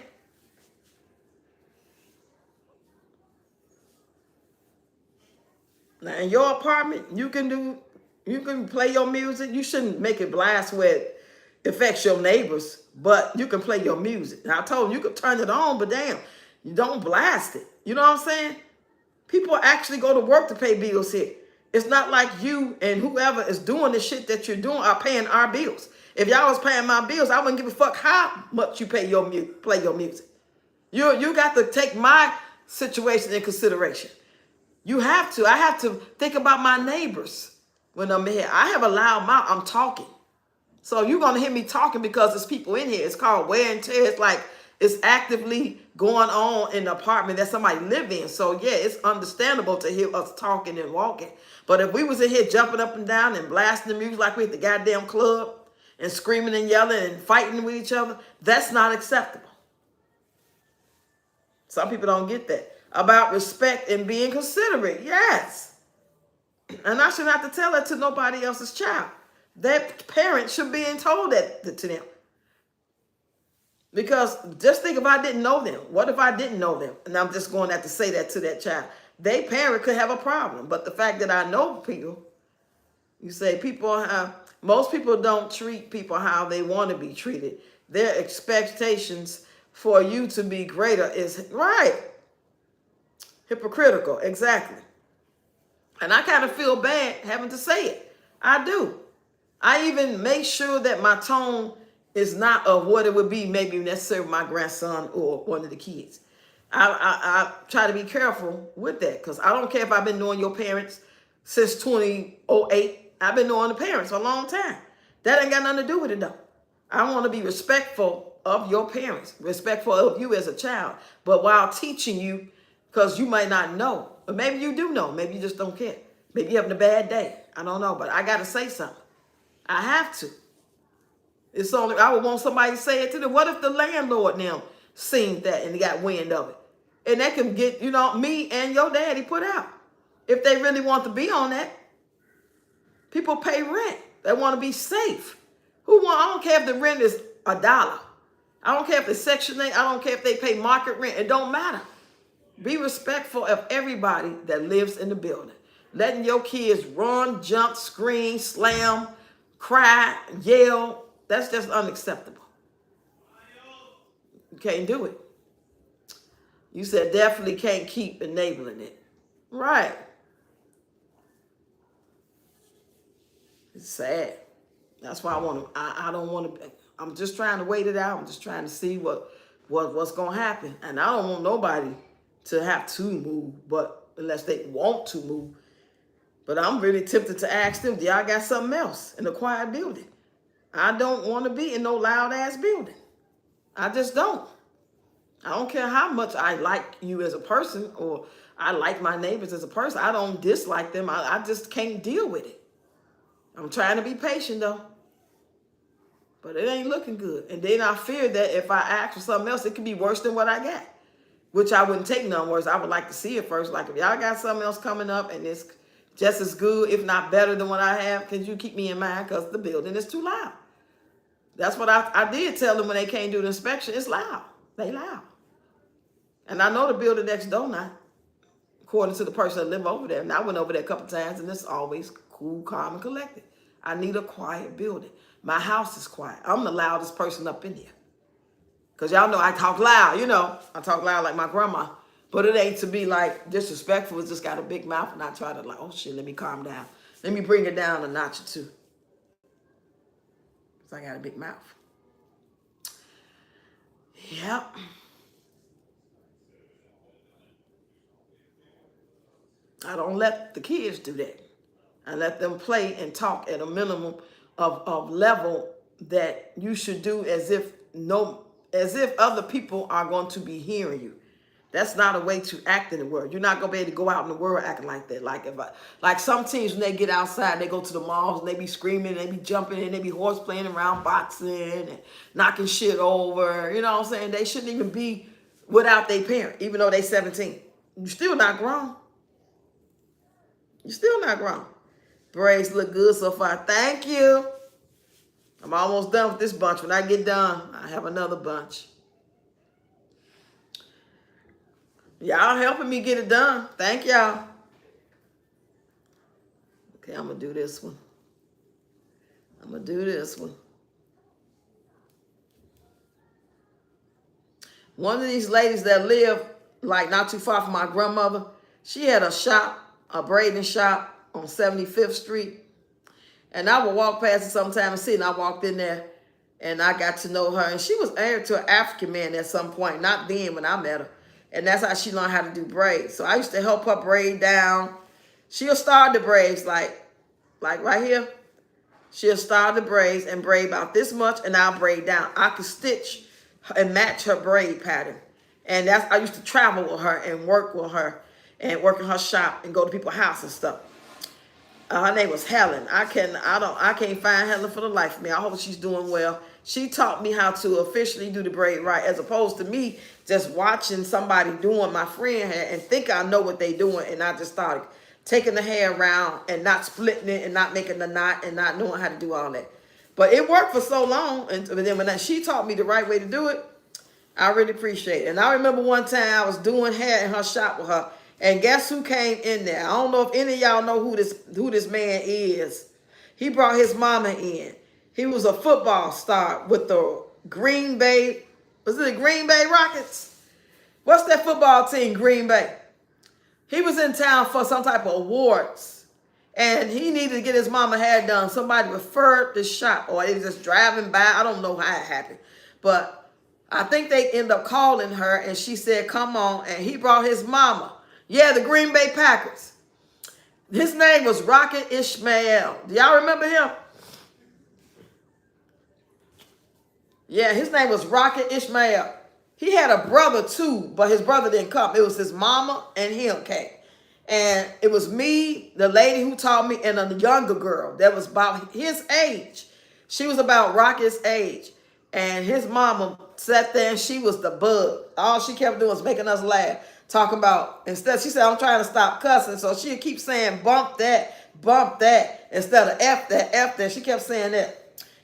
Speaker 1: Now, in your apartment, you can do You can play your music. You shouldn't make it blast where it affects your neighbors, but you can play your music. Now, I told you could turn it on, but damn, you don't blast it. You know what I'm saying? People actually go to work to pay bills here. It's not like you and whoever is doing the shit that you're doing are paying our bills. If y'all was paying my bills, I wouldn't give a fuck how much you play your music. You got to take my situation in consideration. You have to. I have to think about my neighbors when I'm here. I have a loud mouth. I'm talking. So you're going to hear me talking because there's people in here. It's called wear and tear. It's like it's actively going on in the apartment that somebody live in. So yeah, it's understandable to hear us talking and walking. But if we was in here jumping up and down and blasting the music like we at the goddamn club and screaming and yelling and fighting with each other, that's not acceptable. Some people don't get that. About respect and being considerate. Yes. And I shouldn't have to tell that to nobody else's child. That parent should be told that to them. Because just think if I didn't know them. What if I didn't know them? And I'm just going to have to say that to that child. Their parent could have a problem. But the fact that I know people, you say most people don't treat people how they want to be treated. Their expectations for you to be greater is right. Hypocritical, exactly. And I kind of feel bad having to say it. I do. I even make sure that my tone is not of what it would be maybe necessarily my grandson or one of the kids. I try to be careful with that because I don't care if I've been knowing your parents since 2008. I've been knowing the parents for a long time. That ain't got nothing to do with it though. I want to be respectful of your parents, respectful of you as a child, but while teaching you, because you might not know, or maybe you do know, maybe you just don't care. Maybe you're having a bad day. I don't know, but I got to say something. I have to. It's only, I would want somebody to say it to them. What if the landlord now seen that and he got wind of it? And they can get, me and your daddy put out. If they really want to be on that. People pay rent. They want to be safe. I don't care if the rent is $1. I don't care if it's Section 8. I don't care if they pay market rent. It don't matter. Be respectful of everybody that lives in the building. Letting your kids run, jump, scream, slam, cry, yell, that's just unacceptable. You can't do it. You said definitely can't keep enabling it. Right. It's sad. That's why I don't want to, I'm just trying to wait it out. I'm just trying to see what's going to happen. And I don't want nobody to have to move, but unless they want to move. But I'm really tempted to ask them, do y'all got something else in a quiet building? I don't want to be in no loud ass building. I just don't. I don't care how much I like you as a person or I like my neighbors as a person. I don't dislike them. I just can't deal with it. I'm trying to be patient though. But it ain't looking good. And then I fear that if I ask for something else, it could be worse than what I got. Which I wouldn't take none worse. I would like to see it first. Like if y'all got something else coming up and it's just as good, if not better than what I have, can you keep me in mind? Because the building is too loud. That's what I did tell them when they came do the inspection. It's loud. They loud. And I know the building next door now, according to the person that live over there. And I went over there a couple times and it's always cool, calm, and collected. I need a quiet building. My house is quiet. I'm the loudest person up in here. Because y'all know I talk loud, I talk loud like my grandma. But it ain't to be like disrespectful. It's just got a big mouth and I try to like, oh shit, let me calm down. Let me bring it down a notch or two. Because I got a big mouth. Yep. I don't let the kids do that. I let them play and talk at a minimum of level that you should do as if other people are going to be hearing you. That's not a way to act in the world. You're not going to be able to go out in the world acting like that. Like some teens, when they get outside, they go to the malls and they be screaming, they be jumping and they be horse playing around, boxing and knocking shit over. You know what I'm saying? They shouldn't even be without their parent, even though they 17. You're still not grown. You're still not grown. Braids look good so far. Thank you. I'm almost done with this bunch. When I get done, I have another bunch. Y'all helping me get it done. Thank y'all. Okay, I'm going to do this one. I'm going to do this one. One of these ladies that live like not too far from my grandmother, she had a shop, a braiding shop on 75th Street. And I would walk past it sometime and see, and I walked in there and I got to know her. And she was married to an African man at some point, not then when I met her. And that's how she learned how to do braids. So I used to help her braid down. She'll start the braids like right here. She'll start the braids and braid about this much, and I'll braid down. I could stitch and match her braid pattern. And that's, I used to travel with her and work with her and work in her shop and go to people's house and stuff. Her name was Helen. I can't find Helen for the life of me. I hope she's doing well. She taught me how to officially do the braid right, as opposed to me just watching somebody doing my friend hair and think I know what they doing, and I just started taking the hair around and not splitting it and not making the knot and not knowing how to do all that. But it worked for so long, and then when she taught me the right way to do it, I really appreciate it. And I remember one time I was doing hair in her shop with her, and guess who came in there? I don't know if any of y'all know who this man is. He brought his mama in. He was a football star with the Green Bay, was it the Green Bay Rockets? What's that football team, Green Bay? He was in town for some type of awards, and he needed to get his mama hair done. Somebody referred the shop, or they was just driving by. I don't know how it happened, but I think they ended up calling her, and she said, come on, and he brought his mama. Yeah, the Green Bay Packers. His name was Rocket Ishmael. Do y'all remember him? Yeah, his name was Rocket Ishmael. He had a brother too, but his brother didn't come. It was his mama and him came. And it was me, the lady who taught me, and a younger girl that was about his age. She was about Rocket's age. And his mama sat there and she was the bug. All she kept doing was making us laugh. Talking about, instead, she said, I'm trying to stop cussing. So she'd keep saying, bump that, instead of F that. She kept saying that.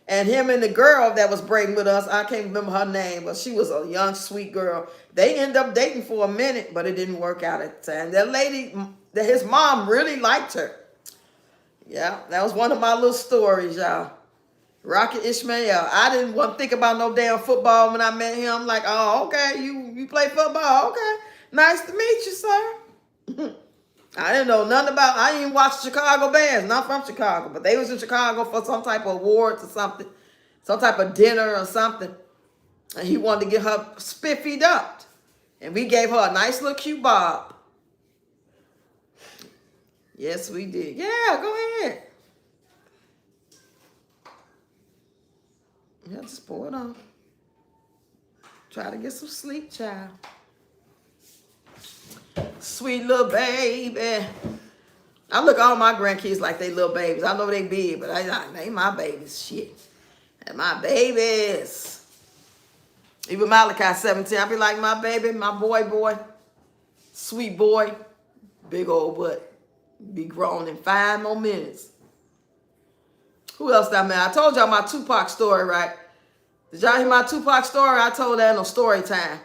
Speaker 1: And him and the girl that was braiding with us, I can't remember her name, but she was a young, sweet girl. They ended up dating for a minute, but it didn't work out at the time. That lady, his mom really liked her. Yeah, that was one of my little stories, y'all. Rocket Ishmael. I didn't want to think about no damn football when I met him. I'm like, oh, okay, you play football, okay. Nice to meet you, sir. I didn't know nothing about, I didn't even watch Chicago Bears, not from Chicago, but they was in Chicago for some type of awards or something, some type of dinner or something. And he wanted to get her spiffied up. And we gave her a nice little cute bob. Yes, we did. Yeah, go ahead. Yeah, just pour it on. Try to get some sleep, child. Sweet little baby. I look at all my grandkids like they little babies. I know they big, but they ain't my babies. Shit. And my babies. Even Malachi 17, I be like, my baby, my boy. Sweet boy. Big old butt. Be grown in 5 more minutes. Who else I met? I told y'all my Tupac story, right? Did y'all hear my Tupac story? I told that on story time.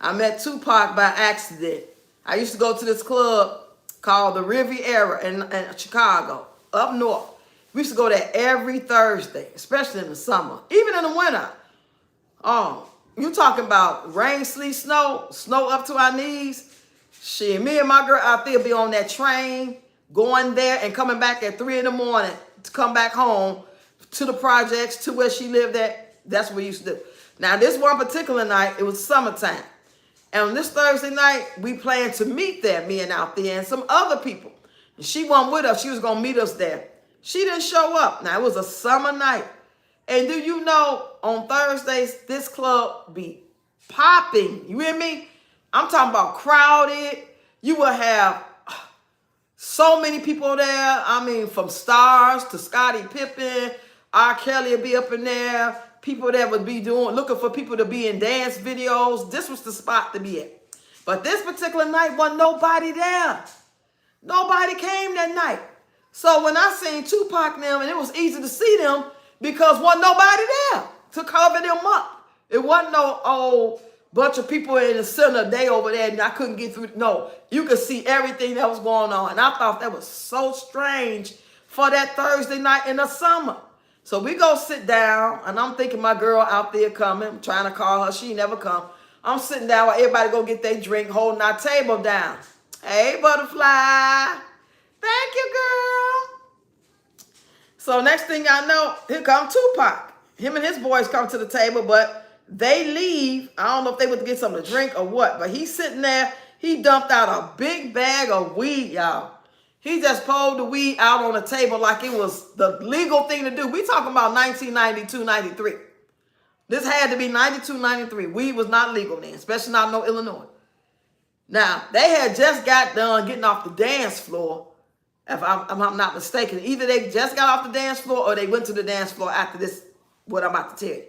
Speaker 1: I met Tupac by accident. I used to go to this club called the Riviera in Chicago, up north. We used to go there every Thursday, especially in the summer, even in the winter. Oh, you talking about rain, sleet, snow up to our knees. Shit, me and my girl out there be on that train, going there and coming back at 3 in the morning to come back home to the projects, to where she lived at. That's what we used to do. Now, this one particular night, it was summertime. And on this Thursday night, we planned to meet there, me and out there, and some other people. And she wasn't with us. She was going to meet us there. She didn't show up. Now, it was a summer night. And do you know, on Thursdays, this club be popping. You hear me? I'm talking about crowded. You will have so many people there. I mean, from stars to Scottie Pippen, R. Kelly will be up in there. People that would be looking for people to be in dance videos. This was the spot to be at. But this particular night wasn't nobody there. Nobody came that night. So when I seen Tupac and them, and it was easy to see them because wasn't nobody there to cover them up. It wasn't no old bunch of people in the center day over there and I couldn't get through. No, you could see everything that was going on. And I thought that was so strange for that Thursday night in the summer. So we go sit down, and I'm thinking my girl out there coming. I'm trying to call her. She never come. I'm sitting down while everybody go get their drink, holding our table down. Hey, Butterfly. Thank you, girl. So next thing I know, here come Tupac. Him and his boys come to the table, but they leave. I don't know if they went to get something to drink or what, but he's sitting there. He dumped out a big bag of weed, y'all. He just pulled the weed out on the table like it was the legal thing to do. We talking about 1992, 93. This had to be 92, 93. Weed was not legal then, especially not in no Illinois. Now, they had just got done getting off the dance floor, if I'm not mistaken. Either they just got off the dance floor or they went to the dance floor after this, what I'm about to tell you.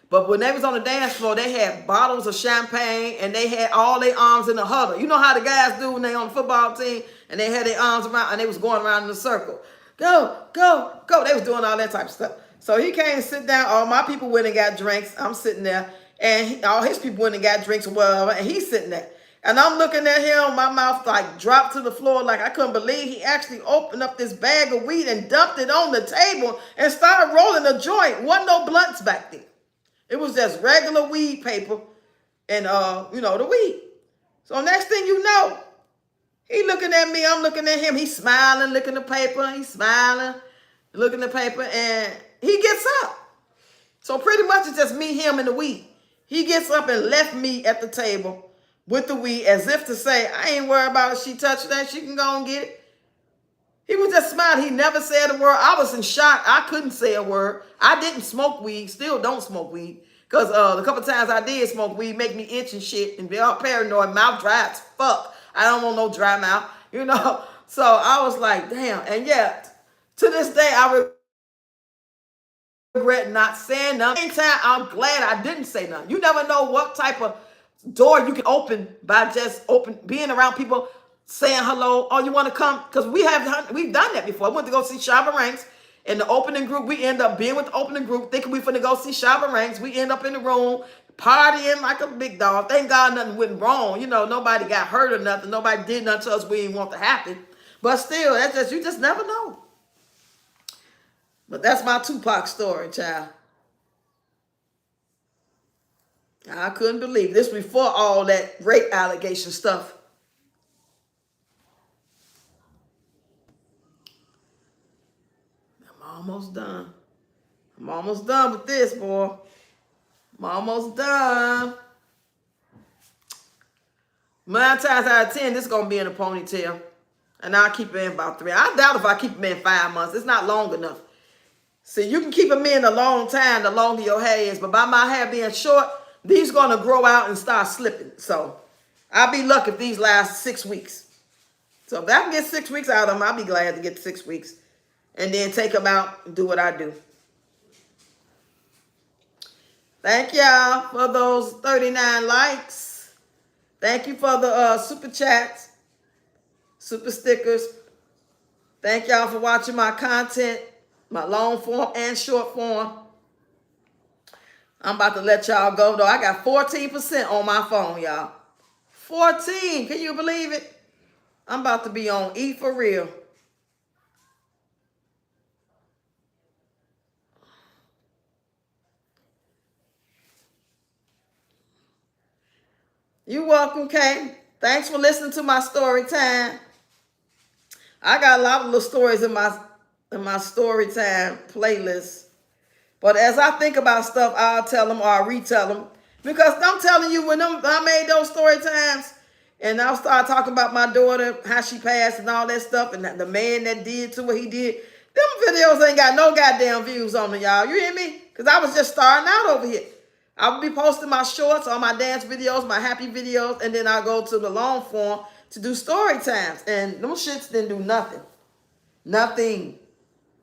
Speaker 1: But when they was on the dance floor, they had bottles of champagne and they had all their arms in a huddle. You know how the guys do when they on the football team and they had their arms around and they was going around in a circle. Go, go, go. They was doing all that type of stuff. So he came and sit down. All my people went and got drinks. I'm sitting there. And all his people went and got drinks or whatever. And he's sitting there. And I'm looking at him. My mouth like dropped to the floor like I couldn't believe he actually opened up this bag of weed and dumped it on the table and started rolling a joint. Wasn't no blunts back then. It was just regular weed paper and, the weed. So next thing you know, he looking at me, I'm looking at him. He's smiling, looking at the paper. He's smiling, looking at the paper, and he gets up. So pretty much it's just me, him, and the weed. He gets up and left me at the table with the weed as if to say, I ain't worried about if she touched that. She can go and get it. He was just smiling. He never said a word. I was in shock. I couldn't say a word. I didn't smoke weed. Still don't smoke weed. Because the couple times I did smoke weed, make me itch and shit and be all paranoid. Mouth dry as fuck. I don't want no dry mouth, So I was like, damn. And yeah, to this day, I regret not saying nothing. Same time, I'm glad I didn't say nothing. You never know what type of door you can open by just being around people saying hello. Oh, you want to come? Because we've done that before. I went to go see Shabba Ranks in the opening group. We end up being with the opening group, thinking we finna go see Shabba Ranks. We end up in the room partying like a big dog. Thank God nothing went wrong. Nobody got hurt or nothing. Nobody did nothing to us we didn't want to happen. But still, you just never know. But that's my Tupac story, child. I couldn't believe this before all that rape allegation stuff. I'm almost done. I'm almost done with this, boy. I'm almost done. 9 times out of 10, this is going to be in a ponytail. And I'll keep it in about 3. I doubt if I keep them in 5 months. It's not long enough. See, you can keep them in a long time, the longer your hair is. But by my hair being short, these going to grow out and start slipping. So I'll be lucky if these last 6 weeks. So if I can get 6 weeks out of them, I'll be glad to get 6 weeks. And then take them out and do what I do. Thank y'all for those 39 likes. Thank you for the super chats, super stickers. Thank y'all for watching my content, my long form and short form. I'm about to let y'all go, though. I got 14% on my phone, y'all. 14. Can you believe it? I'm about to be on E for real. You're welcome, Kay. Thanks for listening to my story time. I got a lot of little stories in my story time playlist. But as I think about stuff, I'll tell them or I'll retell them. Because I'm telling you, when I made those story times, and I'll start talking about my daughter, how she passed and all that stuff, and the man that did to what he did, them videos ain't got no goddamn views on them, y'all. You hear me? Because I was just starting out over here. I would be posting my shorts, all my dance videos, my happy videos, and then I go to the long form to do story times. And them shits didn't do nothing. Nothing.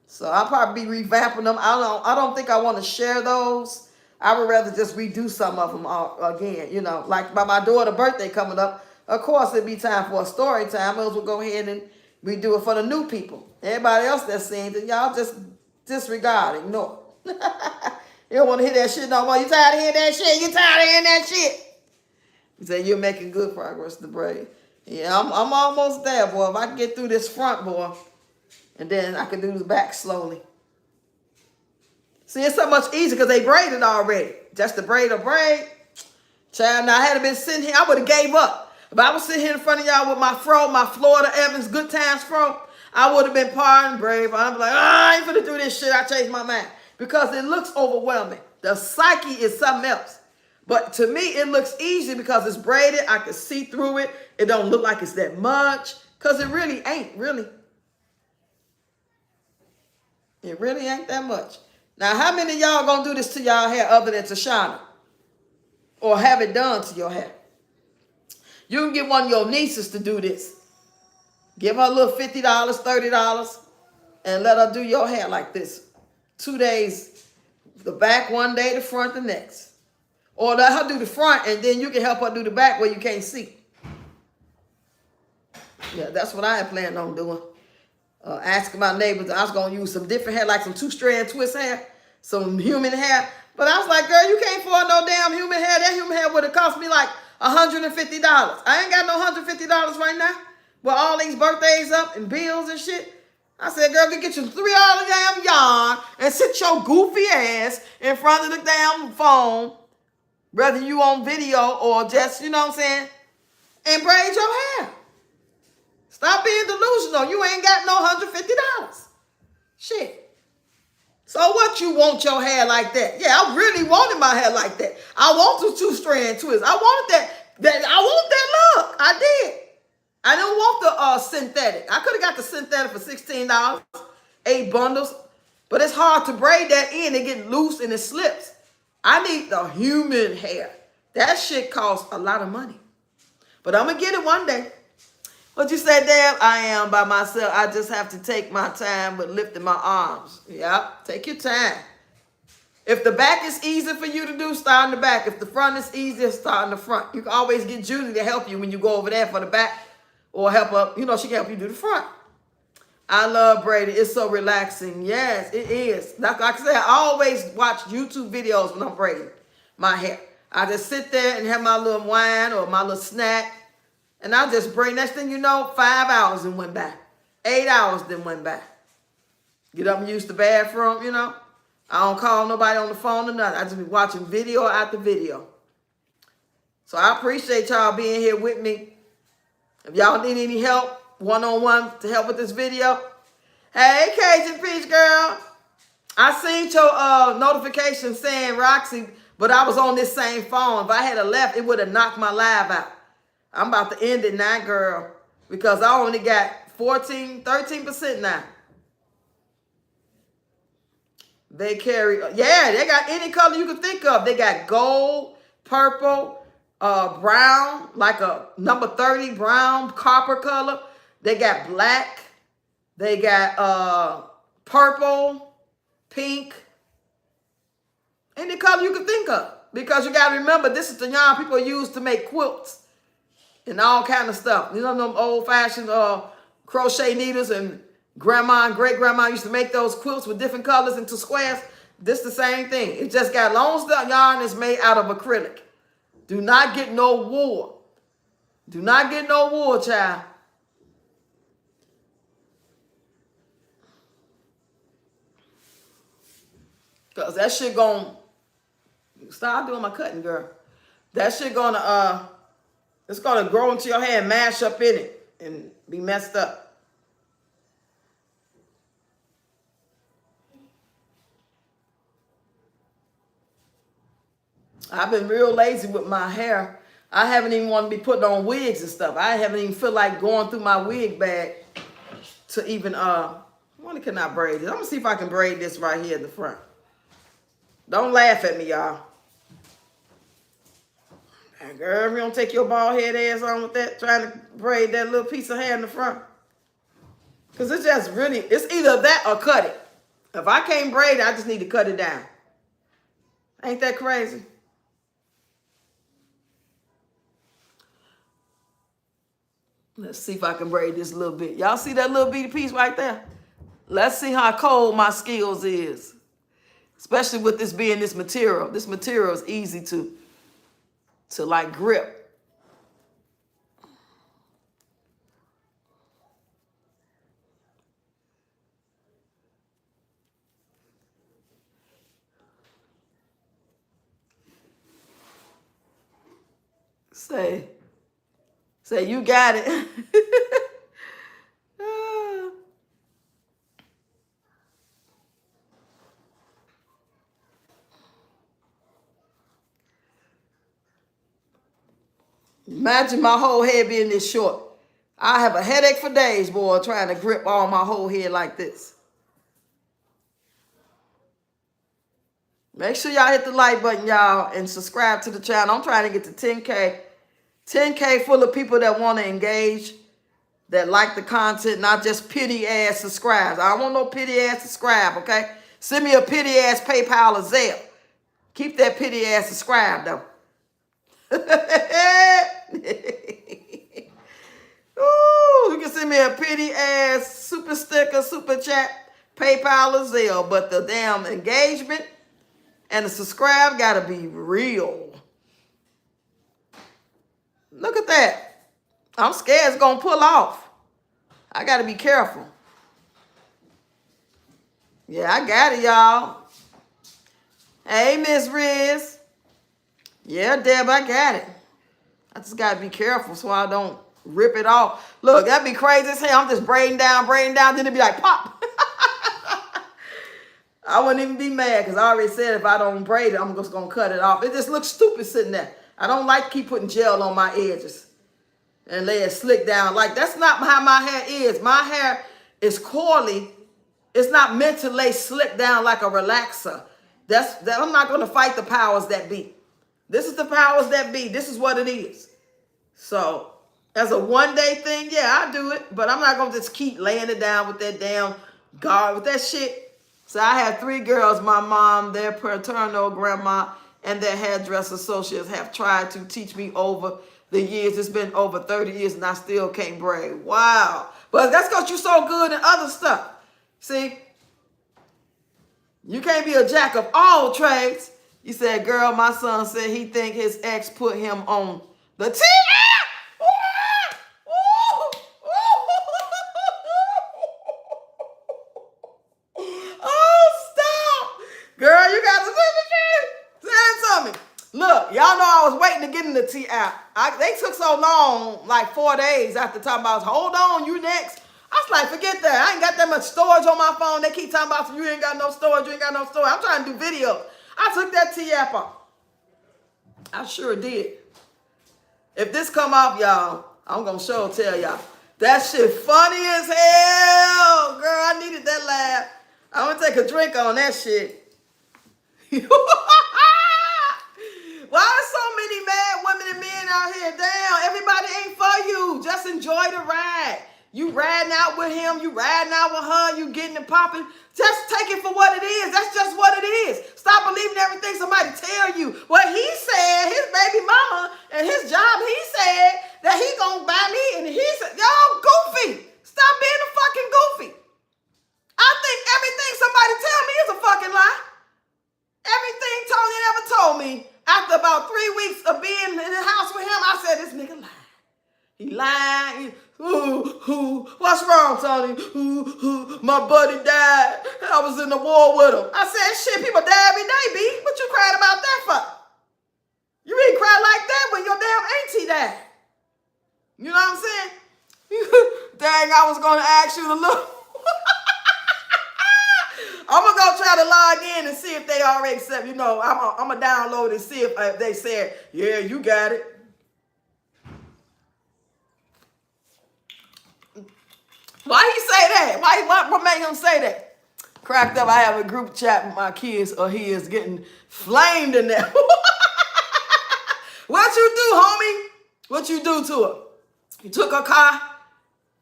Speaker 1: So I'll probably be revamping them. I don't think I want to share those. I would rather just redo some of them again. Like by my daughter's birthday coming up, of course it'd be time for a story time. Might as well go ahead and redo it for the new people. Everybody else that's seen it, y'all just disregard, ignore. You don't want to hear that shit no more. You tired of hearing that shit? You tired of hearing that shit? You say you're making good progress, the brave. Yeah, I'm almost there, boy. If I can get through this front, boy, and then I can do the back slowly. See, it's so much easier because they braided already. Just to braid or braid. Child, now I had been sitting here, I would have gave up. If I was sitting here in front of y'all with my fro, my Florida Evans Good Times fro, I would have been parting brave. I'd be like, I ain't finna do this shit. I changed my mind. Because it looks overwhelming. The psyche is something else. But to me, it looks easy because it's braided. I can see through it. It don't look like it's that much. Because it really ain't, really. It really ain't that much. Now, how many of y'all gonna do this to y'all hair other than Tashana? Or have it done to your hair? You can get one of your nieces to do this. Give her a little $50, $30, and let her do your hair like this. 2 days, the back one day, the front the next. Or let her do the front, and then you can help her do the back where you can't see. Yeah, that's what I had planned on doing. Asking my neighbors, I was going to use some different hair, like some 2-strand twist hair, some human hair. But I was like, girl, you can't afford no damn human hair. That human hair would have cost me like $150. I ain't got no $150 right now. With all these birthdays up and bills and shit. I said, girl, get you $3 damn yarn and sit your goofy ass in front of the damn phone, whether you on video or just, you know what I'm saying, and braid your hair. Stop being delusional. You ain't got no $150. Shit. So what, you want your hair like that? Yeah, I really wanted my hair like that. I want the 2-strand twist. I wanted I want that look. I did. I didn't want the synthetic. I could have got the synthetic for $16, 8 bundles. But it's hard to braid that in. It get loose and it slips. I need the human hair. That shit costs a lot of money. But I'm going to get it one day. What you say, Dad? I am by myself. I just have to take my time with lifting my arms. Yep, take your time. If the back is easy for you to do, start in the back. If the front is easier, start in the front. You can always get Judy to help you when you go over there for the back, or help her, you know, she can help you do the front. I love braiding. It's so relaxing. Yes, it is. Like I said, I always watch YouTube videos when I'm braiding my hair. I just sit there and have my little wine or my little snack. And I just braid. Next thing you know, 5 hours then went by. 8 hours then went by. Get up and use the bathroom, you know. I don't call nobody on the phone or nothing. I just be watching video after video. So I appreciate y'all being here with me. If y'all need any help, one-on-one to help with this video. Hey, Cajun Peach Girl. I seen your notification saying Roxy, but I was on this same phone. If I had left, it would have knocked my live out. I'm about to end it now, girl, because I only got 13% now. They carry, yeah, they got any color you can think of. They got gold, purple, brown, like a number 30 brown, copper color. They got black. They got purple, pink, any color you can think of. Because you got to remember, this is the yarn people use to make quilts. And all kind of stuff. You know them old-fashioned crochet needles, and grandma and great-grandma used to make those quilts with different colors into squares. This the same thing. It just got, long as the yarn is made out of acrylic. Do not get no wool. Do not get no wool, child. Because that shit gonna, stop doing my cutting, girl. That shit gonna, it's going to grow into your hair and mash up in it and be messed up. I've been real lazy with my hair. I haven't even want to be putting on wigs and stuff. I haven't even feel like going through my wig bag to even, when can I braid this? I'm going to see if I can braid this right here in the front. Don't laugh at me, y'all. Girl, if you don't take your bald head ass on with that, trying to braid that little piece of hair in the front. Because it's just really, it's either that or cut it. If I can't braid it, I just need to cut it down. Ain't that crazy? Let's see if I can braid this a little bit. Y'all see that little bitty piece right there? Let's see how cold my skills is. Especially with this being this material. This material is easy to like grip. Say you got it. Ah. Imagine my whole head being this short. I have a headache for days, boy, trying to grip all my whole head like this. Make sure y'all hit the like button, y'all, and subscribe to the channel. I'm trying to get to 10K. 10K full of people that want to engage, that like the content, not just pity ass subscribes. I don't want no pity ass subscribe, okay? Send me a pity ass PayPal or Zelle. Keep that pity ass subscribe, though. Ooh, you can send me a pity ass super sticker, super chat, PayPal or Zelle, but the damn engagement and the subscribe gotta be real. Look at that. I'm scared it's gonna pull off. I gotta be careful. Yeah, I got it, y'all. Hey, Miss Riz. Yeah, Deb, I got it. I just gotta be careful so I don't rip it off. Look, that'd be crazy as hell. I'm just braiding down, then it'd be like pop. I wouldn't even be mad because I already said if I don't braid it, I'm just gonna cut it off. It just looks stupid sitting there. I don't like to keep putting gel on my edges and lay it slick down. Like, that's not how my hair is. My hair is coily. It's not meant to lay slick down like a relaxer. I'm not gonna fight the powers that be. This is the powers that be. This is what it is. So, as a one-day thing, yeah, I do it. But I'm not going to just keep laying it down with that damn guard, with that shit. So, I have 3 girls. My mom, their paternal grandma, and their hairdresser associates have tried to teach me over the years. It's been over 30 years, and I still can't braid. Wow. But that's because you're so good in other stuff. See? You can't be a jack of all trades. You said, girl, my son said he think his ex put him on the TV. Oh, stop. Girl, you got to say something. Look, y'all know I was waiting to get in the T app. They took so long, like 4 days after talking about, hold on, you next. I was like, forget that. I ain't got that much storage on my phone. They keep talking about, you ain't got no storage, you ain't got no storage. I'm trying to do videos. I took that T app off. I sure did. If this come off, y'all, I'm going to sure tell y'all. That shit funny as hell. Girl, I needed that laugh. I'm going to take a drink on that shit. Why are so many mad women and men out here? Damn, everybody ain't for you. Just enjoy the ride. You riding out with him, you riding out with her, you getting it popping. Just take it for what it is. That's just what it is. Stop believing everything somebody tell you. What he said, his baby mama and his job, he said that he gonna buy me, and he said, y'all goofy. Stop being a fucking goofy. I think everything somebody tell me is a fucking lie. Everything Tony ever told me after about 3 weeks of being in the house with him, I said, this nigga lying. He lying. What's wrong, Tony? My buddy died. I was in the war with him. I said, shit, people die every day, B. What you crying about that for? You ain't cry like that when your damn auntie died. You know what I'm saying? Dang, I was going to ask you to look. I'm going to go try to log in and see if they already accept. You know, I'm going to download and see if they said, yeah, you got it. Why he say that? What made him say that? Cracked up. I have a group chat with my kids, or he is getting flamed in there. What you do, homie? What you do to her? You took her car.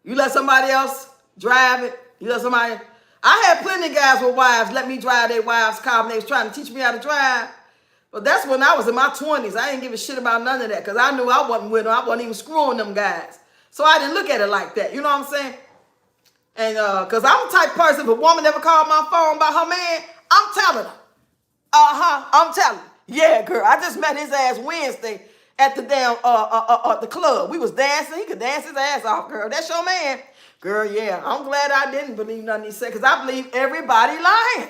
Speaker 1: You let somebody else drive it. You let somebody. I had plenty of guys with wives let me drive their wives' car when they was trying to teach me how to drive. But that's when I was in my 20s. I didn't give a shit about none of that because I knew I wasn't with them. I wasn't even screwing them guys. So I didn't look at it like that. You know what I'm saying? And because I'm the type of person, if a woman ever called my phone about her man, I'm telling her. I'm telling her. Yeah, girl, I just met his ass Wednesday at the damn the club. We was dancing. He could dance his ass off, girl. That's your man. Girl, yeah, I'm glad I didn't believe nothing he said because I believe everybody lying.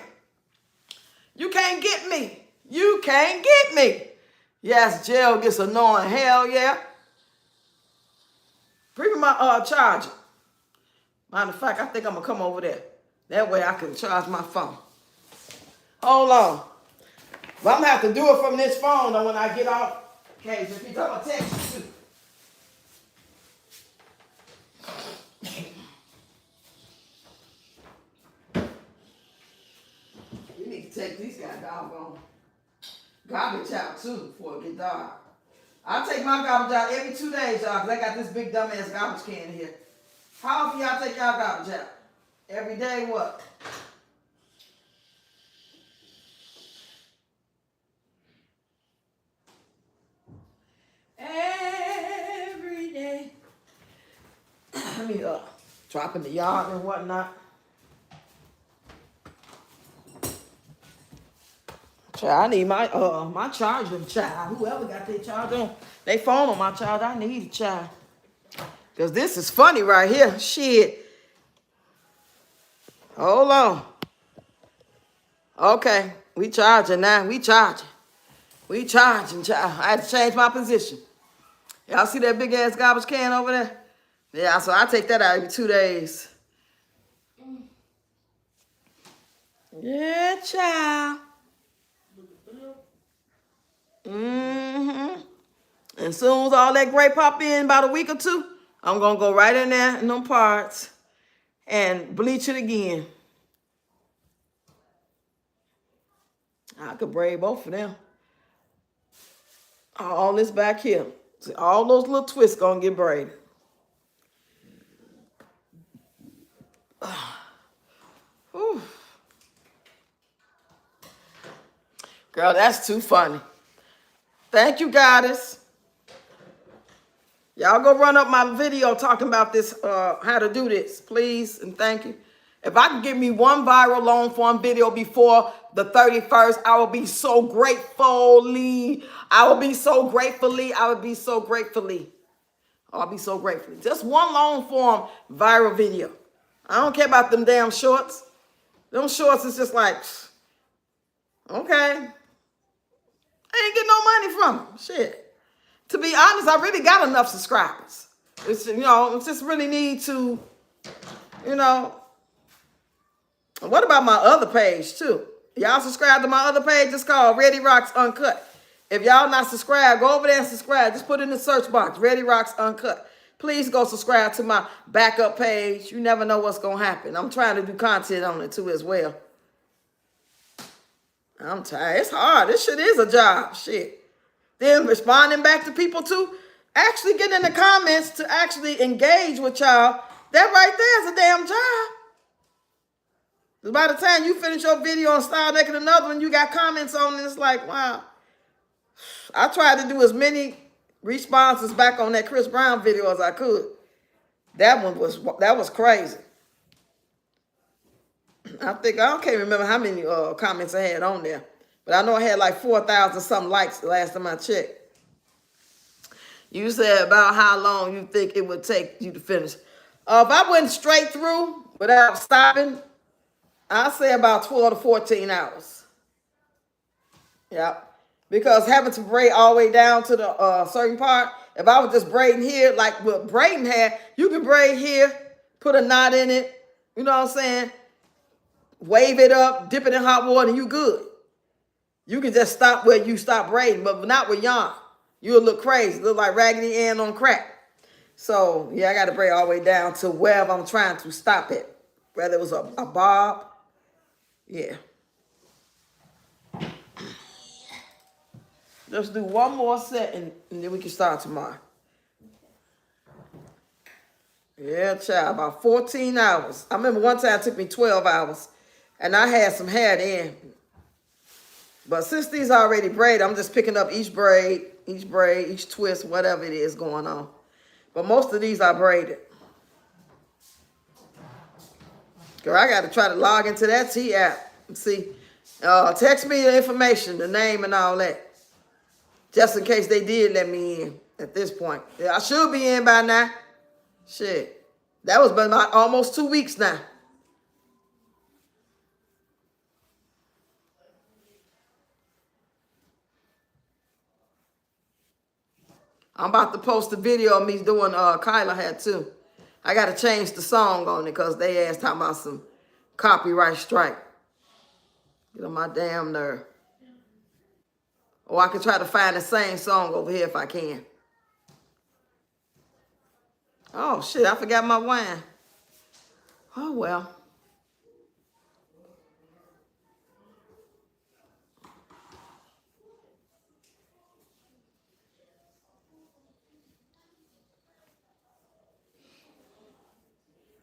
Speaker 1: You can't get me. You can't get me. Yes, jail gets annoying. Hell yeah. Bring me my charger. Matter of fact, I think I'm gonna come over there. That way I can charge my phone. Hold on. But I'm gonna have to do it from this phone though when I get off. Okay, so if I'm gonna text you too. We need to take these guys doggone garbage out too before it get dark. I take my garbage out every 2 days, y'all, because I got this big dumbass garbage can here. How often y'all take y'all garbage out? Every day what? Every day. Let me drop in the yard and whatnot. Child, I need my charger, child. Whoever got their charger on, they phone on my charger. I need a child. Cause this is funny right here. Shit. Hold on. Okay, we charging now. We charging. We charging, child. I had to change my position. Y'all see that big ass garbage can over there? Yeah, so I take that out every 2 days. Yeah, child. Mm-hmm. And soon as all that gray pop in about a week or two, I'm gonna go right in there in them parts and bleach it again. I could braid both of them. All this back here. See, all those little twists gonna get braided. Whew. Girl, that's too funny. Thank you, Goddess. Y'all go run up my video talking about this, how to do this, please, and thank you. If I can get me one viral long form video before the 31st, I will be so gratefully. I will be so gratefully. I would be so gratefully. I'll be so grateful. Just one long form viral video. I don't care about them damn shorts. Them shorts is just like, okay. I ain't getting no money from them. Shit. To be honest, I really got enough subscribers. It's, just really need to, What about my other page too? Y'all subscribe to my other page. It's called Ready Rocks Uncut. If y'all not subscribed, go over there and subscribe. Just put it in the search box, Ready Rocks Uncut. Please go subscribe to my backup page. You never know what's going to happen. I'm trying to do content on it too as well. I'm tired. It's hard. This shit is a job. Shit. Then responding back to people too. Actually getting in the comments to actually engage with y'all. That right there is a damn job. By the time you finish your video and start making another one, you got comments on it. It's like, wow. I tried to do as many responses back on that Chris Brown video as I could. That was crazy. I can't remember how many comments I had on there. But I know I had like 4,000 something likes the last time I checked. You said about how long you think it would take you to finish. If I went straight through without stopping, I'd say about 12 to 14 hours. Yep. Because having to braid all the way down to the certain part, if I was just braiding here, like with braiding hair, you can braid here, put a knot in it, you know what I'm saying? Wave it up, dip it in hot water, and you good. You can just stop where you stop braiding, but not with yarn. You'll look crazy, look like Raggedy Ann on crack. So, yeah, I got to braid all the way down to wherever I'm trying to stop it. Whether it was a bob, yeah. Let's do one more set and then we can start tomorrow. Yeah, child, about 14 hours. I remember one time it took me 12 hours and I had some hair then. But since these are already braided, I'm just picking up each braid, each twist, whatever it is going on. But most of these are braided. Girl, I got to try to log into that T app and see. Text me the information, the name and all that. Just in case they did let me in at this point. Yeah, I should be in by now. Shit. That was been about almost 2 weeks now. I'm about to post a video of me doing Kyla had too. I got to change the song on it because they asked talking about some copyright strike. Get on my damn nerve. Or I could try to find the same song over here if I can. Oh, shit, I forgot my wine. Oh, well.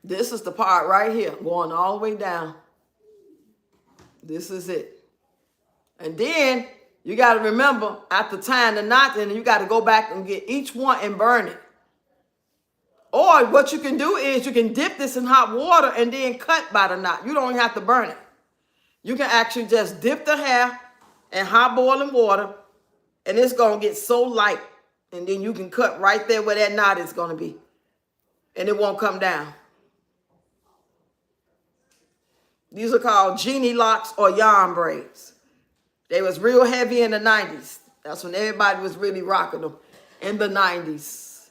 Speaker 1: This is the part right here, going all the way down. This is it. And then you got to remember, after tying the knot, then you got to go back and get each one and burn it. Or what you can do is you can dip this in hot water and then cut by the knot. You don't even have to burn it. You can actually just dip the hair in hot boiling water, and it's going to get so light. And then you can cut right there where that knot is going to be. And it won't come down. These are called genie locks or yarn braids. They was real heavy in the 90s. That's when everybody was really rocking them, in the 90s.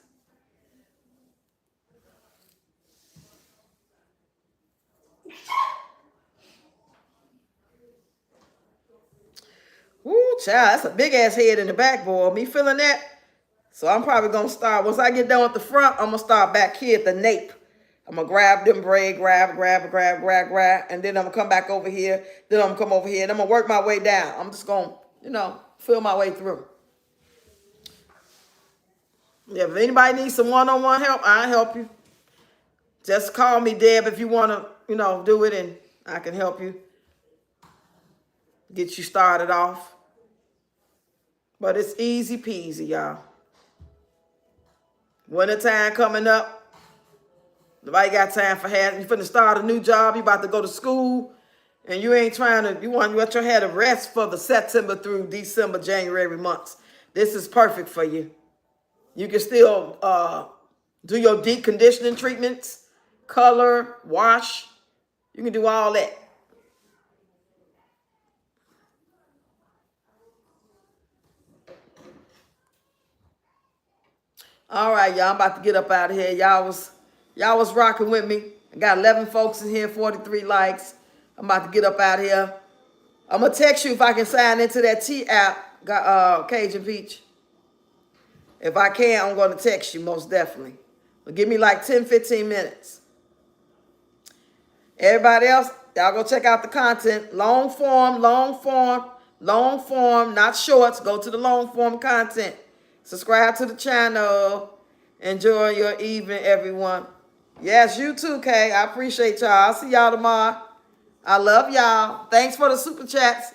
Speaker 1: Woo, child, that's a big ass head in the back, boy. Me feeling that. So I'm probably gonna start, once I get done with the front, I'm gonna start back here at the nape. I'm gonna grab them braid, grab, and then I'm gonna come back over here. Then I'm gonna come over here, and I'm gonna work my way down. I'm just gonna, feel my way through. Yeah, if anybody needs some one-on-one help, I'll help you. Just call me, Deb, if you wanna, do it, and I can help you. Get you started off. But it's easy peasy, y'all. Winter time coming up. Nobody got time for hair. You finna start a new job. You about to go to school. And you ain't you want your hair to rest for the September through December, January months. This is perfect for you. You can still do your deep conditioning treatments, color, wash. You can do all that. All right, y'all. I'm about to get up out of here. Y'all was rocking with me. I got 11 folks in here, 43 likes. I'm about to get up out of here. I'm going to text you if I can sign into that T app, Cajun Peach. If I can, I'm going to text you most definitely. But give me like 10, 15 minutes. Everybody else, y'all go check out the content. Long form, not shorts. Go to the long form content. Subscribe to the channel. Enjoy your evening, everyone. Yes, you too, Kay. I appreciate y'all. I'll see y'all tomorrow. I love y'all. Thanks for the super chats.